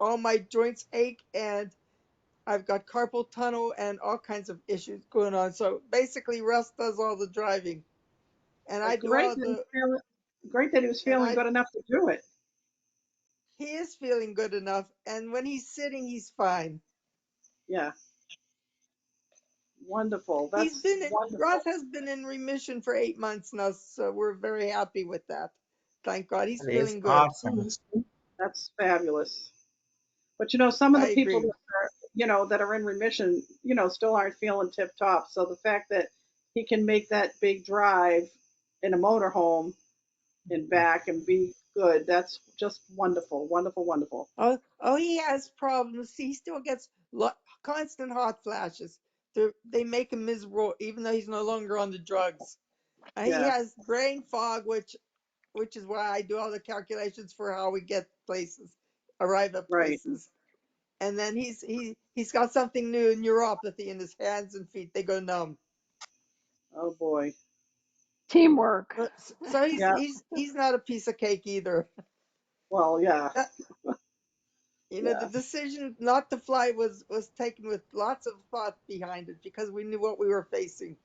[SPEAKER 17] all my joints ache, and I've got carpal tunnel and all kinds of issues going on. So basically, Russ does all the driving, and I
[SPEAKER 15] But
[SPEAKER 17] do all the.
[SPEAKER 15] great that he was
[SPEAKER 17] And
[SPEAKER 15] feeling good enough to do it.
[SPEAKER 17] he is feeling good enough, and when he's sitting, he's fine.
[SPEAKER 15] Yeah, wonderful.
[SPEAKER 17] He's
[SPEAKER 15] That's
[SPEAKER 17] been Russ
[SPEAKER 15] wonderful.
[SPEAKER 17] has been in remission for 8 months now, so we're very happy with that. Thank God, he's
[SPEAKER 19] That is
[SPEAKER 17] feeling good.
[SPEAKER 19] awesome.
[SPEAKER 15] That's fabulous. But some of
[SPEAKER 17] I
[SPEAKER 15] the people
[SPEAKER 17] agree.
[SPEAKER 15] that are, that are in remission, still aren't feeling tip top. So the fact that he can make that big drive in a motorhome and back and be good, that's just wonderful, wonderful, wonderful.
[SPEAKER 17] Oh, he has problems. He still gets constant hot flashes. They make him miserable, even though he's no longer on the drugs. He
[SPEAKER 15] Yeah,
[SPEAKER 17] has brain fog, which is why I do all the calculations for how we get places, arrive at
[SPEAKER 15] right.
[SPEAKER 17] places. And then he's got something new, neuropathy in his hands and feet. They go numb.
[SPEAKER 15] Oh boy.
[SPEAKER 18] Teamwork.
[SPEAKER 17] So
[SPEAKER 15] Yeah.
[SPEAKER 17] he's not a piece of cake either.
[SPEAKER 15] Well, yeah,
[SPEAKER 17] Uh, the
[SPEAKER 15] yeah,
[SPEAKER 17] decision not to fly was taken with lots of thought behind it because we knew what we were facing.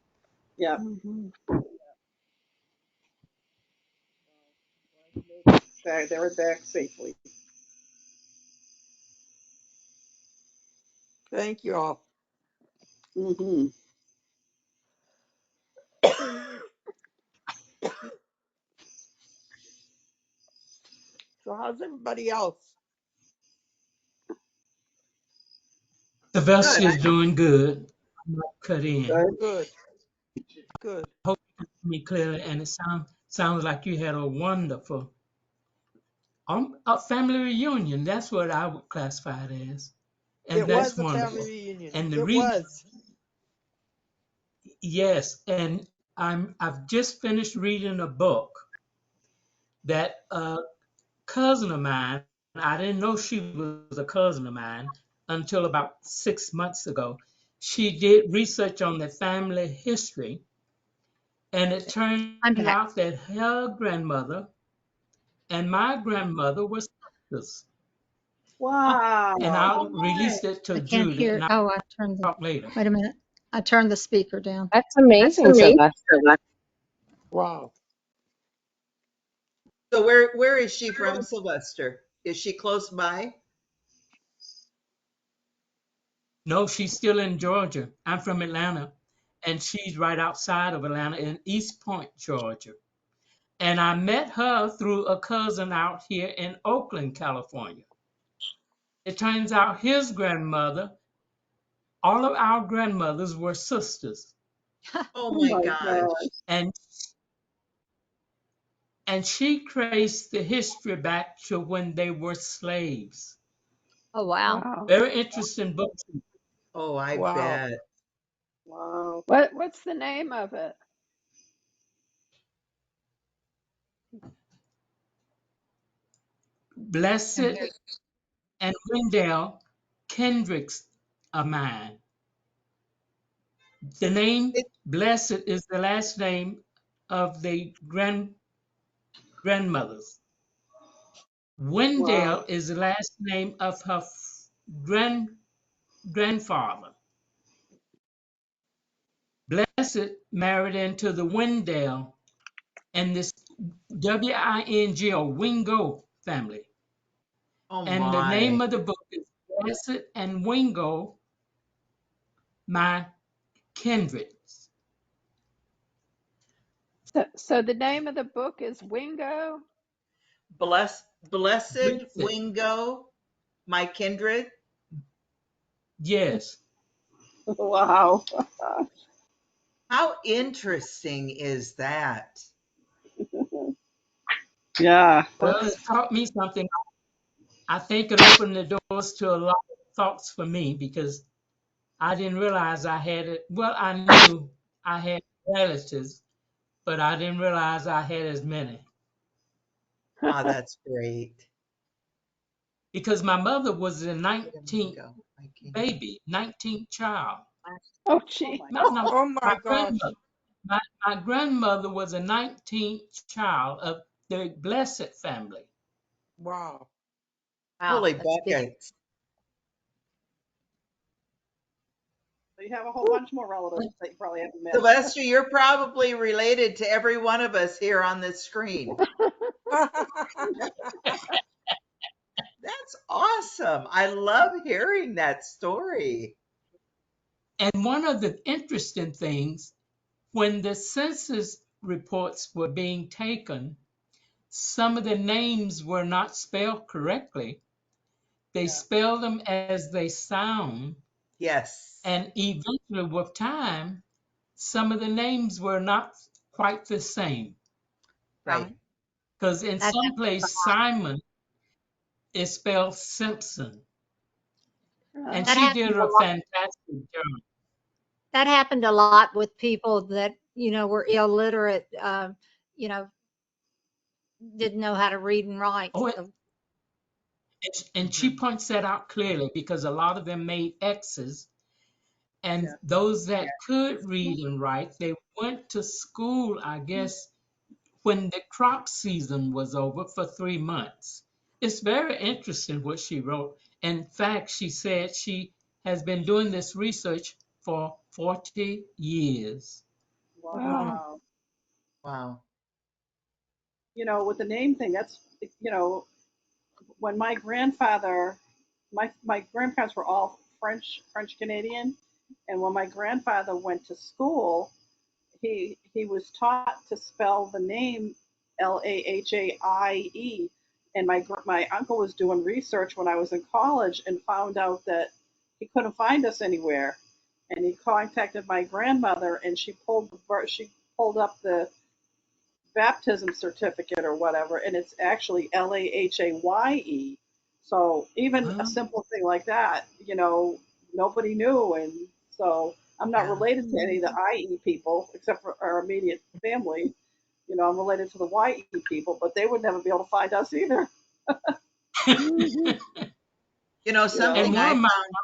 [SPEAKER 15] yeah.
[SPEAKER 18] Hmm.
[SPEAKER 15] They were back safely.
[SPEAKER 17] Thank you all.
[SPEAKER 15] Hmm.
[SPEAKER 17] So how's everybody else?
[SPEAKER 15] Good.
[SPEAKER 21] Sylvester is doing good. I'm not cut in.
[SPEAKER 15] Good.
[SPEAKER 17] Good, good.
[SPEAKER 21] Hope you can hear me clearly, and it sounds like you had a wonderful A family reunion. That's what I would classify it as, and
[SPEAKER 17] It
[SPEAKER 21] that's
[SPEAKER 17] was a family
[SPEAKER 21] wonderful.
[SPEAKER 17] reunion.
[SPEAKER 21] And the
[SPEAKER 17] It
[SPEAKER 21] reason,
[SPEAKER 17] was.
[SPEAKER 21] yes, and I've just finished reading a book that a cousin of mine. I didn't know she was a cousin of mine until about 6 months ago. She did research on the family history, and it turned
[SPEAKER 14] I'm back.
[SPEAKER 21] out that her grandmother and my grandmother were sisters.
[SPEAKER 15] Wow.
[SPEAKER 21] And
[SPEAKER 15] Oh
[SPEAKER 21] I'll
[SPEAKER 15] my.
[SPEAKER 21] release it
[SPEAKER 14] I
[SPEAKER 21] to
[SPEAKER 14] can't
[SPEAKER 21] Julie,
[SPEAKER 14] hear.
[SPEAKER 21] and I'll
[SPEAKER 14] Oh, I turned the,
[SPEAKER 21] talk later.
[SPEAKER 14] wait a minute. I turned the speaker down.
[SPEAKER 8] That's
[SPEAKER 21] That's
[SPEAKER 8] amazing,
[SPEAKER 21] amazing.
[SPEAKER 8] Sylvester.
[SPEAKER 17] Wow.
[SPEAKER 6] So where is she from, Sylvester? Is she close by?
[SPEAKER 21] No, she's still in Georgia. I'm from Atlanta, and she's right outside of Atlanta in East Point, Georgia. And I met her through a cousin out here in Oakland, California. It turns out his grandmother, all of our grandmothers were sisters.
[SPEAKER 6] Oh
[SPEAKER 15] Oh
[SPEAKER 6] my
[SPEAKER 15] my
[SPEAKER 6] gosh.
[SPEAKER 15] God.
[SPEAKER 21] And she traced the history back to when they were slaves.
[SPEAKER 14] Oh, wow.
[SPEAKER 18] Wow.
[SPEAKER 21] Very interesting book.
[SPEAKER 6] Oh, I
[SPEAKER 17] Wow.
[SPEAKER 6] bet.
[SPEAKER 15] Wow.
[SPEAKER 18] What's the name of it?
[SPEAKER 14] And
[SPEAKER 21] Blessed
[SPEAKER 14] here,
[SPEAKER 21] and Wendell Kendricks of mine. The name
[SPEAKER 6] It,
[SPEAKER 21] Blessed is the last name of the grandmothers.
[SPEAKER 15] Wow.
[SPEAKER 21] Wendell is the last name of her grandfather. Blessed married into the Wendell and this Wingo Wingo family.
[SPEAKER 6] oh
[SPEAKER 21] And the name
[SPEAKER 6] my.
[SPEAKER 21] of the book is Blessed and Wingo, My Kindreds.
[SPEAKER 18] So the name of the book is Wingo.
[SPEAKER 6] Blessed
[SPEAKER 21] Blessed,
[SPEAKER 6] Wingo, my kindred.
[SPEAKER 21] yes.
[SPEAKER 15] Wow.
[SPEAKER 6] How interesting is that?
[SPEAKER 15] Yeah,
[SPEAKER 21] Well, it
[SPEAKER 15] that's
[SPEAKER 21] taught me something. I think it opened the doors to a lot of thoughts for me because I didn't realize I had it. Well, I knew I had relatives, but I didn't realize I had as many
[SPEAKER 6] Oh, that's great.
[SPEAKER 21] because my mother was the
[SPEAKER 6] Wingo,
[SPEAKER 21] 19th
[SPEAKER 6] my kindred.
[SPEAKER 21] baby, 19th child.
[SPEAKER 18] Oh,
[SPEAKER 15] oh
[SPEAKER 18] gee.
[SPEAKER 15] my
[SPEAKER 21] No, no,
[SPEAKER 17] Oh
[SPEAKER 21] my
[SPEAKER 17] my gosh.
[SPEAKER 21] grandmother. My grandmother was a 19th child of the Blessed family.
[SPEAKER 17] Wow.
[SPEAKER 14] wow,
[SPEAKER 6] Holy
[SPEAKER 14] that's big.
[SPEAKER 6] buckets.
[SPEAKER 15] So you have a whole bunch more relatives that you probably haven't met.
[SPEAKER 6] Sylvester, you're probably related to every one of us here on this screen. That's awesome. I love hearing that story.
[SPEAKER 21] And one of the interesting things, when the census reports were being taken, some of the names were not spelled correctly. They
[SPEAKER 15] Yeah.
[SPEAKER 21] spelled them as they sound,
[SPEAKER 6] Yes,
[SPEAKER 21] and eventually, with time, some of the names were not quite the same.
[SPEAKER 6] right.
[SPEAKER 14] Right.
[SPEAKER 21] Because in
[SPEAKER 14] That
[SPEAKER 21] some
[SPEAKER 14] happens a
[SPEAKER 21] place,
[SPEAKER 14] lot.
[SPEAKER 21] Simon is spelled Simpson, and
[SPEAKER 14] That
[SPEAKER 21] she
[SPEAKER 18] Oh,
[SPEAKER 14] happens
[SPEAKER 21] did
[SPEAKER 14] a
[SPEAKER 21] a
[SPEAKER 14] lot.
[SPEAKER 21] fantastic job.
[SPEAKER 14] That happened a lot with people that, were illiterate, you know, didn't know how to read and write.
[SPEAKER 21] Oh,
[SPEAKER 14] So,
[SPEAKER 21] and she
[SPEAKER 6] Hmm.
[SPEAKER 21] points that out clearly because a lot of them made X's, and
[SPEAKER 15] Yeah.
[SPEAKER 21] those that could read and write, they went to school, I guess, when the crop season was over for 3 months. It's very interesting what she wrote. In fact, she said she has been doing this research for 40 years.
[SPEAKER 18] wow.
[SPEAKER 15] Wow.
[SPEAKER 6] Wow.
[SPEAKER 15] With the name thing, that's, when my grandfather, my grandparents were all French Canadian, and when my grandfather went to school, he was taught to spell the name Lahaie, and my uncle was doing research when I was in college and found out that he couldn't find us anywhere, and he contacted my grandmother, and she pulled up the baptism certificate or whatever, and it's actually LAHAYE. So even a
[SPEAKER 6] Oh,
[SPEAKER 15] simple thing like that, nobody knew, and so I'm not
[SPEAKER 6] yeah.
[SPEAKER 15] related to any of the IE people except for our immediate family. I'm related to the YE people, but they would never be able to find us either. You
[SPEAKER 21] And
[SPEAKER 15] know,
[SPEAKER 6] Something
[SPEAKER 21] one
[SPEAKER 6] I
[SPEAKER 21] of my,
[SPEAKER 6] found,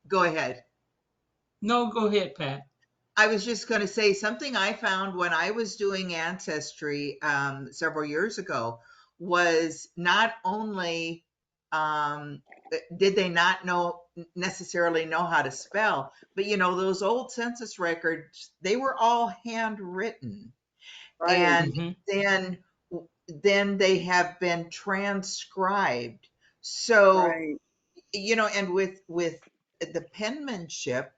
[SPEAKER 6] go ahead.
[SPEAKER 21] no, go ahead, Pat.
[SPEAKER 6] I was just going to say something I found when I was doing Ancestry several years ago was not only did they not necessarily know how to spell, but those old census records, they were all handwritten,
[SPEAKER 15] right,
[SPEAKER 6] and
[SPEAKER 21] Hmm.
[SPEAKER 6] then then they have been transcribed. So
[SPEAKER 15] right,
[SPEAKER 6] and with the penmanship,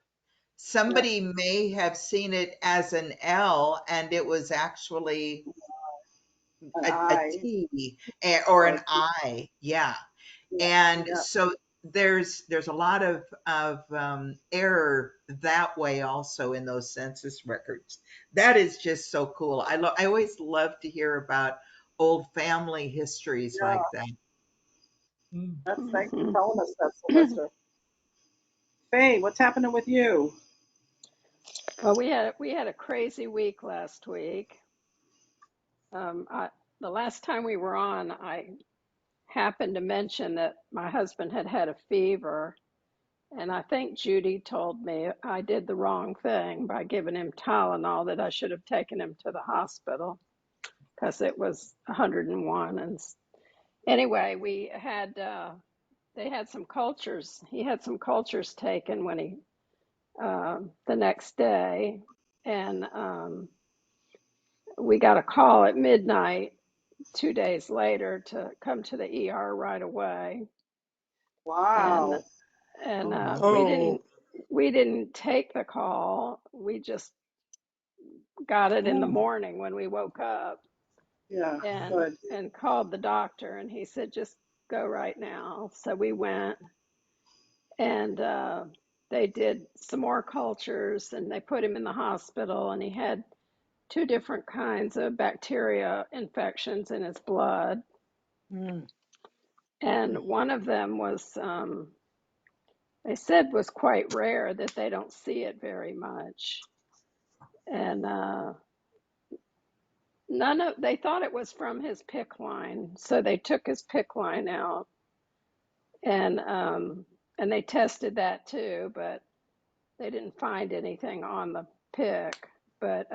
[SPEAKER 15] yep,
[SPEAKER 6] somebody may have seen it as an L and it was actually
[SPEAKER 15] an
[SPEAKER 6] a
[SPEAKER 15] I
[SPEAKER 6] T or
[SPEAKER 15] or
[SPEAKER 6] an
[SPEAKER 15] a T.
[SPEAKER 6] I. Yeah.
[SPEAKER 15] Yep,
[SPEAKER 6] And
[SPEAKER 15] yep,
[SPEAKER 6] so there's a lot of error that way also in those census records. That is just so cool. I always love to hear about old family histories
[SPEAKER 15] yeah.
[SPEAKER 6] like that.
[SPEAKER 15] Thanks for telling us that, Sylvester. Faye, what's happening with you?
[SPEAKER 18] Well, we had a crazy week last week. The last time we were on, I happened to mention that my husband had had a fever, and I think Judy told me I did the wrong thing by giving him Tylenol, that I should have taken him to the hospital because it was 101. And anyway, they had some cultures. He had some cultures taken when the next day, and we got a call at midnight 2 days later to come to the ER right away. And
[SPEAKER 15] Wow.
[SPEAKER 18] and
[SPEAKER 6] Oh my.
[SPEAKER 18] we
[SPEAKER 17] Oh,
[SPEAKER 18] didn't take the call. We just got it in the
[SPEAKER 15] Mm,
[SPEAKER 18] morning when we woke up,
[SPEAKER 15] yeah,
[SPEAKER 18] and
[SPEAKER 15] good.
[SPEAKER 18] called the doctor, and he said just go right now. So we went, and they did some more cultures, and they put him in the hospital, and he had two different kinds of bacteria infections in his blood,
[SPEAKER 17] mm,
[SPEAKER 18] and one of them was they said was quite rare, that they don't see it very much, and none of they thought it was from his PICC line, so they took his PICC line out, and they tested that too, but they didn't find anything on the PICC. But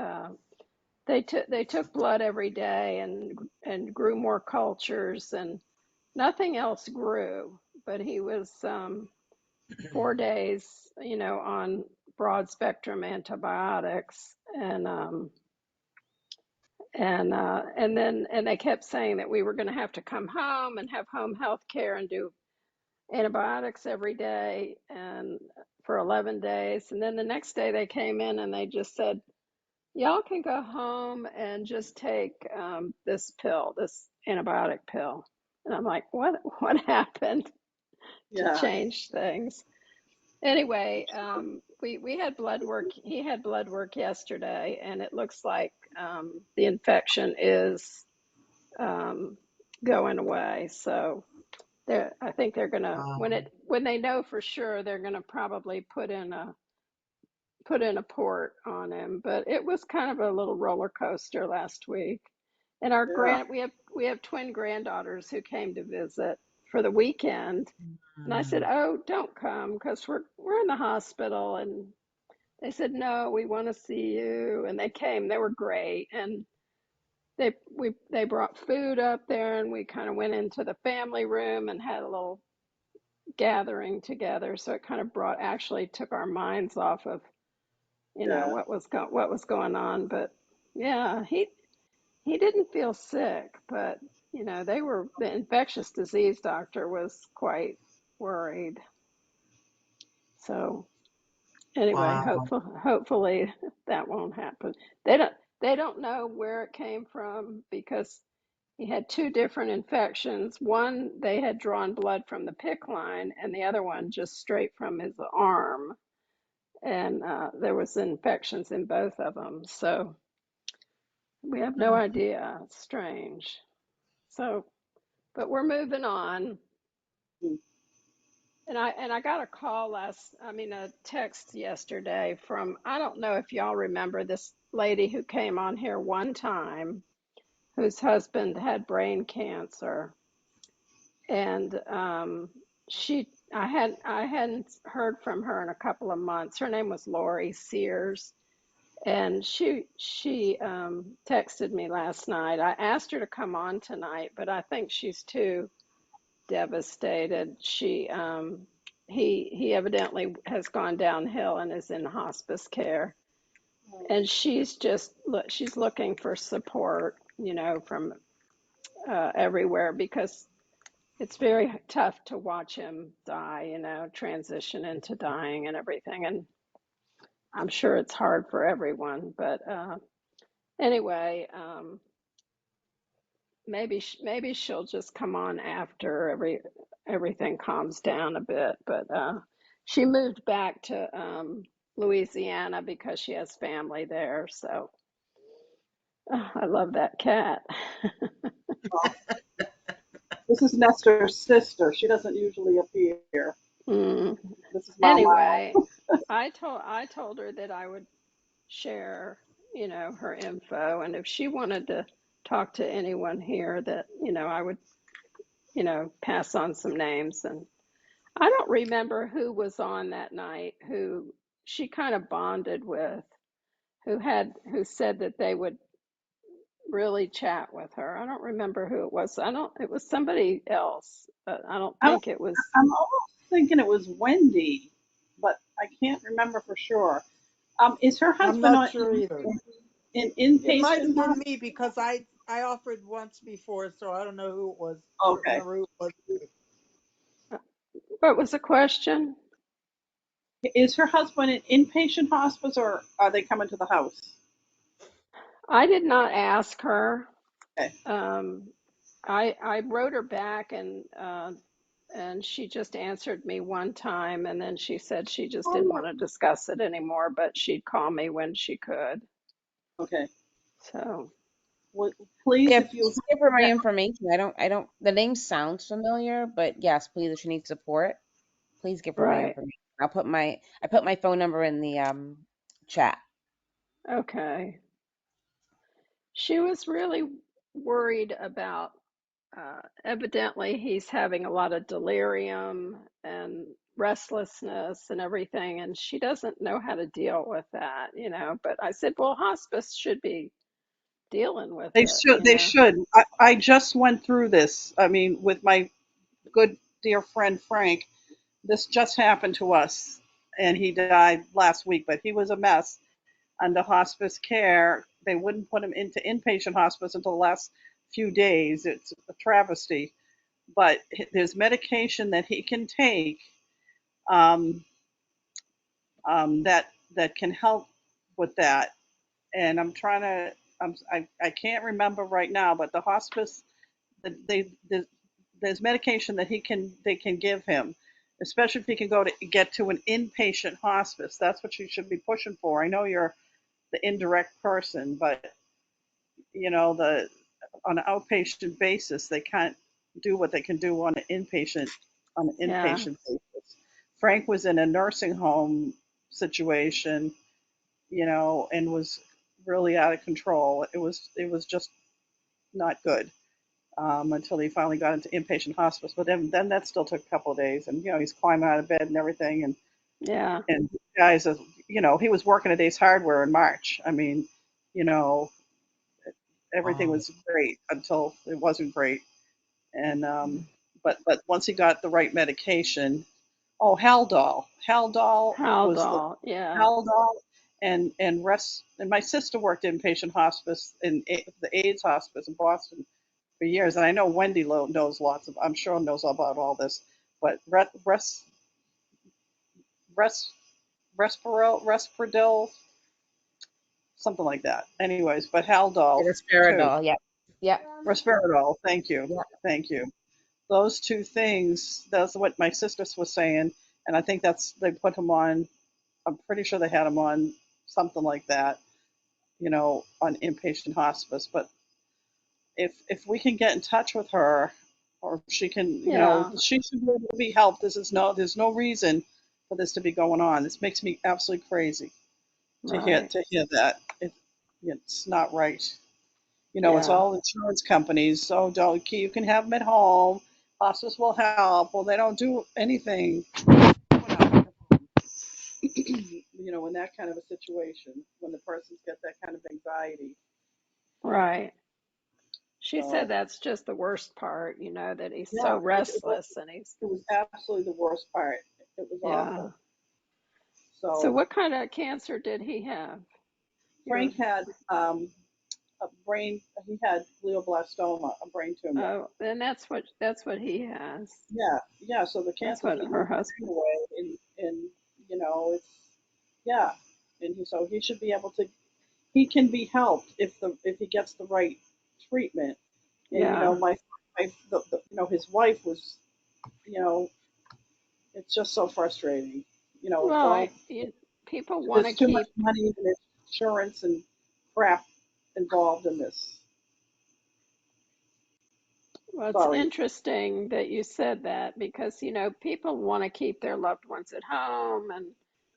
[SPEAKER 18] they took blood every day, and grew more cultures, and nothing else grew. But he was 4 days, on broad spectrum antibiotics, and they kept saying that we were going to have to come home and have home health care and do antibiotics every day and for 11 days. And then the next day they came in and they just said, y'all can go home and just take this pill, this antibiotic pill. And I'm like, what happened to
[SPEAKER 15] Yeah,
[SPEAKER 18] change things? Anyway, we had blood work. He had blood work yesterday, and it looks like the infection is um, going away. So I think they're gonna, when they know for sure, they're gonna probably put in a port on him. But it was kind of a little roller coaster last week. And
[SPEAKER 15] yeah,
[SPEAKER 18] we have twin granddaughters who came to visit for the weekend, and I said,
[SPEAKER 6] Mm.
[SPEAKER 18] "Oh, don't come because we're in the hospital." And they said, "No, we want to see you." And they came. They were great, and they brought food up there, and we kind of went into the family room and had a little gathering together. So it kind of actually took our minds off of
[SPEAKER 15] yeah.
[SPEAKER 18] what was going on. But yeah, he didn't feel sick, but the infectious disease doctor was quite worried. So anyway,
[SPEAKER 6] Wow.
[SPEAKER 18] hopefully that won't happen. They don't they don't know where it came from because he had two different infections. One, they had drawn blood from the PICC line, and the other one just straight from his arm. And there was infections in both of them. So We have no idea. It's strange. So, but we're moving on. And I got a call a text yesterday from, I don't know if y'all remember this lady who came on here one time, whose husband had brain cancer, and I hadn't heard from her in a couple of months. Her name was Lori Sears, and she texted me last night. I asked her to come on tonight, but I think she's too devastated. He evidently has gone downhill and is in hospice care, and she's looking for support, from everywhere, because it's very tough to watch him die, transition into dying and everything. And I'm sure it's hard for everyone, but anyway, maybe she'll just come on after everything calms down a bit. But she moved back to Louisiana because she has family there. So I love that cat.
[SPEAKER 15] This is Nestor's sister. She doesn't usually appear.
[SPEAKER 18] Mm.
[SPEAKER 15] This is Mama.
[SPEAKER 18] Anyway, I told her that I would share, her info, and if she wanted to talk to anyone here, that I would, pass on some names. And I don't remember who was on that night who she kind of bonded with, who said that they would really chat with her. I don't remember who it was. It was somebody else, but I don't
[SPEAKER 15] I'm,
[SPEAKER 18] think it was.
[SPEAKER 15] I'm almost thinking it was Wendy, but I can't remember for sure. Is her
[SPEAKER 17] I'm
[SPEAKER 15] husband
[SPEAKER 17] not sure either.
[SPEAKER 15] in
[SPEAKER 17] It might have
[SPEAKER 15] inpatient?
[SPEAKER 17] been me because I offered once before, so I don't know who it was. I don't
[SPEAKER 15] Okay.
[SPEAKER 17] remember who it was.
[SPEAKER 18] What was the question?
[SPEAKER 15] Is her husband in inpatient hospice, or are they coming to the house?
[SPEAKER 18] I did not ask her.
[SPEAKER 15] Okay.
[SPEAKER 18] I wrote her back, and she just answered me one time, and then she said she just didn't want to discuss it anymore, but she'd call me when she could.
[SPEAKER 15] Okay.
[SPEAKER 18] So
[SPEAKER 15] Well, please,
[SPEAKER 8] Yeah,
[SPEAKER 15] if you
[SPEAKER 8] please give her my information. The name sounds familiar, but yes, please, if she needs support, please give her my
[SPEAKER 18] right,
[SPEAKER 8] information. I put my phone number in the chat.
[SPEAKER 18] okay. She was really worried about. Evidently, he's having a lot of delirium and restlessness and everything, and she doesn't know how to deal with that, But I said, well, hospice should be dealing with
[SPEAKER 15] they
[SPEAKER 18] it,
[SPEAKER 15] should, they should. I just went through this. I mean, with my good dear friend Frank, this just happened to us, and he died last week. But he was a mess under hospice care. They wouldn't put him into inpatient hospice until the last few days. It's a travesty. But there's medication that he can take, um, that can help with that. And I'm trying to, I can't remember right now, but the hospice, there's medication that they can give him, especially if he can get to an inpatient hospice. That's what you should be pushing for. I know you're the indirect person, but the on an outpatient basis, they can't do what they can do on an
[SPEAKER 18] yeah,
[SPEAKER 15] inpatient basis. Frank was in a nursing home situation, and was really out of control. It was just not good, until he finally got into inpatient hospice. But then that still took a couple of days, and he's climbing out of bed and everything,
[SPEAKER 18] yeah,
[SPEAKER 15] and guys, he was working at Ace Hardware in March. I mean, you know, everything
[SPEAKER 16] Wow.
[SPEAKER 15] was great until it wasn't great. And but once he got the right medication, oh, Haldol was the
[SPEAKER 18] Haldol, yeah,
[SPEAKER 15] Haldol, and my sister worked in patient hospice the AIDS hospice in Boston for years, and I know Wendy knows lots of. I'm sure knows about all this, but res, Respradil, something like that. Anyways, but Haldol too.
[SPEAKER 8] Risperidol. Yep. Yep.
[SPEAKER 15] Resveratrol. Thank you.
[SPEAKER 8] Yep.
[SPEAKER 15] Thank you. Those two things, that's what my sister was saying. And I think they put him on, I'm pretty sure they had him on something like that. on inpatient hospice. But if we can get in touch with her, or if she can,
[SPEAKER 18] Yeah,
[SPEAKER 15] she should be able to be helped. There's no reason for this to be going on. This makes me absolutely crazy
[SPEAKER 18] right.
[SPEAKER 15] to hear that. It's not right. It's
[SPEAKER 18] Yeah,
[SPEAKER 15] all insurance companies. So don't you can have them at home. Hospice will help. Well, they don't do anything. In that kind of a situation, when the person's got that kind of anxiety.
[SPEAKER 18] right. She said
[SPEAKER 15] So
[SPEAKER 18] that's just the worst part, that he's so
[SPEAKER 15] yeah,
[SPEAKER 18] restless and he's,
[SPEAKER 15] it was absolutely the worst part. It was
[SPEAKER 18] yeah.
[SPEAKER 15] awful.
[SPEAKER 18] So
[SPEAKER 15] So
[SPEAKER 18] what kind of cancer did he have? Your,
[SPEAKER 15] Frank had a brain. He had glioblastoma, a brain tumor.
[SPEAKER 18] oh, and that's what he has.
[SPEAKER 15] Yeah. So the
[SPEAKER 18] That's
[SPEAKER 15] cancer's
[SPEAKER 18] what
[SPEAKER 15] eating
[SPEAKER 18] her
[SPEAKER 15] his brain
[SPEAKER 18] husband.
[SPEAKER 15] away, and it's yeah, and so he should be able to. He can be helped if he gets the right treatment. And
[SPEAKER 18] Yeah,
[SPEAKER 15] his wife was, you know, it's just so frustrating. It's
[SPEAKER 18] well,
[SPEAKER 15] all
[SPEAKER 18] people want to
[SPEAKER 15] there's too much
[SPEAKER 18] keep.
[SPEAKER 15] money and there's insurance and crap involved in this.
[SPEAKER 18] Well, it's
[SPEAKER 15] Sorry.
[SPEAKER 18] interesting that you said that because people want to keep their loved ones at home and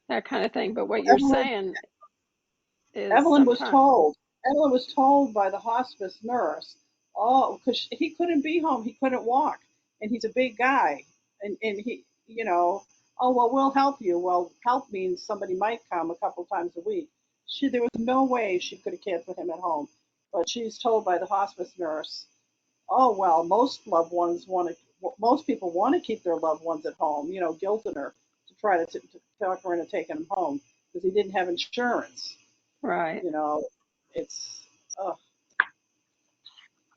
[SPEAKER 18] that kind of thing. But what you're
[SPEAKER 15] Evelyn
[SPEAKER 18] saying is
[SPEAKER 15] Evelyn was
[SPEAKER 18] sometimes,
[SPEAKER 15] told. Evelyn was told by the hospice nurse, oh, because he couldn't be home, he couldn't walk, and he's a big guy, and he, oh well, we'll help you. Well, help means somebody might come a couple times a week. There was no way she could have cared for him at home, but she's told by the hospice nurse, oh well, most people want to keep their loved ones at home, guilting her to try to talk her into taking him home because he didn't have insurance.
[SPEAKER 18] right?
[SPEAKER 15] You know, it's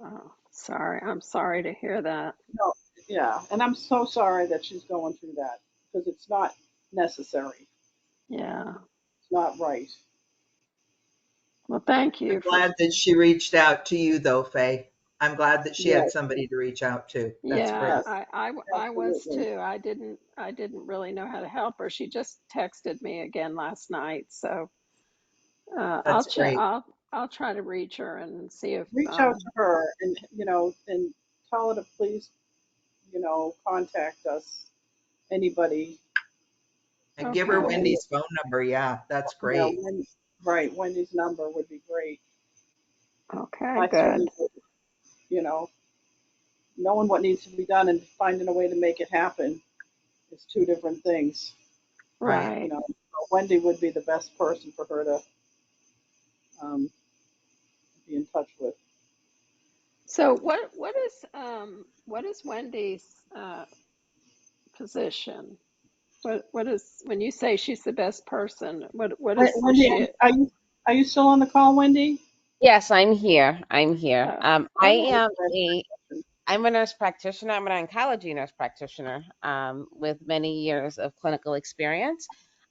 [SPEAKER 18] Oh, sorry. I'm sorry to hear that.
[SPEAKER 15] no, yeah, and I'm so sorry that she's going through that because it's not necessary.
[SPEAKER 18] Yeah.
[SPEAKER 15] It's not right.
[SPEAKER 18] Well, thank
[SPEAKER 6] I'm
[SPEAKER 18] you for.
[SPEAKER 6] glad that she reached out to you, though, Faye. I'm glad that she had
[SPEAKER 15] Yes,
[SPEAKER 6] somebody to reach out to. That's
[SPEAKER 18] Yeah,
[SPEAKER 6] great.
[SPEAKER 15] yes,
[SPEAKER 18] I was
[SPEAKER 15] absolutely.
[SPEAKER 18] too. I didn't really know how to help her. She just texted me again last night, so I'll
[SPEAKER 6] That's
[SPEAKER 18] check.
[SPEAKER 6] great.
[SPEAKER 18] I'll try to reach her and see if
[SPEAKER 15] Reach out to her and and tell her to please contact us. Anybody,
[SPEAKER 6] And give her
[SPEAKER 18] okay.
[SPEAKER 15] any,
[SPEAKER 6] Wendy's phone number. Yeah, that's
[SPEAKER 15] yeah,
[SPEAKER 6] great.
[SPEAKER 15] right. Wendy's number would be great.
[SPEAKER 18] Okay,
[SPEAKER 15] I
[SPEAKER 18] good.
[SPEAKER 15] certainly would, knowing what needs to be done and finding a way to make it happen is two different things.
[SPEAKER 6] Right.
[SPEAKER 18] Right.
[SPEAKER 15] Wendy would be the best person for her to um, be in touch with.
[SPEAKER 18] So what is Wendy's position? What is when you say she's the best person? Is
[SPEAKER 15] Wendy,
[SPEAKER 18] she?
[SPEAKER 15] are you still on the call, Wendy?
[SPEAKER 8] Yes, I'm here. I'm here. I
[SPEAKER 15] Oh,
[SPEAKER 8] am
[SPEAKER 15] okay.
[SPEAKER 8] a I'm a nurse practitioner. I'm an oncology nurse practitioner with many years of clinical experience.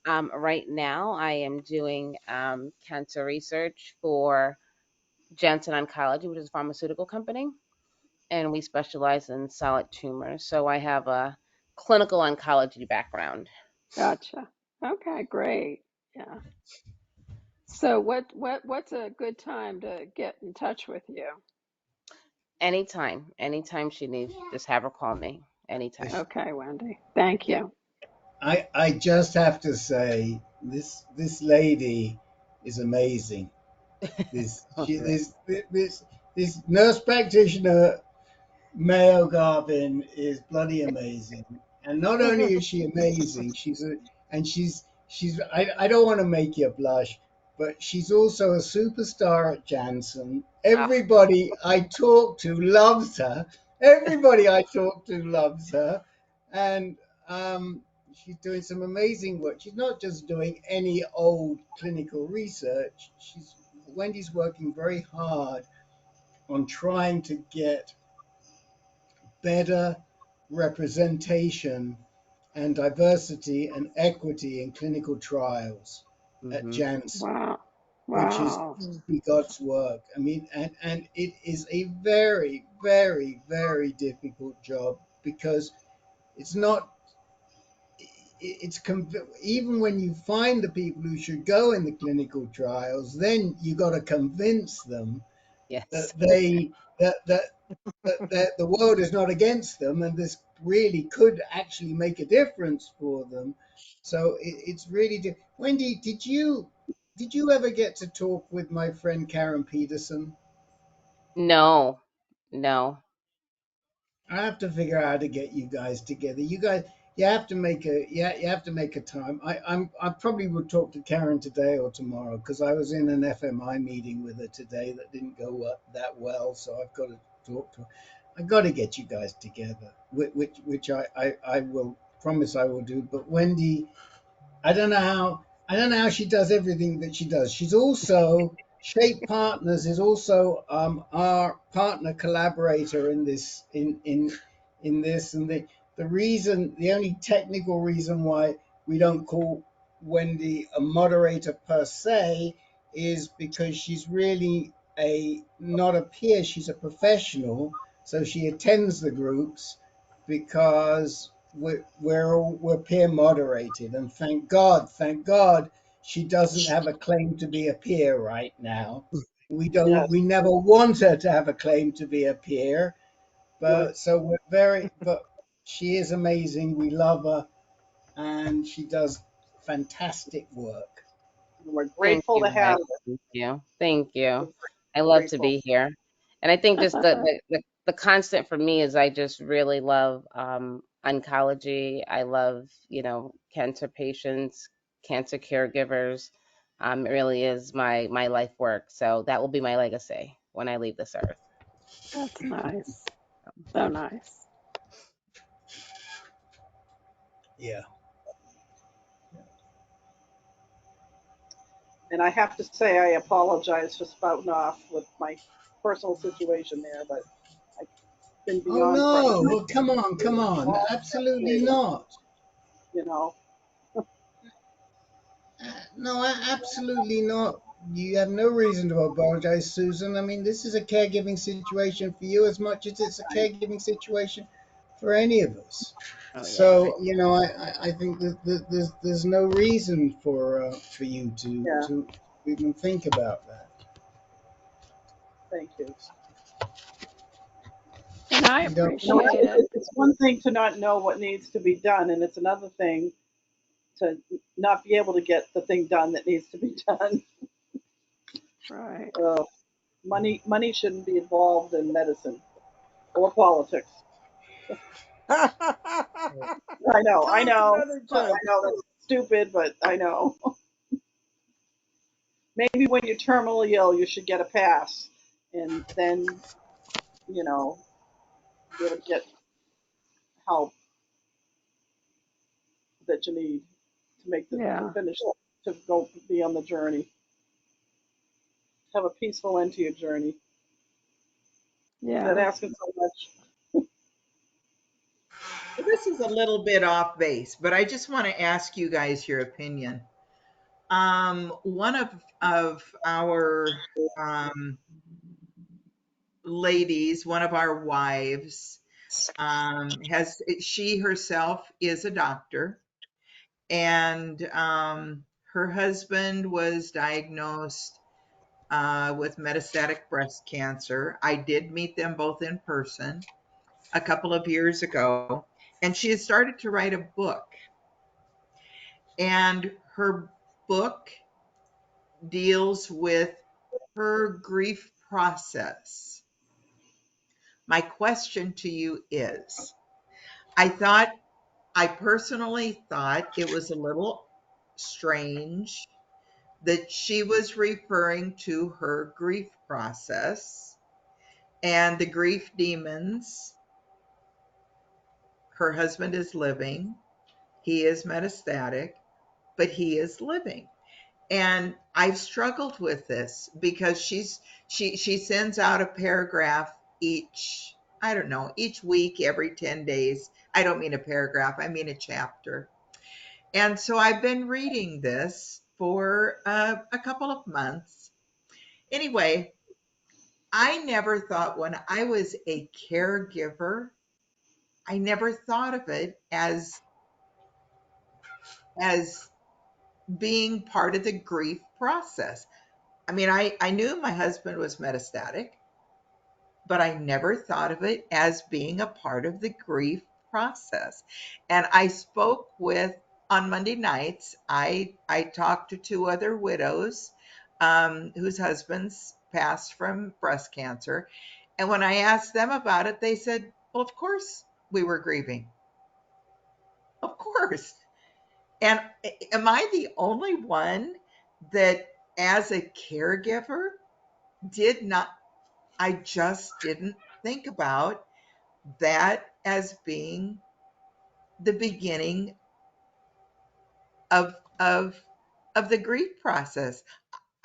[SPEAKER 8] Right now, I am doing cancer research for Janssen Oncology, which is a pharmaceutical company, and we specialize in solid tumors. So I have a clinical oncology background.
[SPEAKER 18] Gotcha. Okay, great. Yeah. So what's a good time to get in touch with you?
[SPEAKER 8] Anytime she needs, just have her call me. Anytime.
[SPEAKER 18] Okay, Wendy. Thank you.
[SPEAKER 3] I just have to say this lady is amazing. This she this nurse practitioner Mayo Garvin is bloody amazing. And not only is she amazing, I don't want to make you blush, but she's also a superstar at Janssen.
[SPEAKER 8] Ah,
[SPEAKER 3] Everybody I talk to loves her. Everybody I talk to loves her. And she's doing some amazing work. She's not just doing any old clinical research. Wendy's working very hard on trying to get better representation and diversity and equity in clinical trials at
[SPEAKER 8] hmm
[SPEAKER 3] Janssen,
[SPEAKER 18] Wow.
[SPEAKER 3] which is
[SPEAKER 18] Wow.
[SPEAKER 3] God's work. I mean, and it is a very, very, very difficult job because it's not it's even when you find the people who should go in the clinical trials, then you got to convince them
[SPEAKER 8] Yes.
[SPEAKER 3] that that the world is not against them, and this really could actually make a difference for them. So it's really. Wendy, did you ever get to talk with my friend Karen Peterson?
[SPEAKER 8] No, no.
[SPEAKER 3] I have to figure out how to get you guys together. You guys, you have to make a you have to make a time. I probably would talk to Karen today or tomorrow because I was in an FMI meeting with her today that didn't go that well. So I've got to talk to her. I got to get you guys together, which I will promise I will do. But Wendy, I don't know how she does everything that she does. She's also Shape Partners is also our partner collaborator in this in this, and the only technical reason why we don't call Wendy a moderator per se is because she's really a not a peer, she's a professional, so she attends the groups because we're peer moderated, and thank God she doesn't have a claim to be a peer right now.
[SPEAKER 15] Yes,
[SPEAKER 3] We never want her to have a claim to be a peer,
[SPEAKER 15] good.
[SPEAKER 3] but but she is amazing. We love her, and she does fantastic work.
[SPEAKER 15] We're
[SPEAKER 8] Thank
[SPEAKER 15] grateful
[SPEAKER 8] you,
[SPEAKER 15] to
[SPEAKER 8] Mike.
[SPEAKER 15] have
[SPEAKER 8] Thank you. Thank you.
[SPEAKER 15] you.
[SPEAKER 8] I love to
[SPEAKER 15] Grateful.
[SPEAKER 8] be here. And I think just the constant for me is I just really love oncology. I love, cancer patients, cancer caregivers. It really is my life work. So that will be my legacy when I leave this earth.
[SPEAKER 18] That's nice. So nice.
[SPEAKER 3] Yeah.
[SPEAKER 15] And I have to say, I apologize for spouting off with my personal situation there, but I've been
[SPEAKER 3] Oh
[SPEAKER 15] beyond
[SPEAKER 3] no!
[SPEAKER 15] frustrated
[SPEAKER 3] Well, come on!
[SPEAKER 15] all
[SPEAKER 3] Absolutely
[SPEAKER 15] day,
[SPEAKER 3] not.
[SPEAKER 15] you know.
[SPEAKER 3] No, absolutely not. You have no reason to apologize, Susan. I mean, this is a caregiving situation for you as much as it's a caregiving situation for any of us.
[SPEAKER 8] Oh yeah.
[SPEAKER 3] So, I think that there's no reason for you
[SPEAKER 15] Yeah,
[SPEAKER 3] to even think about that.
[SPEAKER 15] thank you.
[SPEAKER 18] And I
[SPEAKER 3] You don't.
[SPEAKER 15] You know,
[SPEAKER 18] appreciate it.
[SPEAKER 15] it's one thing to not know what needs to be done, and it's another thing to not be able to get the thing done that needs to be done.
[SPEAKER 18] Right.
[SPEAKER 15] Uh, money shouldn't be involved in medicine or politics. I
[SPEAKER 17] That's
[SPEAKER 15] know,
[SPEAKER 17] another
[SPEAKER 15] I
[SPEAKER 17] joke.
[SPEAKER 15] know that's stupid, but I know. Maybe when you're terminally ill, you should get a pass, and then you know be able to get help that you need to make to
[SPEAKER 18] Yeah.
[SPEAKER 15] finish to go be on the journey. Have a peaceful end to your journey. Is that
[SPEAKER 18] Yeah.
[SPEAKER 15] asking so much?
[SPEAKER 6] This is a little bit off base, but I just want to ask you guys your opinion. One of our ladies, one of our wives, has she herself is a doctor, and her husband was diagnosed with metastatic breast cancer. I did meet them both in person a couple of years ago, and she has started to write a book. And her book deals with her grief process. My question to you is I personally thought it was a little strange that she was referring to her grief process and the grief demons. Her husband is living, he is metastatic, but he is living. And I've struggled with this because she sends out a paragraph each, I don't know, each week, every 10 days. I don't mean a paragraph, I mean a chapter. And so I've been reading this for a couple of months. Anyway, I never thought when I was a caregiver, I never thought of it as as being part of the grief process. I mean, I knew my husband was metastatic, but I never thought of it as being a part of the grief process. And I spoke with, on Monday nights, I talked to two other widows whose husbands passed from breast cancer. And when I asked them about it, they said, well, of course we were grieving. Of course. And am I the only one that, as a caregiver, did not, I just didn't think about that as being the beginning of of of the grief process.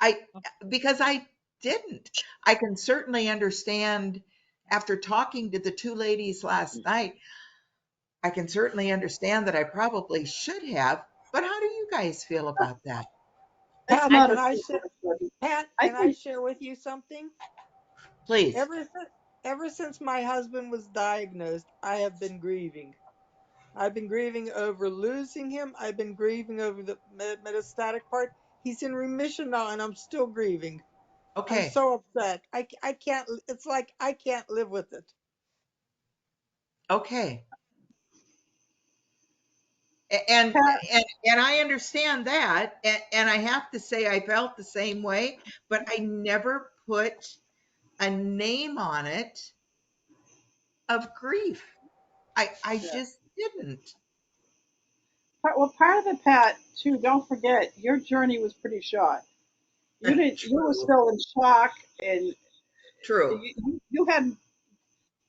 [SPEAKER 6] I Because I didn't. I can certainly understand, after talking to the two ladies last night, I can certainly understand that I probably should have. But how do you guys feel about that?
[SPEAKER 15] It's
[SPEAKER 17] Pat,
[SPEAKER 15] not
[SPEAKER 17] can
[SPEAKER 15] a
[SPEAKER 17] I share?
[SPEAKER 15] secret.
[SPEAKER 17] Pat,
[SPEAKER 15] I
[SPEAKER 17] can I
[SPEAKER 15] think,
[SPEAKER 17] share with you something?
[SPEAKER 6] Please.
[SPEAKER 17] Ever since my husband was diagnosed, I have been grieving. I've been grieving over losing him. I've been grieving over the metastatic part. He's in remission now, and I'm still grieving. I'm
[SPEAKER 6] Okay.
[SPEAKER 17] so upset. I can't. It's like I can't live with it.
[SPEAKER 6] Okay. And
[SPEAKER 15] Pat,
[SPEAKER 6] and I understand that, and I have to say I felt the same way, but I never put a name on it of grief. I
[SPEAKER 15] yeah.
[SPEAKER 6] just didn't.
[SPEAKER 15] Well, part of it, Pat, too, don't forget, your journey was pretty short. You were
[SPEAKER 6] True.
[SPEAKER 15] still in shock, and
[SPEAKER 6] True.
[SPEAKER 15] you hadn't,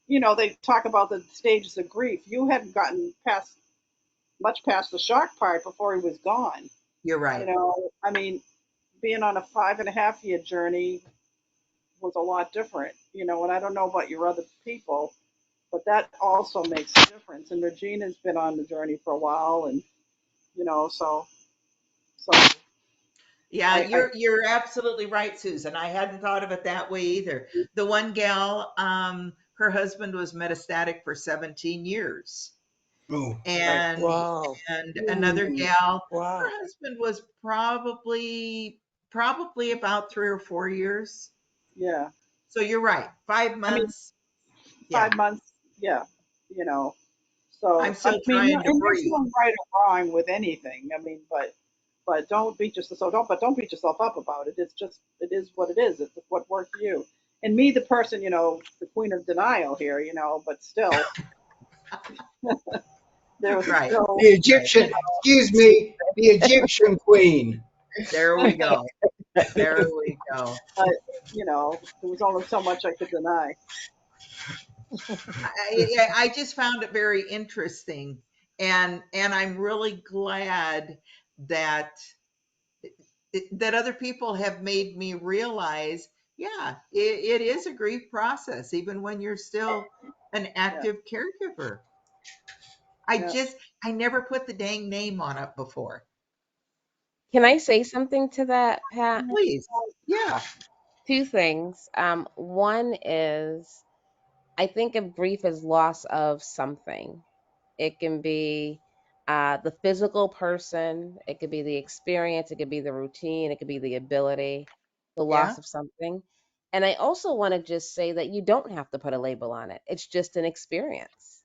[SPEAKER 15] they talk about the stages of grief. You hadn't gotten much past the shock part before he was gone.
[SPEAKER 6] You're right.
[SPEAKER 15] I mean, being on a 5.5 year journey was a lot different, and I don't know about your other people, but that also makes a difference. And Regina's been on the journey for a while, and, so
[SPEAKER 6] Yeah,
[SPEAKER 15] I
[SPEAKER 6] you're absolutely right, Susan. I hadn't thought of it that way either. The one gal, her husband was metastatic for 17 years.
[SPEAKER 3] Oh,
[SPEAKER 15] right.
[SPEAKER 6] And
[SPEAKER 17] Wow.
[SPEAKER 6] another gal, her
[SPEAKER 17] Wow.
[SPEAKER 6] husband was probably about 3 or 4 years.
[SPEAKER 15] Yeah.
[SPEAKER 6] So you're right. Five
[SPEAKER 15] I mean,
[SPEAKER 6] months. Yeah.
[SPEAKER 15] 5 months. Yeah. You know, so
[SPEAKER 6] I'm still
[SPEAKER 15] you know,
[SPEAKER 6] trying to
[SPEAKER 15] and there's
[SPEAKER 6] breathe.
[SPEAKER 15] no right or wrong with anything. I mean, but don't beat yourself up about it. It's just it is what it is. It's what worked for you. And me, the person, the queen of denial here, but still, there was
[SPEAKER 6] Right.
[SPEAKER 15] still,
[SPEAKER 3] the
[SPEAKER 6] Right.
[SPEAKER 3] Egyptian, excuse me, the Egyptian queen.
[SPEAKER 6] There we go. There we go.
[SPEAKER 15] but there was only so much I could deny.
[SPEAKER 6] I just found it very interesting, and I'm really glad that that other people have made me realize, yeah, it is a grief process, even when you're still an
[SPEAKER 15] Yeah,
[SPEAKER 6] active caregiver.
[SPEAKER 15] yeah.
[SPEAKER 6] I never put the dang name on it before.
[SPEAKER 8] Can I say something to that, Pat?
[SPEAKER 6] Please. Yeah.
[SPEAKER 8] Two things. One is I think of grief as loss of something. It can be the physical person, it could be the experience, it could be the routine, it could be the ability, the
[SPEAKER 6] Yeah.
[SPEAKER 8] loss of something. And I also want to just say that you don't have to put a label on it. It's just an experience,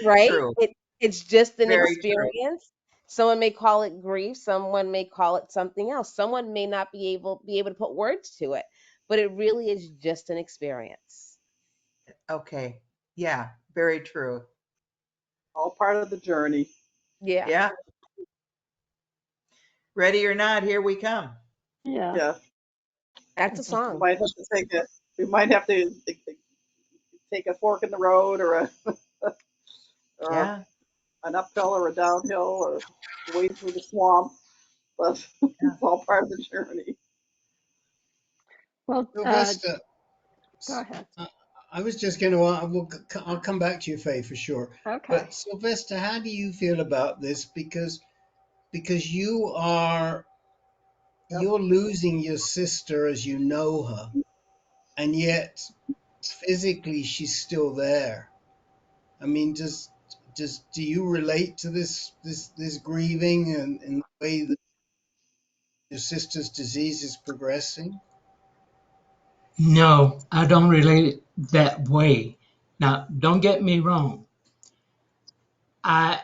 [SPEAKER 8] right?
[SPEAKER 6] True.
[SPEAKER 8] It's just an
[SPEAKER 6] Very true.
[SPEAKER 8] experience. Someone may call it grief, someone may call it something else. Someone may not be able to put words to it, but it really is just an experience.
[SPEAKER 6] Okay. Yeah. Very true.
[SPEAKER 15] All part of the journey.
[SPEAKER 8] Yeah,
[SPEAKER 6] Yeah. Ready or not, here we come.
[SPEAKER 18] Yeah.
[SPEAKER 15] Yeah,
[SPEAKER 8] that's a
[SPEAKER 15] we
[SPEAKER 8] song.
[SPEAKER 15] might have to take a we might have to take a fork in the road, or
[SPEAKER 6] Yeah.
[SPEAKER 15] an uphill or a downhill, or wade through the swamp. But
[SPEAKER 6] Yeah.
[SPEAKER 15] it's all part of the journey.
[SPEAKER 18] Well,
[SPEAKER 3] Sylvester,
[SPEAKER 18] go ahead.
[SPEAKER 3] I I was just going to, I'll come back to you, Faye, for sure.
[SPEAKER 18] Okay.
[SPEAKER 3] But Sylvester, how do you feel about this? Because you're losing your sister as you know her, and yet physically she's still there. I mean, do you relate to this grieving and in the way that your sister's disease is progressing?
[SPEAKER 21] No, I don't relate it that way. Now, don't get me wrong. I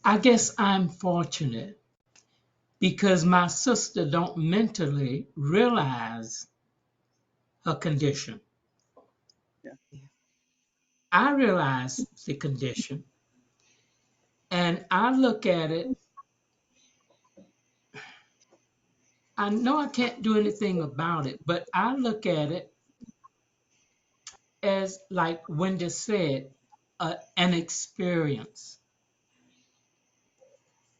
[SPEAKER 21] I guess I'm fortunate because my sister don't mentally realize her condition.
[SPEAKER 15] Yeah.
[SPEAKER 21] I realize the condition and I look at it. I know I can't do anything about it, but I look at it as, like Wendy said, an experience.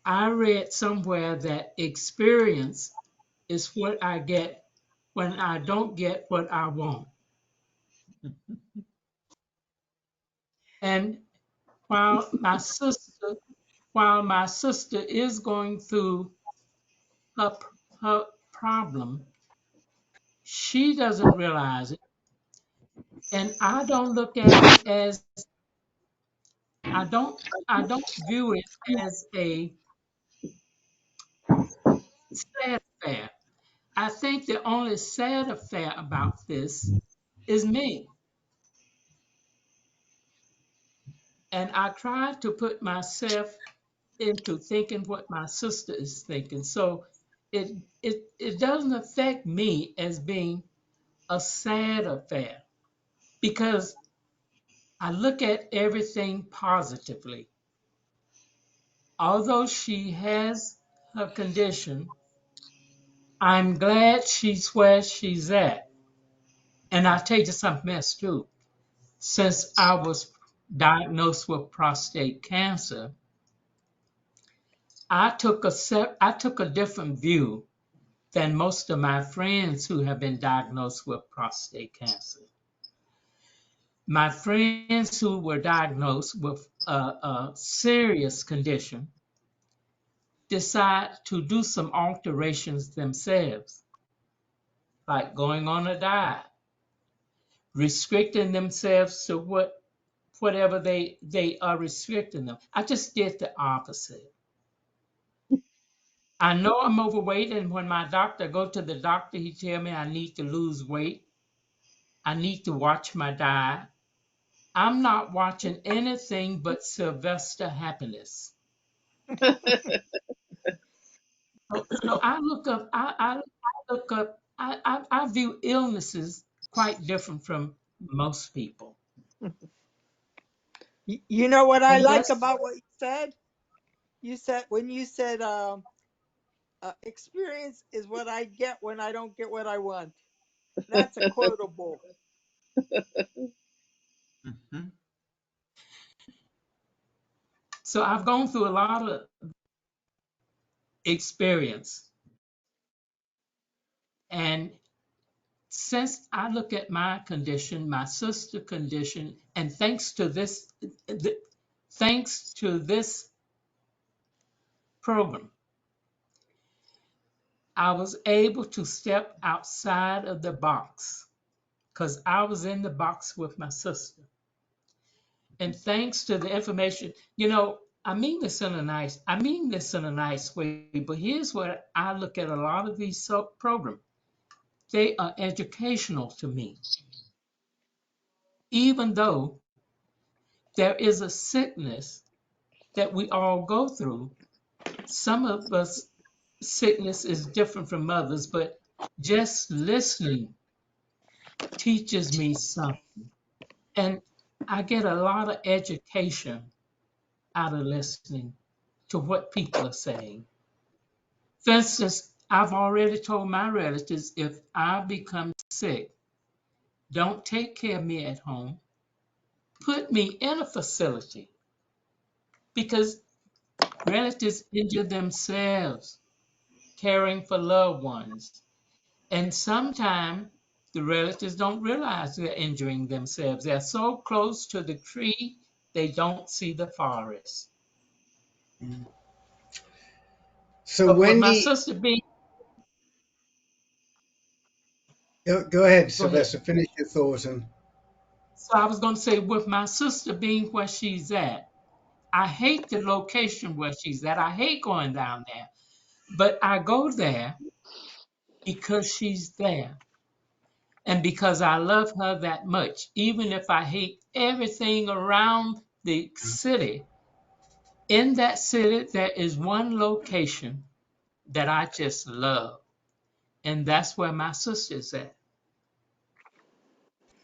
[SPEAKER 21] I read somewhere that experience is what I get when I don't get what I want. And while my sister, while my sister is going through her, her problem, she doesn't realize it. And I don't look at it as I don't I don't view it as a sad affair. I think the only sad affair about this is me. And I try to put myself into thinking what my sister is thinking. So it doesn't affect me as being a sad affair because I look at everything positively. Although she has her condition, I'm glad she's where she's at. And I'll tell you something else too. Since I was diagnosed with prostate cancer, I took a different view than most of my friends who have been diagnosed with prostate cancer. My friends who were diagnosed with a serious condition decide to do some alterations themselves, like going on a diet, restricting themselves to whatever they are restricting them. I just did the opposite. I know I'm overweight, and when my doctor go to the doctor, he tell me I need to lose weight. I need to watch my diet. I'm not watching anything but Sylvester happiness. So I look up. I look up. I view illnesses quite different from most people,
[SPEAKER 17] You know what I
[SPEAKER 21] and
[SPEAKER 17] like
[SPEAKER 21] that's
[SPEAKER 17] about what you said? You said when you said experience is what I get when I don't get what I want. That's a quotable.
[SPEAKER 1] Mhm.
[SPEAKER 21] so I've gone through a lot of experience, and since I look at my condition, my sister condition, and th- thanks to this program, I was able to step outside of the box because I was in the box with my sister. And thanks to the information, I mean this in a nice way, but here's what I look at a lot of these programs. They are educational to me, even though there is a sickness that we all go through. Some of us sickness is different from others, but just listening teaches me something. And I get a lot of education out of listening to what people are saying. For instance, I've already told my relatives if I become sick, don't take care of me at home. Put me in a facility because relatives injure themselves caring for loved ones. And sometimes the relatives don't realize they're injuring themselves. They're so close to the tree, they don't see the forest.
[SPEAKER 3] So
[SPEAKER 21] But with my
[SPEAKER 3] Wendy,
[SPEAKER 21] sister being,
[SPEAKER 3] go ahead,
[SPEAKER 21] go ahead.
[SPEAKER 3] Sylvester, finish your thought. And
[SPEAKER 21] So I was going to say, with my sister being where she's at, I hate the location where she's at. I hate going down there, but I go there because she's there and because I love her that much. Even if I hate everything around the city, in that city, there is one location that I just love, and that's where my sister's at.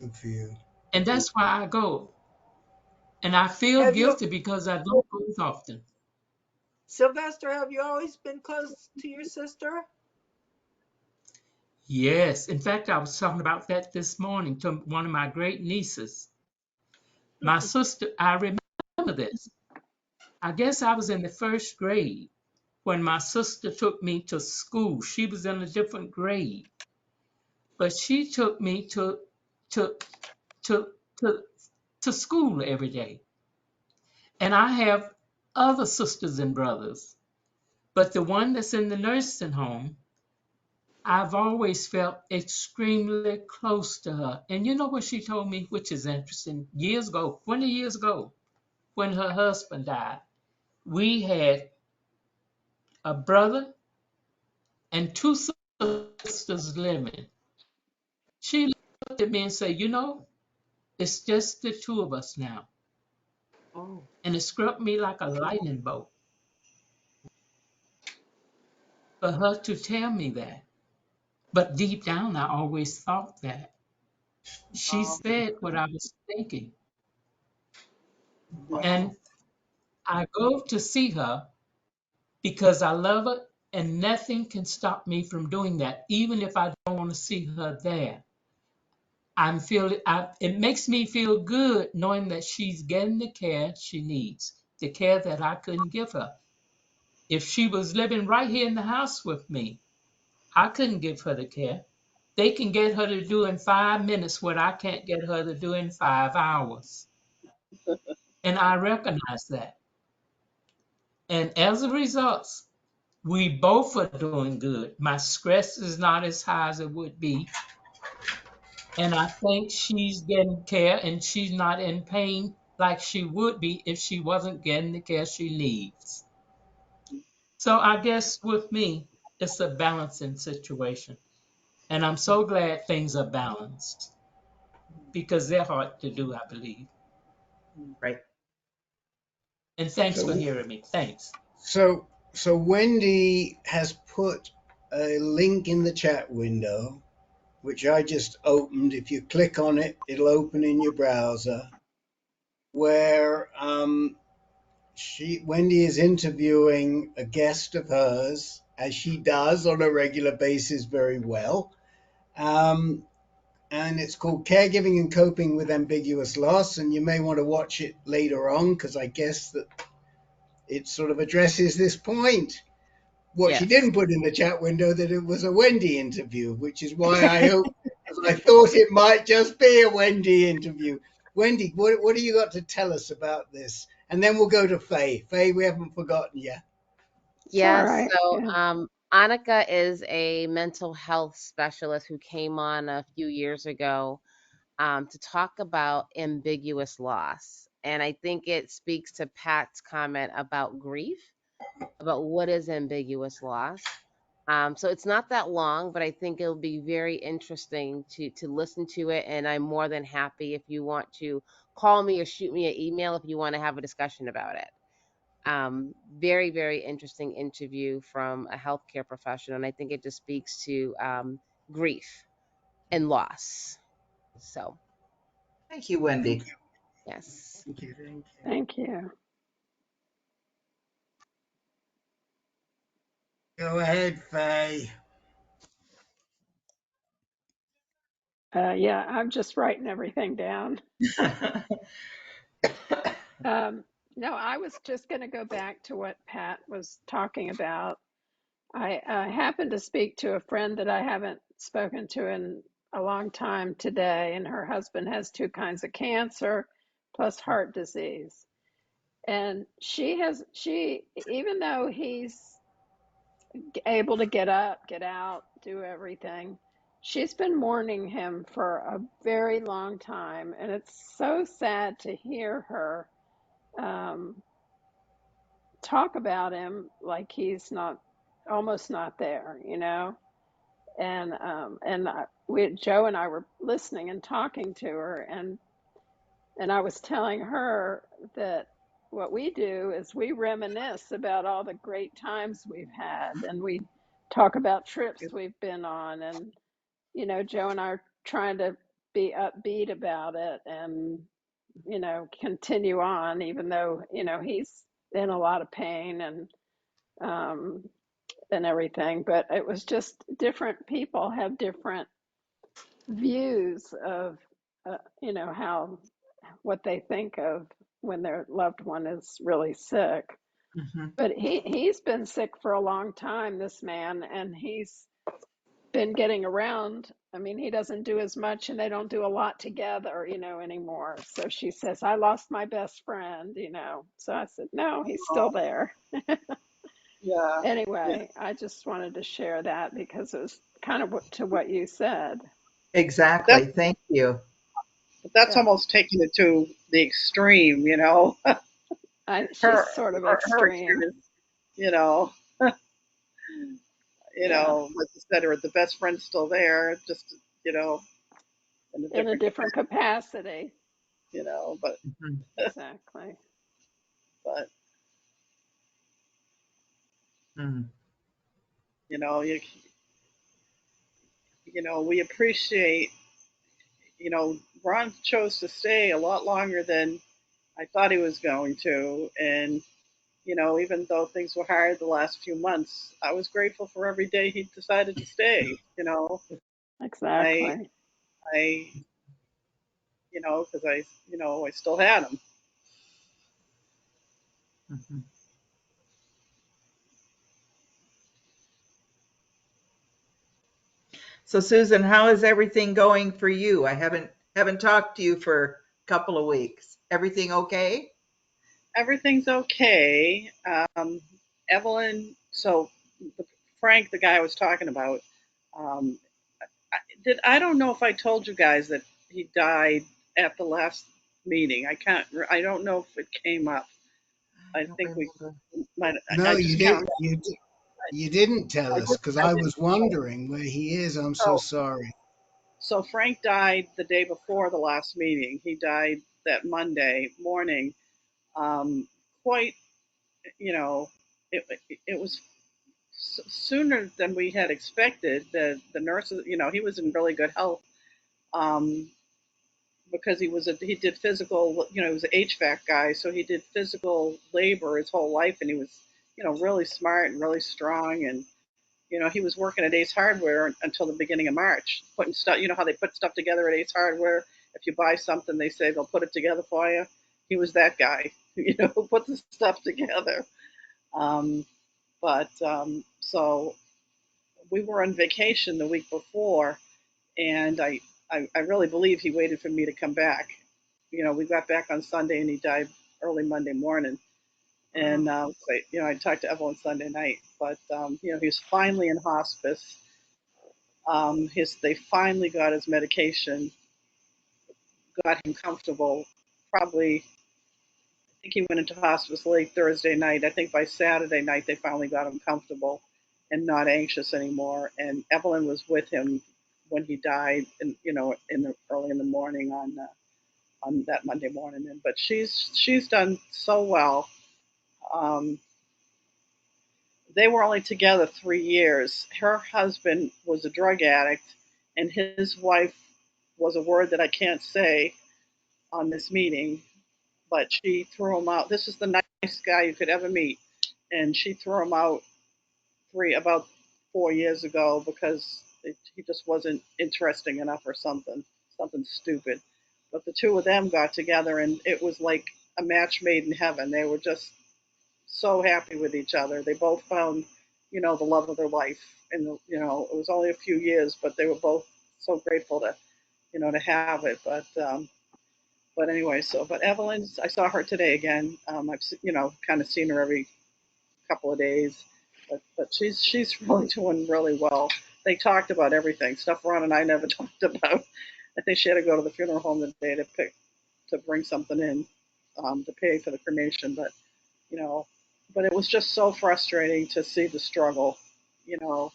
[SPEAKER 3] Good for you.
[SPEAKER 21] And that's why I go. And I feel
[SPEAKER 17] Have you,
[SPEAKER 21] guilty because I don't go as often.
[SPEAKER 17] Sylvester, have you always been close to your sister?
[SPEAKER 21] Yes. In fact, I was talking about that this morning to one of my great nieces. My sister, I remember this. I guess I was in the first grade when my sister took me to school. She was in a different grade, but she took me to to to to school every day. And I have other sisters and brothers, but the one that's in the nursing home, I've always felt extremely close to her. And you know what she told me, which is interesting? Years ago, 20 years ago, when her husband died, we had a brother and two sisters living. She looked at me and said, you know, it's just the two of us now.
[SPEAKER 17] Oh,
[SPEAKER 21] And it struck me like a lightning bolt for her to tell me that. But deep down, I always thought that. She
[SPEAKER 17] wow.
[SPEAKER 21] said what I was thinking.
[SPEAKER 17] Wow.
[SPEAKER 21] And I go to see her because I love her, and nothing can stop me from doing that, even if I don't want to see her there. It makes me feel good knowing that she's getting the care she needs, the care that I couldn't give her. If she was living right here in the house with me, I couldn't give her the care. They can get her to do in 5 minutes what I can't get her to do in 5 hours. And I recognize that. And as a result, we both are doing good. My stress is not as high as it would be. And I think she's getting care and she's not in pain like she would be if she wasn't getting the care she needs. So I guess with me, it's a balancing situation. And I'm so glad things are balanced because they're hard to do, I believe.
[SPEAKER 6] Right.
[SPEAKER 21] And thanks for
[SPEAKER 3] So,
[SPEAKER 21] hearing me. Thanks.
[SPEAKER 3] so Wendy has put a link in the chat window, which I just opened. If you click on it, it'll open in your browser, where Wendy is interviewing a guest of hers, as she does on a regular basis very well. Um, and it's called Caregiving and Coping with Ambiguous Loss. And you may want to watch it later on because I guess that it sort of addresses this point. What she
[SPEAKER 8] Yes.
[SPEAKER 3] didn't put in the chat window that it was a Wendy interview, which is why I hope, because I thought it might just be a Wendy interview. Wendy, what do you got to tell us about this? And then we'll go to Faye. Faye, we haven't forgotten yet.
[SPEAKER 18] It's all
[SPEAKER 8] Yes.
[SPEAKER 18] right.
[SPEAKER 8] So,
[SPEAKER 18] Yeah.
[SPEAKER 8] Annika is a mental health specialist who came on a few years ago to talk about ambiguous loss. And I think it speaks to Pat's comment about grief, about what is ambiguous loss. So it's not that long, but I think it'll be very interesting to listen to it. And I'm more than happy if you want to call me or shoot me an email if you want to have a discussion about it. Very, very interesting interview from a healthcare professional, and I think it just speaks to grief and loss. So,
[SPEAKER 6] Thank you,
[SPEAKER 3] Thank
[SPEAKER 6] Wendy.
[SPEAKER 3] you.
[SPEAKER 8] yes.
[SPEAKER 3] Thank you. Thank you.
[SPEAKER 18] Thank you.
[SPEAKER 3] Go ahead, Faye.
[SPEAKER 18] Yeah, I'm just writing everything down. No, I was just going to go back to what Pat was talking about. I happened to speak to a friend that I haven't spoken to in a long time today, and her husband has two kinds of cancer plus heart disease. And she, even though he's able to get up, get out, do everything, she's been mourning him for a very long time, and it's so sad to hear her um, talk about him like he's not, almost not there, you know. And Joe and I were listening and talking to her, and I was telling her that what we do is we reminisce about all the great times we've had, and we talk about trips we've been on, and you know, Joe and I are trying to be upbeat about it, and you know, continue on, even though you know he's in a lot of pain um, and everything. But it was just different people have different views of, you know, how what they think of when their loved one is really sick.
[SPEAKER 6] Hmm.
[SPEAKER 18] But he's been sick for a long time, this man, and he's been getting around. I mean, he doesn't do as much, and they don't do a lot together, you know, anymore. So she says, I lost my best friend, you know. So I said, no, he's still there.
[SPEAKER 15] Yeah. Yeah.
[SPEAKER 18] Anyway, I just wanted to share that because it was kind of to what you said.
[SPEAKER 15] That's
[SPEAKER 6] Exactly. Thank you.
[SPEAKER 15] that's
[SPEAKER 18] Yeah,
[SPEAKER 15] almost taking it to the extreme, you know.
[SPEAKER 18] she's
[SPEAKER 15] her,
[SPEAKER 18] sort of
[SPEAKER 15] her
[SPEAKER 18] extreme.
[SPEAKER 15] experience, you know,
[SPEAKER 18] Yeah,
[SPEAKER 15] like you said, or the best friend's still there, just you know, in a
[SPEAKER 18] in a
[SPEAKER 15] different
[SPEAKER 18] different
[SPEAKER 15] capacity,
[SPEAKER 18] capacity.
[SPEAKER 15] you know. But
[SPEAKER 6] Mhm.
[SPEAKER 18] Exactly.
[SPEAKER 15] but
[SPEAKER 6] Mhm.
[SPEAKER 15] you know, we appreciate, Ron chose to stay a lot longer than I thought he was going to, and even though things were hard the last few months, I was grateful for every day he decided to stay. I
[SPEAKER 18] Exactly.
[SPEAKER 15] I because I still had him.
[SPEAKER 6] Mhm. So Susan, how is everything going for you? I haven't talked to you for a couple of weeks. Everything okay?
[SPEAKER 15] Everything's okay. Evelyn, so Frank, the guy I was talking about, um, I don't know if I told you guys that he died at the last meeting. I don't know if it came up.
[SPEAKER 6] I
[SPEAKER 15] I
[SPEAKER 6] don't
[SPEAKER 15] think we
[SPEAKER 6] remember.
[SPEAKER 15] might,
[SPEAKER 3] No,
[SPEAKER 15] I
[SPEAKER 3] you
[SPEAKER 15] just
[SPEAKER 3] did.
[SPEAKER 15] can't
[SPEAKER 3] You didn't tell
[SPEAKER 15] I
[SPEAKER 3] us
[SPEAKER 15] just,
[SPEAKER 3] because
[SPEAKER 15] I
[SPEAKER 3] I
[SPEAKER 15] didn't.
[SPEAKER 3] was wondering where he is. I'm so
[SPEAKER 15] So,
[SPEAKER 3] sorry.
[SPEAKER 15] so Frank died the day before the last meeting. He died that Monday morning. Um, quite, you know, it was sooner than we had expected. The nurses, he was in really good health, um, because he did physical, he was an HVAC guy, so he did physical labor his whole life, and he was, really smart and really strong, and he was working at Ace Hardware until the beginning of March, putting stuff. You know how they put stuff together at Ace Hardware. If you buy something, they say they'll put it together for you. He was that guy, who put the stuff together. Um, but so we were on vacation the week before, and I really believe he waited for me to come back. We got back on Sunday, and he died early Monday morning. And
[SPEAKER 6] Wow.
[SPEAKER 15] I talked to Evelyn Sunday night, but he was finally in hospice. They finally got his medication, got him comfortable. Probably, I think he went into hospice late Thursday night. I think by Saturday night they finally got him comfortable and not anxious anymore. And Evelyn was with him when he died, and early in the morning on that Monday morning. But she's done so well. Um, they were only together 3 years. Her husband was a drug addict, and his wife was a word that I can't say on this meeting, but she threw him out. This is the nicest guy you could ever meet, and she threw him out about 4 years ago because he just wasn't interesting enough or something stupid. But the two of them got together, and it was like a match made in heaven. They were just so happy with each other. They both found, the love of their life, and it was only a few years, but they were both so grateful to have it. But anyway, but Evelyn, I saw her today again. I've kind of seen her every couple of days, but she's really doing really well. they talked about everything, stuff Ron and I never talked about. I think she had to go to the funeral home today to bring something in to pay for the cremation, but you know, but it was just so frustrating to see the struggle, you know,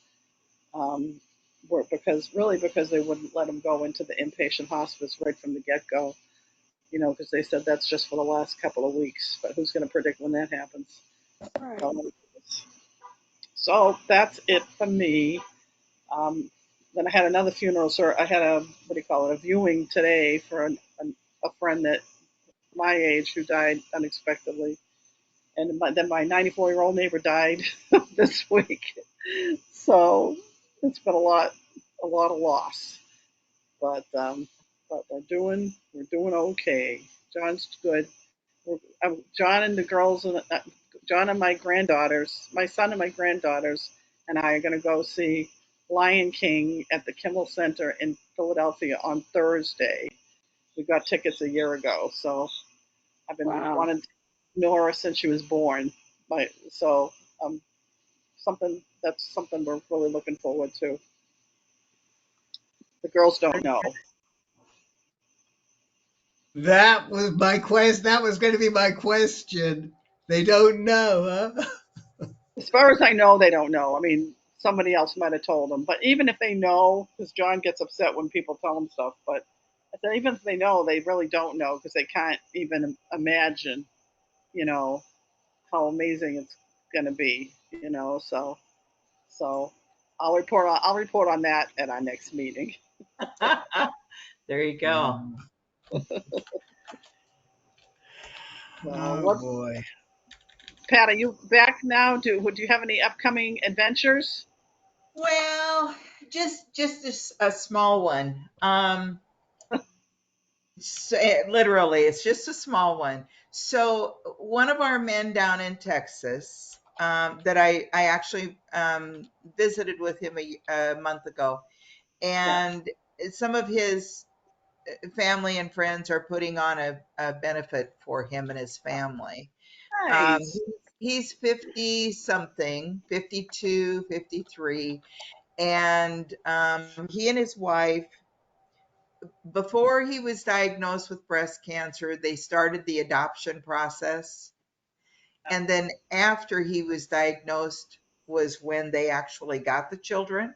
[SPEAKER 15] um, because they wouldn't let him go into the inpatient hospice right from the get go, you know, because they said that's just for the last couple of weeks, but who's going to predict when that happens?
[SPEAKER 18] Right.
[SPEAKER 15] So that's it for me. Um, then I had another funeral, sir. I had what do you call it, a viewing today for a friend that my age who died unexpectedly. And then my 94-year-old neighbor died this week. So it's been a lot of loss. But we're doing okay. John's good. John and the girls and John and my granddaughters, my son and my granddaughters, and I are going to go see Lion King at the Kimmel Center in Philadelphia on Thursday. We got tickets a year ago, so I've been
[SPEAKER 18] Wow.
[SPEAKER 15] wanting to know her since she was born. So um, that's something we're really looking forward to. The girls don't know.
[SPEAKER 1] That was my quest. That was going to be my question. They don't know, huh?
[SPEAKER 15] As far as I know, they don't know. I mean, somebody else might have told them. But even if they know, because John gets upset when people tell him stuff, but I said even if they know, they really don't know because they can't even imagine, you know, how amazing it's going to be, you know. So I'll report on that at our next meeting.
[SPEAKER 6] There you go.
[SPEAKER 1] Oh
[SPEAKER 6] What?
[SPEAKER 1] boy.
[SPEAKER 15] Pat, are you back now? Do you have any upcoming adventures?
[SPEAKER 6] Well, just a small one. Literally, it's just a small one. So one of our men down in Texas, that I actually visited with him a month ago,
[SPEAKER 15] Yeah.
[SPEAKER 6] and some of his family and friends are putting on a benefit for him and his family. Um,
[SPEAKER 15] Nice.
[SPEAKER 6] he's 50 something, 52, 53, and he and his wife, before he was diagnosed with breast cancer, they started the adoption process. And then after he was diagnosed was when they actually got the children.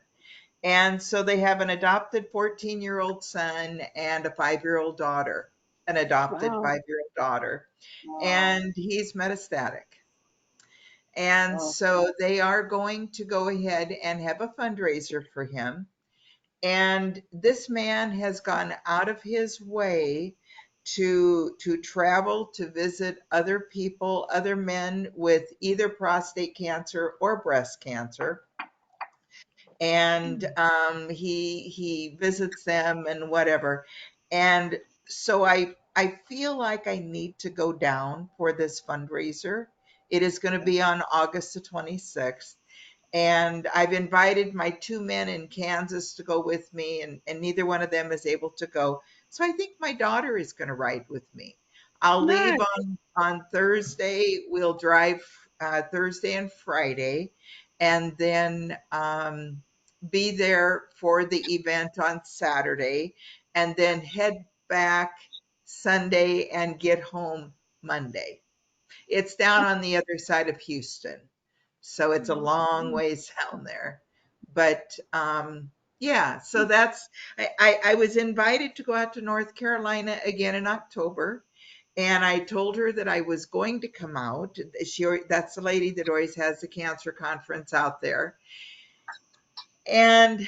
[SPEAKER 6] And so they have an adopted 14-year-old son and a 5-year-old daughter, an adopted
[SPEAKER 18] Wow.
[SPEAKER 6] 5-year-old daughter.
[SPEAKER 15] Wow.
[SPEAKER 6] And he's metastatic. And
[SPEAKER 15] Wow.
[SPEAKER 6] so they are going to go ahead and have a fundraiser for him. And this man has gone out of his way to travel to visit other people, other men with either prostate cancer or breast cancer, and he visits them and whatever. And so I feel like I need to go down for this fundraiser. It is going to be on August the 26th, and I've invited my two men in Kansas to go with me, and neither one of them is able to go. So I think my daughter is going to ride with me. I'll leave
[SPEAKER 15] Nice.
[SPEAKER 6] on Thursday. We'll drive Thursday and Friday, and then be there for the event on Saturday, and then head back Sunday and get home Monday. It's down on the other side of Houston. So it's a long ways down there. But yeah, so I was invited to go out to North Carolina again in October. And I told her that I was going to come out. That's the lady that always has the cancer conference out there. And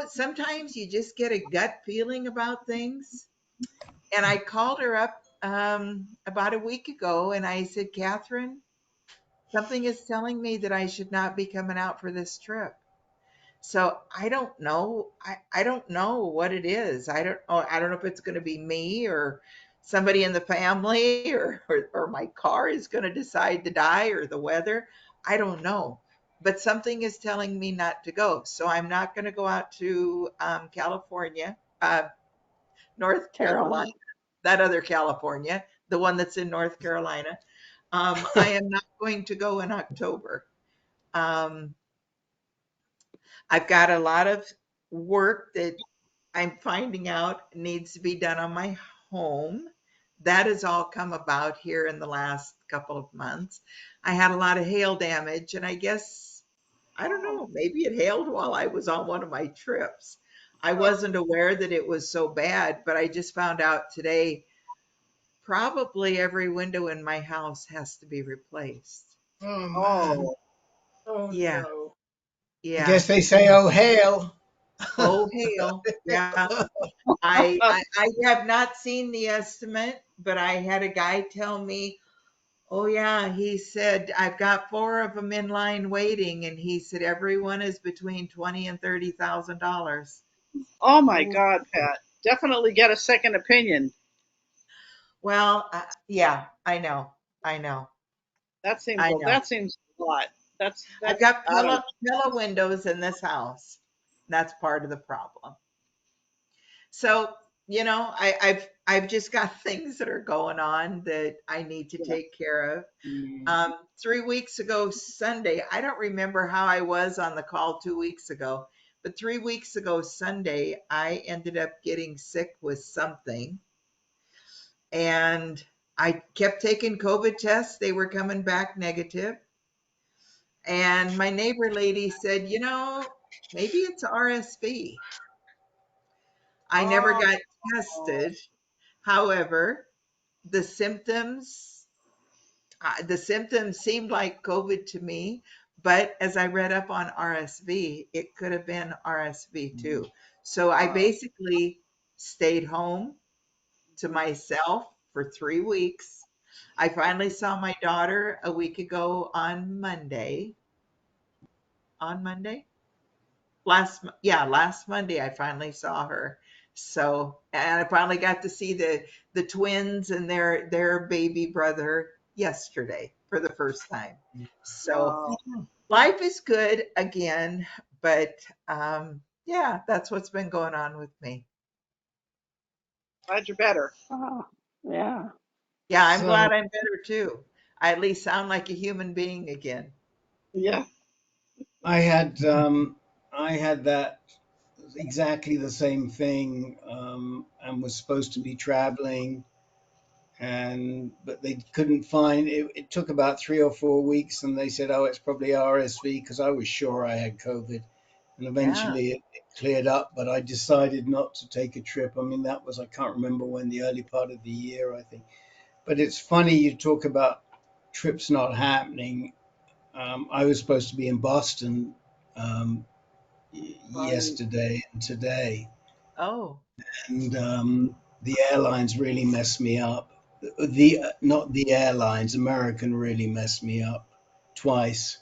[SPEAKER 6] sometimes you just get a gut feeling about things. And I called her up about a week ago and I said, Catherine, something is telling me that I should not be coming out for this trip. So I don't know. I don't know what it is. I don't know if it's going to be me or somebody in the family or my car is going to decide to die or the weather. I don't know. But something is telling me not to go. So I'm not going to go out to California, North Carolina,
[SPEAKER 18] Carolina.
[SPEAKER 6] that other California, the one that's in North Carolina. I am not going to go in October. Um, I've got a lot of work that I'm finding out needs to be done on my home. That has all come about here in the last couple of months. I had a lot of hail damage, and I guess, I don't
[SPEAKER 15] Oh,
[SPEAKER 6] know, maybe it hailed while I was on one of my trips. I wasn't aware that it was so bad, but I just found out today probably every window in my house has to be replaced.
[SPEAKER 3] Oh man.
[SPEAKER 15] oh,
[SPEAKER 12] Oh
[SPEAKER 6] Yeah,
[SPEAKER 12] no.
[SPEAKER 3] I
[SPEAKER 6] yeah.
[SPEAKER 3] guess they say, "Oh hail."
[SPEAKER 6] Oh, hail. Yeah. I have not seen the estimate, but I had a guy tell me, oh yeah, he said I've got four of them in line waiting, and he said everyone is between 20 and $30,000.
[SPEAKER 15] oh my
[SPEAKER 6] Oh,
[SPEAKER 15] God, Pat. Definitely get a second opinion.
[SPEAKER 6] well, yeah, I know, I know, I know.
[SPEAKER 15] That seems a lot.
[SPEAKER 6] I've
[SPEAKER 15] That's
[SPEAKER 6] got
[SPEAKER 15] I don't know.
[SPEAKER 6] pillow windows in this house. That's part of the problem. So, I've just got things that are going on that I need to
[SPEAKER 15] Yeah.
[SPEAKER 6] take care of.
[SPEAKER 3] Mm.
[SPEAKER 6] 3 weeks ago, Sunday, I don't remember how I was on the call 2 weeks ago, but 3 weeks ago, Sunday, I ended up getting sick with something. And I kept taking COVID tests. They were coming back negative. And my neighbor lady said, maybe it's RSV. I never
[SPEAKER 15] Oh,
[SPEAKER 6] got tested. However, the symptoms the symptoms seemed like COVID to me, but as I read up on RSV, it could have been RSV too. So I basically stayed home to myself for 3 weeks. I finally saw my daughter a week ago on Monday. On Monday? Last Monday I finally saw her. So, and I finally got to see the twins and their baby brother yesterday for the first time. So,
[SPEAKER 15] oh,
[SPEAKER 6] life is good again, but yeah, that's what's been going on with me.
[SPEAKER 15] glad you're better.
[SPEAKER 18] Oh, yeah.
[SPEAKER 6] Yeah, I'm
[SPEAKER 3] So
[SPEAKER 6] glad I'm better too. I at least sound like a human being again.
[SPEAKER 15] Yeah.
[SPEAKER 3] I had that exactly the same thing, and was supposed to be traveling, and but they couldn't find it. It took about 3 or 4 weeks, and they said, "Oh, it's probably RSV," because I was sure I had COVID, and
[SPEAKER 6] Yeah,
[SPEAKER 3] eventually it cleared up. But I decided not to take a trip. I mean, that was, I can't remember when, the early part of the year, I think. But it's funny you talk about trips not happening. I was supposed to be in Boston um,
[SPEAKER 15] Right.
[SPEAKER 3] yesterday and today,
[SPEAKER 6] oh,
[SPEAKER 3] and the airlines really messed me up. The Not the airlines, American really messed me up twice.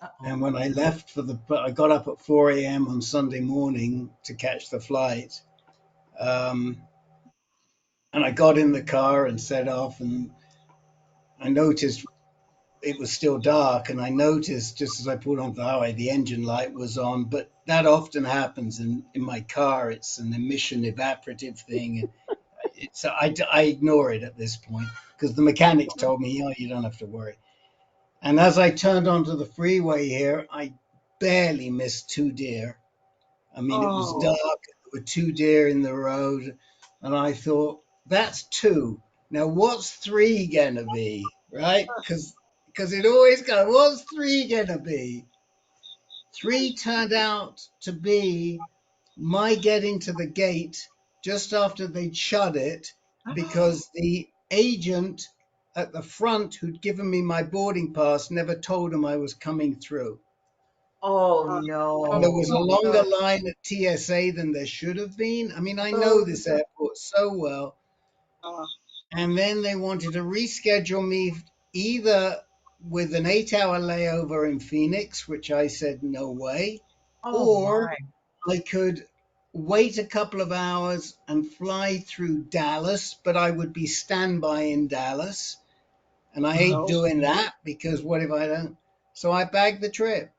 [SPEAKER 6] uh-oh.
[SPEAKER 3] And when I left I got up at 4 a.m. on Sunday morning to catch the flight. Um, and I got in the car and set off, and I noticed it was still dark, and I noticed just as I pulled onto the highway, the engine light was on. But that often happens in my car. It's an emission evaporative thing. I ignore it at this point because the mechanics told me, oh, you don't have to worry. And as I turned onto the freeway here, I barely missed two deer. I mean, it was
[SPEAKER 15] Oh,
[SPEAKER 3] dark. There were two deer in the road, and I thought, that's two. Now, what's three gonna be, right? Because it always goes, what's three gonna be? Three turned out to be my getting to the gate just after they'd shut it, because the agent at the front who'd given me my boarding pass never told him I was coming through.
[SPEAKER 6] Oh
[SPEAKER 15] uh,
[SPEAKER 3] And there
[SPEAKER 6] no.
[SPEAKER 3] was a longer line at TSA than there should have been. I mean, I know this airport so well.
[SPEAKER 15] uh,
[SPEAKER 3] And then they wanted to reschedule me either with an 8 hour layover in Phoenix, which I said no way,
[SPEAKER 6] Oh
[SPEAKER 3] or
[SPEAKER 6] my.
[SPEAKER 3] I could wait a couple of hours and fly through Dallas, but I would be standby in Dallas. And I hate
[SPEAKER 15] no.
[SPEAKER 3] doing that because what if I don't? So I bagged the trip.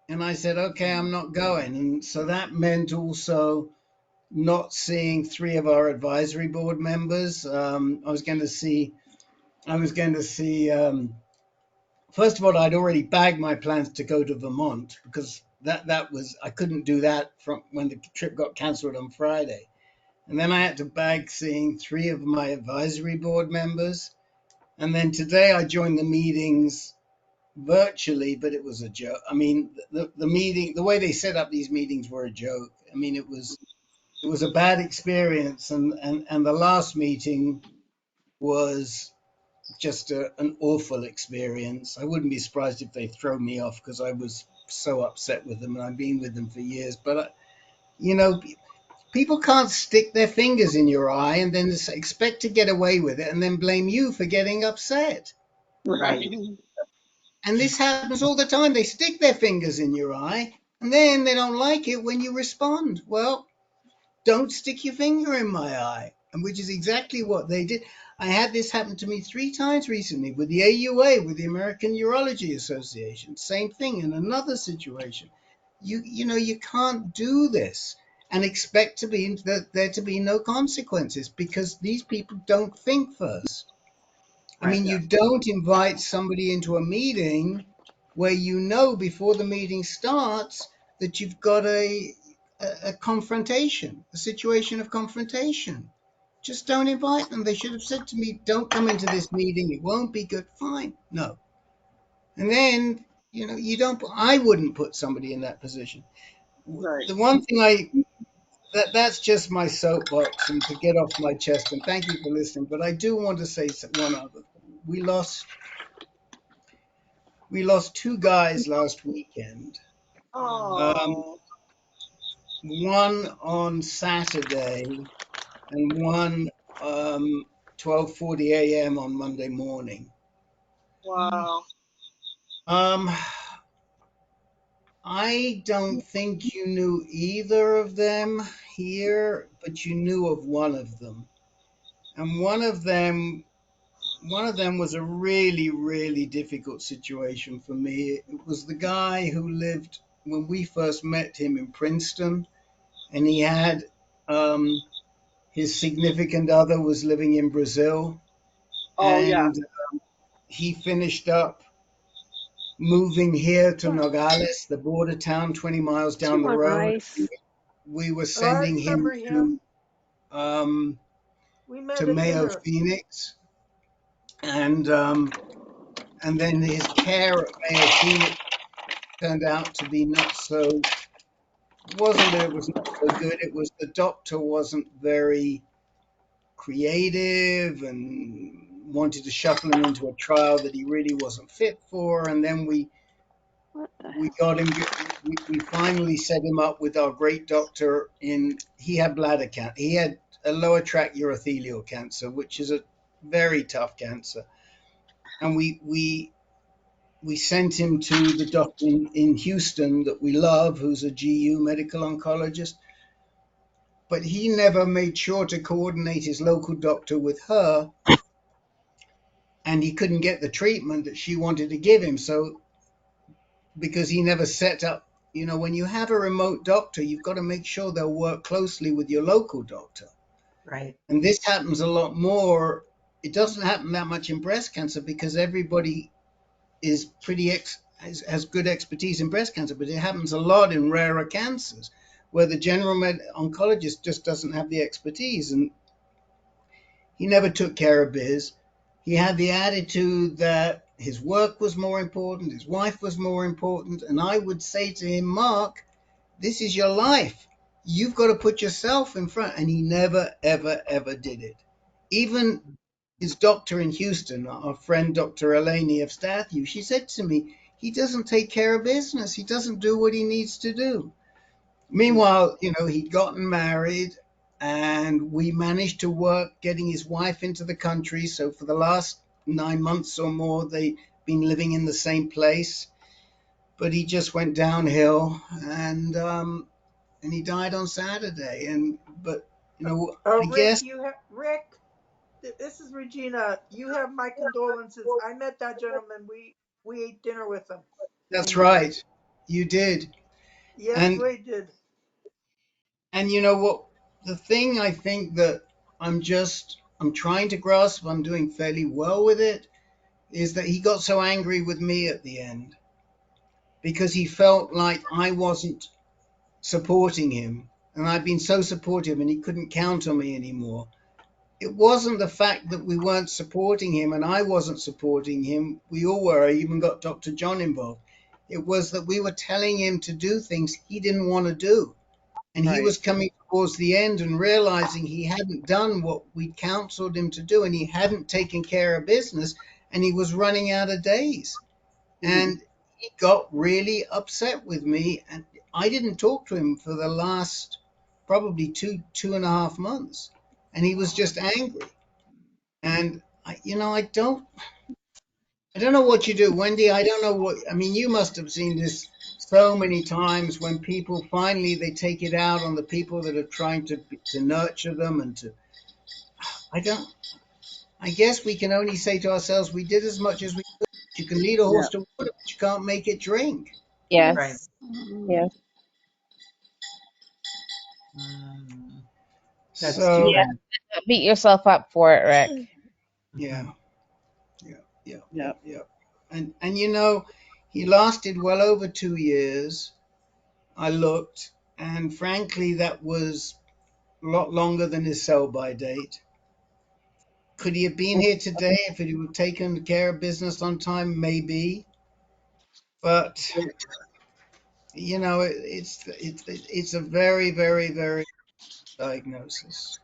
[SPEAKER 3] And I said, okay, I'm not going. And so that meant also not seeing three of our advisory board members. I was going to see, first of all, I'd already bagged my plans to go to Vermont because that was, I couldn't do that from when the trip got canceled on Friday. And then I had to bag seeing 3 of my advisory board members. And then today I joined the meetings virtually, but it was a joke. I mean, the meeting, the way they set up these meetings were a joke. I mean, it was a bad experience. And the last meeting was just an awful experience. I wouldn't be surprised if they throw me off because I was so upset with them and I've been with them for years. But, you know, people can't stick their fingers in your eye and then expect to get away with it and then blame you for getting upset.
[SPEAKER 15] Right.
[SPEAKER 3] And this happens all the time. They stick their fingers in your eye and then they don't like it when you respond. Well, don't stick your finger in my eye, and which is exactly what they did. I had this happen to me 3 times recently with the AUA, with the American Urology Association. Same thing in another situation. You know, you can't do this and expect there to be no consequences because these people don't think first. I
[SPEAKER 6] Right.
[SPEAKER 3] mean, you don't invite somebody into a meeting where you know before the meeting starts that you've got a confrontation, a situation of confrontation. Just don't invite them. They should have said to me, don't come into this meeting. It won't be good. Fine. No. And then, you know, I wouldn't put somebody in that position.
[SPEAKER 15] Right.
[SPEAKER 3] The one thing that's just my soapbox and to get off my chest. And thank you for listening. But I do want to say one other thing. We lost 2 guys last weekend.
[SPEAKER 15] Oh.
[SPEAKER 3] One on Saturday and one 12:40 a.m. on Monday morning.
[SPEAKER 15] Wow.
[SPEAKER 3] Um, I don't think you knew either of them here, but you knew of one of them. And one of them was a really, really difficult situation for me. It was the guy who lived when we first met him in Princeton, and he had his significant other was living in Brazil,
[SPEAKER 15] Oh yeah.
[SPEAKER 3] and he finished up moving here to Nogales, the border town 20 miles
[SPEAKER 18] Do you
[SPEAKER 3] down the
[SPEAKER 18] want
[SPEAKER 3] road.
[SPEAKER 18] ice?
[SPEAKER 3] We were
[SPEAKER 17] Oh, I
[SPEAKER 3] sending him
[SPEAKER 17] remember him.
[SPEAKER 3] um,
[SPEAKER 17] We met
[SPEAKER 3] to
[SPEAKER 17] at
[SPEAKER 3] Mayo
[SPEAKER 17] dinner.
[SPEAKER 3] Phoenix, and then his care at Mayo Phoenix turned out to be not so. It wasn't that it was not so good. It was the doctor wasn't very creative and wanted to shuffle him into a trial that he really wasn't fit for. And then
[SPEAKER 18] What the
[SPEAKER 3] we
[SPEAKER 18] hell?
[SPEAKER 3] got him. We finally set him up with our great doctor. He had bladder cancer. He had a lower tract urothelial cancer, which is a very tough cancer. And we sent him to the doctor in Houston that we love, who's a GU medical oncologist. But he never made sure to coordinate his local doctor with her, and he couldn't get the treatment that she wanted to give him. So, because he never set up, you know, when you have a remote doctor, you've got to make sure they'll work closely with your local doctor.
[SPEAKER 6] Right.
[SPEAKER 3] And this happens a lot more. It doesn't happen that much in breast cancer because everybody is has good expertise in breast cancer, but it happens a lot in rarer cancers where the general oncologist just doesn't have the expertise. And he never took care of biz. He had the attitude that his work was more important, his wife was more important. And I would say to him, Mark, this is your life. You've got to put yourself in front. And he never, ever, ever did it. Even his doctor in Houston, our friend Dr. Eleni of Stathu, she said to me, he doesn't take care of business. He doesn't do what he needs to do. Meanwhile, you know, he'd gotten married and we managed to work getting his wife into the country. So for the last 9 months or more, they've been living in the same place. But he just went downhill and he died on Saturday. But you know,
[SPEAKER 17] Oh,
[SPEAKER 3] I
[SPEAKER 17] Rick,
[SPEAKER 3] guess
[SPEAKER 17] Rick. This is Regina. You have my condolences. I met that gentleman. We ate dinner with him.
[SPEAKER 3] that's
[SPEAKER 17] And
[SPEAKER 3] right. You did.
[SPEAKER 17] yes,
[SPEAKER 3] And
[SPEAKER 17] we did.
[SPEAKER 3] and you know what? The thing I think that I'm trying to grasp, I'm doing fairly well with it, is that he got so angry with me at the end. because he felt like I wasn't supporting him. And I'd been so supportive and he couldn't count on me anymore. It wasn't the fact that we weren't supporting him and I wasn't supporting him. We all were. I even got Dr. John involved. It was that we were telling him to do things he didn't want to do. And he
[SPEAKER 15] Right.
[SPEAKER 3] was coming towards the end and realizing he hadn't done what we'd counseled him to do, and he hadn't taken care of business, and he was running out of days. And he got really upset with me, and I didn't talk to him for the last probably two and a half months, and he was just angry. And I don't know what you do, Wendy. I don't know what, I mean, you must have seen this so many times when people finally they take it out on the people that are trying to nurture them and to, I don't, I guess we can only say to ourselves, we did as much as we could. You can lead a
[SPEAKER 15] Yeah.
[SPEAKER 3] horse to water, but you can't make it drink.
[SPEAKER 6] Right.
[SPEAKER 8] Yes.
[SPEAKER 18] Mm.
[SPEAKER 8] Yes.
[SPEAKER 6] Mm, that's too
[SPEAKER 3] So,
[SPEAKER 8] Yeah.
[SPEAKER 6] bad.
[SPEAKER 8] Beat yourself up for it, Rick.
[SPEAKER 3] yeah,
[SPEAKER 6] Mhm.
[SPEAKER 15] Yeah.
[SPEAKER 3] yeah. And he lasted well over 2 years. I looked, and frankly, that was a lot longer than his sell-by date. Could he have been here today if he would taken care of business on time? Maybe, but it's a very, very, very diagnosis.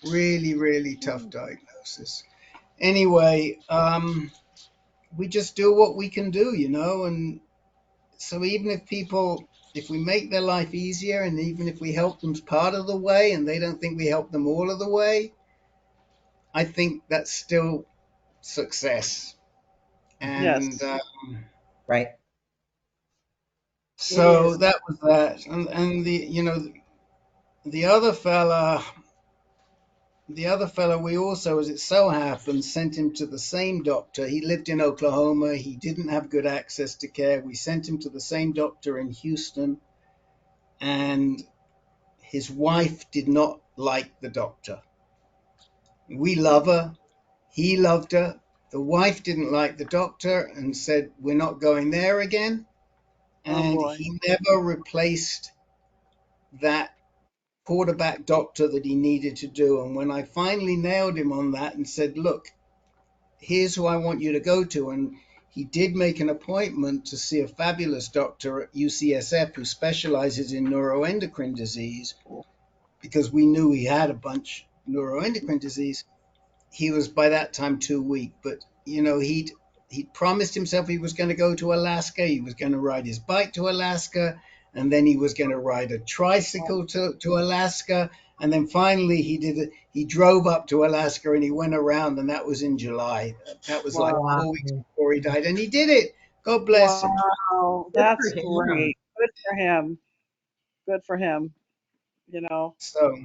[SPEAKER 3] Really, really tough diagnosis. Anyway, we just do what we can do, and so even if we make their life easier, and even if we help them part of the way, and they don't think we help them all of the way, I think that's still success. And
[SPEAKER 15] Yes.
[SPEAKER 6] Right.
[SPEAKER 15] It
[SPEAKER 3] so
[SPEAKER 15] is.
[SPEAKER 3] that was that. And the other fella, the other fella, we also, as it so happened, sent him to the same doctor. He lived in Oklahoma. He didn't have good access to care. We sent him to the same doctor in Houston, and his wife did not like the doctor. We love her. He loved her. The wife didn't like the doctor and said, "We're not going there again."
[SPEAKER 15] Oh
[SPEAKER 3] And
[SPEAKER 15] boy.
[SPEAKER 3] he never replaced that quarterback doctor that he needed to do. And when I finally nailed him on that and said, "Look, here's who I want you to go to," and he did make an appointment to see a fabulous doctor at UCSF who specializes in neuroendocrine disease, because we knew he had a bunch of neuroendocrine disease. He was by that time too weak, but he'd promised himself he was going to go to Alaska. He was going to ride his bike to Alaska, and then he was going to ride a tricycle to Alaska, and then finally he did it. He drove up to Alaska and he went around, and that was in July. That was like
[SPEAKER 15] Wow.
[SPEAKER 6] Wow.
[SPEAKER 3] 4 weeks before he died, and he did it. God bless him.
[SPEAKER 15] Wow.
[SPEAKER 6] Good
[SPEAKER 15] That's
[SPEAKER 6] for him.
[SPEAKER 15] great. Good for him. Good for him. You know.
[SPEAKER 3] So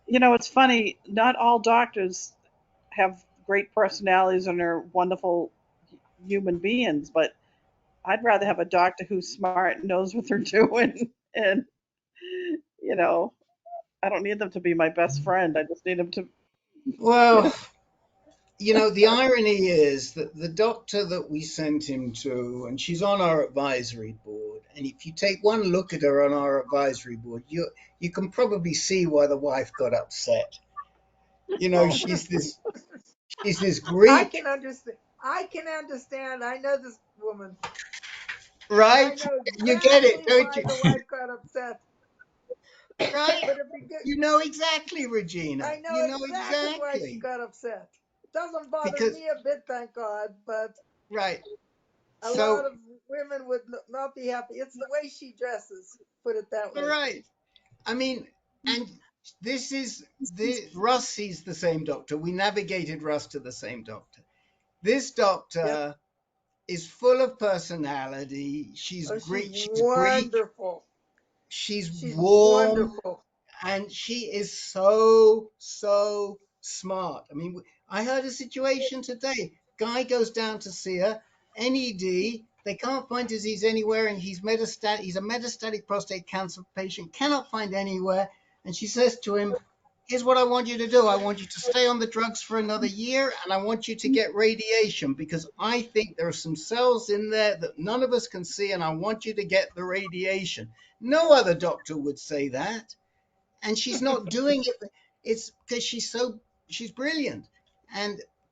[SPEAKER 15] It's funny. Not all doctors have great personalities and are wonderful human beings, but I'd rather have a doctor who's smart and knows what they're doing. And, you know, I don't need them to be my best friend. I just need them to, you
[SPEAKER 3] well,
[SPEAKER 15] know,
[SPEAKER 3] the irony is that the doctor that we sent him to, and she's on our advisory board, and if you take one look at her on our advisory board, you can probably see why the wife got upset.
[SPEAKER 15] oh,
[SPEAKER 3] She's this
[SPEAKER 17] I
[SPEAKER 3] Greek,
[SPEAKER 17] can understand. I can understand. I know this woman, and I
[SPEAKER 3] right?
[SPEAKER 17] know
[SPEAKER 3] You get it,
[SPEAKER 17] exactly
[SPEAKER 3] don't
[SPEAKER 17] why
[SPEAKER 3] you?
[SPEAKER 17] the wife got upset.
[SPEAKER 3] Right?
[SPEAKER 17] But if you get,
[SPEAKER 3] You know exactly, Regina.
[SPEAKER 17] I know
[SPEAKER 3] You know
[SPEAKER 17] exactly why she
[SPEAKER 3] exactly.
[SPEAKER 17] got upset. It doesn't bother
[SPEAKER 3] Because,
[SPEAKER 17] me a bit, thank God, but
[SPEAKER 3] right.
[SPEAKER 17] a lot
[SPEAKER 3] So,
[SPEAKER 17] of women would not be happy. It's the way she dresses, put it that way.
[SPEAKER 3] right. I mean, and this is Russ sees the same doctor. We navigated Russ to the same doctor. This
[SPEAKER 17] Yep.
[SPEAKER 3] doctor is full of personality. She's
[SPEAKER 17] Oh, she's
[SPEAKER 3] Greek. She's Greek.
[SPEAKER 17] wonderful.
[SPEAKER 3] She's
[SPEAKER 17] She's
[SPEAKER 3] warm,
[SPEAKER 17] wonderful.
[SPEAKER 3] and she is so smart. I mean, I heard a situation today. Guy goes down to see her. NED. They can't find disease anywhere, and he's metastatic. He's a metastatic prostate cancer patient. Cannot find anywhere. And she says to him, here's what I want you to do. I want you to stay on the drugs for another year, and I want you to get radiation because I think there are some cells in there that none of us can see, and I want you to get the radiation. No other doctor would say that. And she's not doing it. It's because she's brilliant.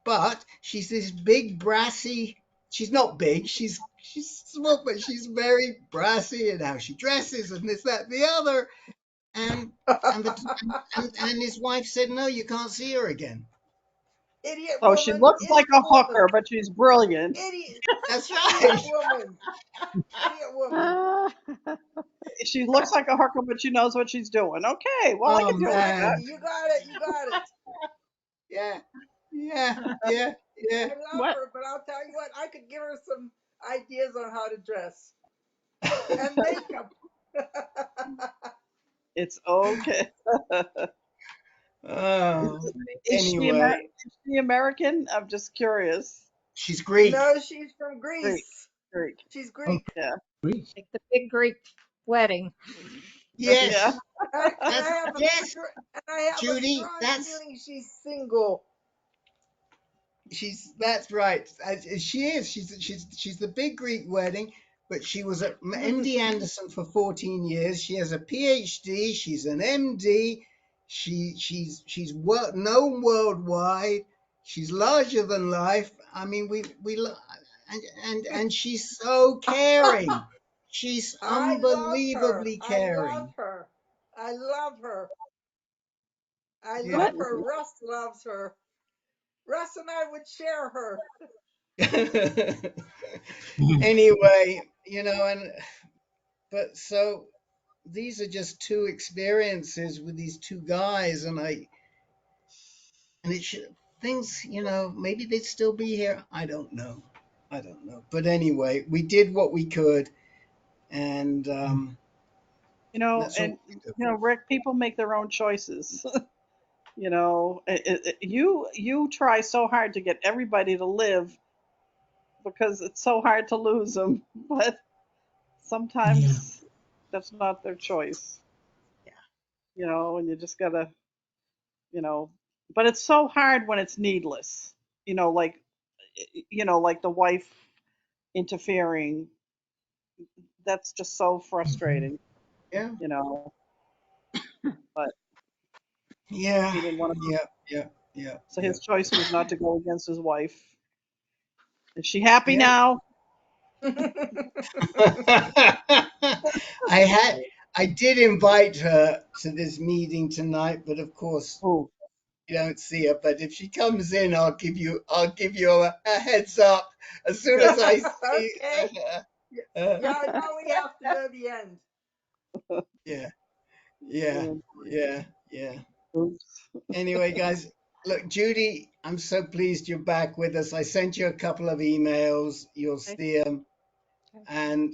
[SPEAKER 3] But she's this big, brassy, she's not big, she's small, but she's very brassy in how she dresses and this, that, and the other. And and his wife said, no, you can't see her again.
[SPEAKER 17] Idiot
[SPEAKER 15] So she
[SPEAKER 17] woman.
[SPEAKER 15] looks like
[SPEAKER 17] Idiot
[SPEAKER 15] a
[SPEAKER 17] woman.
[SPEAKER 15] hooker, but she's brilliant.
[SPEAKER 17] Idiot.
[SPEAKER 3] That's
[SPEAKER 17] Idiot
[SPEAKER 3] right.
[SPEAKER 17] woman. Idiot woman.
[SPEAKER 15] She looks like a hooker, but she knows what she's doing. Okay, well, I
[SPEAKER 3] Oh
[SPEAKER 15] can deal with that.
[SPEAKER 3] man.
[SPEAKER 17] You got it. You got it.
[SPEAKER 3] Yeah. Yeah.
[SPEAKER 17] I love
[SPEAKER 18] What?
[SPEAKER 17] her, but I'll tell you what, I could give her some ideas on how to dress and makeup.
[SPEAKER 15] It's okay.
[SPEAKER 3] Oh,
[SPEAKER 15] Is
[SPEAKER 3] anyway,
[SPEAKER 15] she American? I'm just curious.
[SPEAKER 3] she's Greek.
[SPEAKER 17] No, she's from
[SPEAKER 15] Greek.
[SPEAKER 17] Greece.
[SPEAKER 15] Greek.
[SPEAKER 17] She's Greek.
[SPEAKER 15] Yeah.
[SPEAKER 21] Greece.
[SPEAKER 14] Like the big Greek wedding.
[SPEAKER 15] Yeah.
[SPEAKER 3] Yes.
[SPEAKER 17] And I
[SPEAKER 3] That's
[SPEAKER 17] have
[SPEAKER 3] yes,
[SPEAKER 17] a
[SPEAKER 3] Judy.
[SPEAKER 17] strong
[SPEAKER 3] That's
[SPEAKER 17] feeling she's single.
[SPEAKER 3] that's right. She is. She's the big Greek wedding, but she was at MD Anderson for 14 years. She has a PhD. She's an MD. She's known worldwide. She's larger than life. I mean, and she's so caring. She's
[SPEAKER 17] I love her.
[SPEAKER 3] unbelievably
[SPEAKER 17] I love
[SPEAKER 3] caring.
[SPEAKER 17] her. I love her. I
[SPEAKER 3] Yeah.
[SPEAKER 17] love her. Russ loves her. Russ and I would share her.
[SPEAKER 3] Anyway, but so these are just two experiences with these two guys, and it should things, maybe they'd still be here. I don't know. But anyway, we did what we could, and that's all we do.
[SPEAKER 15] Rick, people make their own choices. You try so hard to get everybody to live because it's so hard to lose them, but sometimes that's not their choice. And you just gotta, but it's so hard when it's needless. Like, like the wife interfering. That's just so frustrating.
[SPEAKER 3] Yeah.
[SPEAKER 15] But
[SPEAKER 3] Yeah.
[SPEAKER 15] he didn't want to.
[SPEAKER 3] Yeah.
[SPEAKER 15] So his choice was not to go against his wife. Is she happy now?
[SPEAKER 3] I did invite her to this meeting tonight, but of course
[SPEAKER 15] Oh,
[SPEAKER 3] you don't see her. But if she comes in, I'll give you a heads up as soon as I see
[SPEAKER 17] Okay.
[SPEAKER 3] her.
[SPEAKER 17] Yeah, now we have to know the end.
[SPEAKER 3] Yeah.
[SPEAKER 15] oops.
[SPEAKER 3] Anyway, guys, look, Judy, I'm so pleased you're back with us. I sent you a couple of emails. You'll see them. And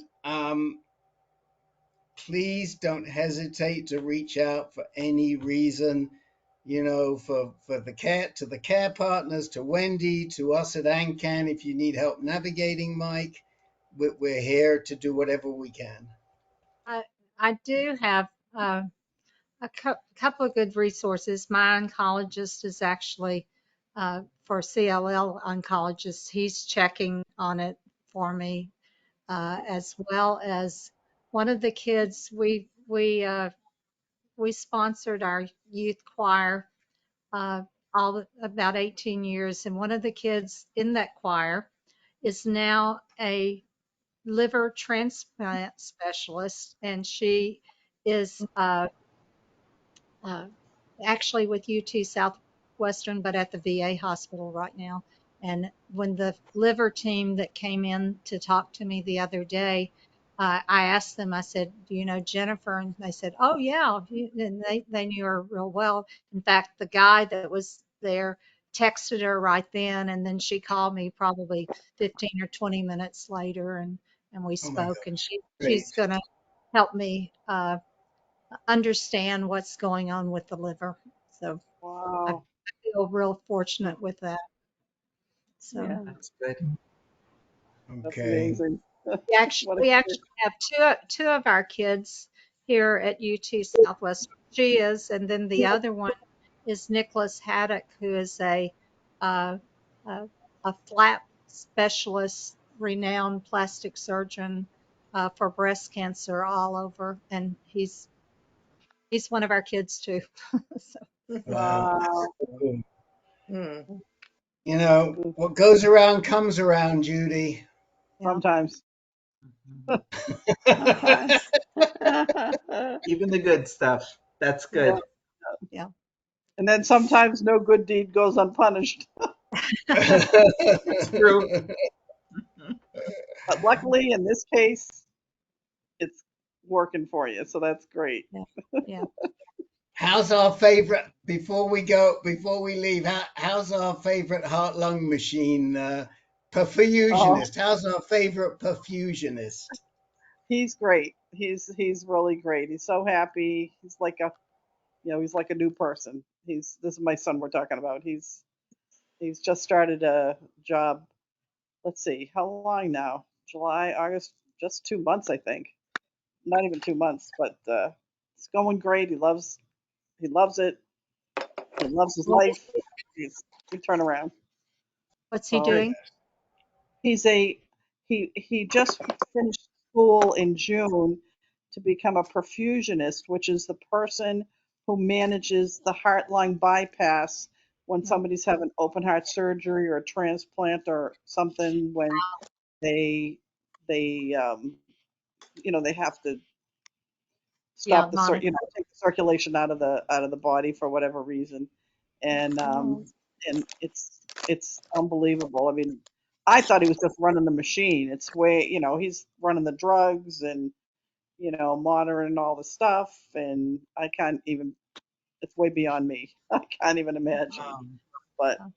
[SPEAKER 3] please don't hesitate to reach out for any reason, for the care partners, to Wendy, to us at ANCAN. If you need help navigating Mike, we're here to do whatever we can.
[SPEAKER 14] I do have a couple of good resources. My oncologist is actually for CLL oncologists. He's checking on it for me, as well as one of the kids we sponsored our youth choir about 18 years, and one of the kids in that choir is now a liver transplant specialist, and she is uh, actually with UT Southwestern, but at the VA hospital right now. And when the liver team that came in to talk to me the other day, I asked them, I said, do you know Jennifer? And they said, oh, yeah. And they knew her real well. In fact, the guy that was there texted her right then. And then she called me probably 15 or 20 minutes later, and we
[SPEAKER 3] Oh my
[SPEAKER 14] spoke. And
[SPEAKER 3] gosh, great.
[SPEAKER 14] she's going to help me understand what's going on with the liver. So I
[SPEAKER 15] Wow.
[SPEAKER 14] feel real fortunate with that. So
[SPEAKER 15] Yeah,
[SPEAKER 3] That's good.
[SPEAKER 15] that's
[SPEAKER 3] Okay.
[SPEAKER 15] amazing.
[SPEAKER 14] we actually
[SPEAKER 15] What a
[SPEAKER 14] we
[SPEAKER 15] kid.
[SPEAKER 14] actually have two of our kids here at UT Southwest. She is, and then the other one is Nicholas Haddock, who is uh, a flap specialist, renowned plastic surgeon for breast cancer all over, and he's one of our kids too. So,
[SPEAKER 3] Wow.
[SPEAKER 15] Wow.
[SPEAKER 3] Cool.
[SPEAKER 6] Hmm.
[SPEAKER 3] You know, what goes around comes around, Judy.
[SPEAKER 14] yeah.
[SPEAKER 15] Sometimes.
[SPEAKER 18] Sometimes.
[SPEAKER 6] Even the good stuff. That's
[SPEAKER 15] Yeah.
[SPEAKER 6] good.
[SPEAKER 14] Yeah.
[SPEAKER 15] And then sometimes no good deed goes unpunished.
[SPEAKER 6] It's true.
[SPEAKER 15] But luckily, in this case, it's working for you. So that's great.
[SPEAKER 14] Yeah. Yeah.
[SPEAKER 3] How's our favorite, before we leave, how's our favorite heart lung machine
[SPEAKER 15] Oh,
[SPEAKER 3] perfusionist? How's our favorite perfusionist?
[SPEAKER 15] he's great. He's really great. He's so happy. He's like a he's like a new person. This is my son we're talking about. He's just started a job. Let's see, how long now? July, August, just 2 months, I think. Not even 2 months, but it's going great. He loves it. He loves his life. He's we turn around.
[SPEAKER 14] What's he
[SPEAKER 15] So
[SPEAKER 14] doing?
[SPEAKER 15] he's a he just finished school in June to become a perfusionist, which is the person who manages the heart lung bypass when somebody's having open heart surgery or a transplant or something, when they they they have to
[SPEAKER 14] Yeah,
[SPEAKER 15] stop
[SPEAKER 14] monitor.
[SPEAKER 15] take the circulation out of the body for whatever reason. And
[SPEAKER 14] Oh,
[SPEAKER 15] it's unbelievable. I mean, I thought he was just running the machine. It's way, he's running the drugs and monitoring all the stuff, and I can't even. It's way beyond me. I can't even imagine. But
[SPEAKER 14] wow.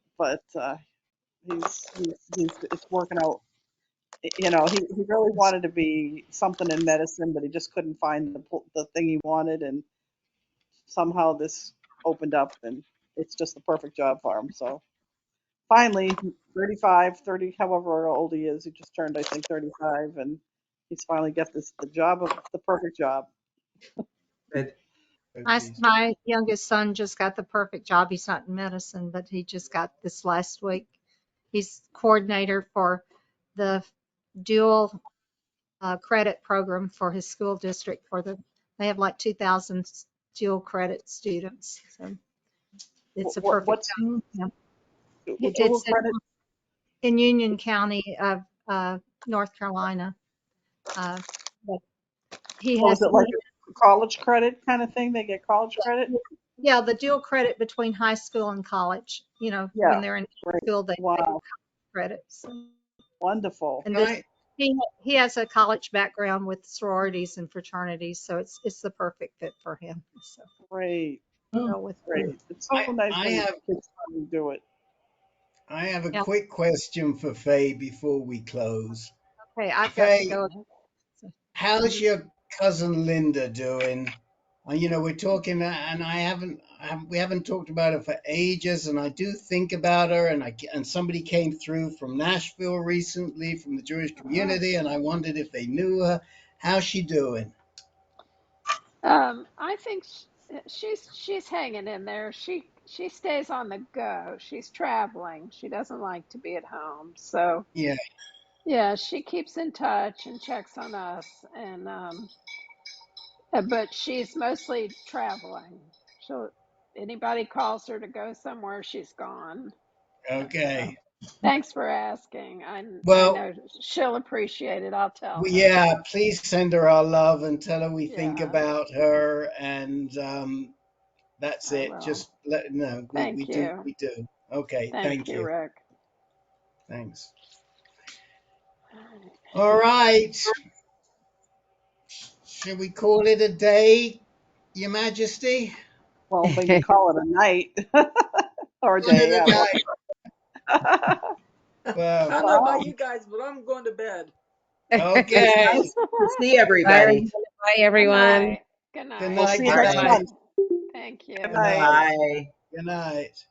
[SPEAKER 15] he's it's working out. He really wanted to be something in medicine, but he just couldn't find the thing he wanted, and somehow this opened up, and it's just the perfect job for him. So finally, 35, 30, however old he is, he just turned, I think, 35, and he's finally got the job of the perfect job.
[SPEAKER 6] Good.
[SPEAKER 3] Okay.
[SPEAKER 14] My youngest son just got the perfect job. He's not in medicine, but he just got this last week. He's coordinator for the dual credit program for his school district. They have like 2,000 dual credit students. So it's a perfect
[SPEAKER 15] What's
[SPEAKER 14] job. Yeah.
[SPEAKER 15] dual
[SPEAKER 14] It's
[SPEAKER 15] credit?
[SPEAKER 14] in Union County of North Carolina. Uh, but he
[SPEAKER 15] So is
[SPEAKER 14] has,
[SPEAKER 15] it like a college credit kind of thing? They get college credit?
[SPEAKER 14] yeah, the dual credit between high school and college. When
[SPEAKER 15] Yeah,
[SPEAKER 14] they're in
[SPEAKER 15] great.
[SPEAKER 14] school, they take
[SPEAKER 15] Wow,
[SPEAKER 14] credits.
[SPEAKER 15] wonderful.
[SPEAKER 14] And
[SPEAKER 3] Right.
[SPEAKER 14] he has a college background with sororities and fraternities, so it's the perfect fit for him. So
[SPEAKER 15] Great,
[SPEAKER 14] go with
[SPEAKER 15] great. It's so nice
[SPEAKER 3] I
[SPEAKER 15] when
[SPEAKER 3] have
[SPEAKER 15] kids finally do it.
[SPEAKER 3] a
[SPEAKER 14] yeah.
[SPEAKER 3] quick question for Faye before we close.
[SPEAKER 14] Okay, I've got to
[SPEAKER 3] Faye,
[SPEAKER 14] go. So,
[SPEAKER 3] how's your cousin Linda doing? We're talking, and we haven't talked about her for ages, and I do think about her, and somebody came through from Nashville recently from the Jewish community, and I wondered if they knew her. How's she doing?
[SPEAKER 18] I think she's hanging in there. She stays on the go. She's traveling. She doesn't like to be at home. So
[SPEAKER 3] Yeah.
[SPEAKER 18] yeah, she keeps in touch and checks on us. And but she's mostly traveling. So anybody calls her to go somewhere, she's gone. So
[SPEAKER 3] Okay.
[SPEAKER 18] thanks for asking. I
[SPEAKER 3] Well,
[SPEAKER 18] know she'll appreciate it. I'll tell her.
[SPEAKER 3] yeah, please send her our love and tell her we think
[SPEAKER 18] Yeah,
[SPEAKER 3] about her, and that's
[SPEAKER 18] I
[SPEAKER 3] it.
[SPEAKER 18] will.
[SPEAKER 3] Just let her know. We
[SPEAKER 18] Thank
[SPEAKER 3] do.
[SPEAKER 18] you.
[SPEAKER 3] We do. Okay.
[SPEAKER 18] Thank
[SPEAKER 3] Thank
[SPEAKER 18] you,
[SPEAKER 3] you.
[SPEAKER 18] Rick.
[SPEAKER 3] Thanks. All right. Should we call it a day, Your Majesty?
[SPEAKER 15] Well, maybe call it a night or a
[SPEAKER 3] Call it
[SPEAKER 15] day.
[SPEAKER 3] a
[SPEAKER 15] I don't
[SPEAKER 3] night.
[SPEAKER 17] I
[SPEAKER 3] Well,
[SPEAKER 17] don't know about you guys, but I'm going to bed.
[SPEAKER 6] It's
[SPEAKER 3] okay.
[SPEAKER 6] nice to see
[SPEAKER 8] Bye,
[SPEAKER 6] everybody.
[SPEAKER 8] everyone. Bye,
[SPEAKER 18] Good
[SPEAKER 8] everyone.
[SPEAKER 18] night. Good
[SPEAKER 3] Good
[SPEAKER 18] night.
[SPEAKER 15] We'll
[SPEAKER 3] night.
[SPEAKER 15] see you
[SPEAKER 3] Good
[SPEAKER 6] All
[SPEAKER 15] next
[SPEAKER 6] right.
[SPEAKER 3] night.
[SPEAKER 15] month.
[SPEAKER 18] Thank
[SPEAKER 15] Good
[SPEAKER 18] you.
[SPEAKER 15] night.
[SPEAKER 6] Bye.
[SPEAKER 3] Good night.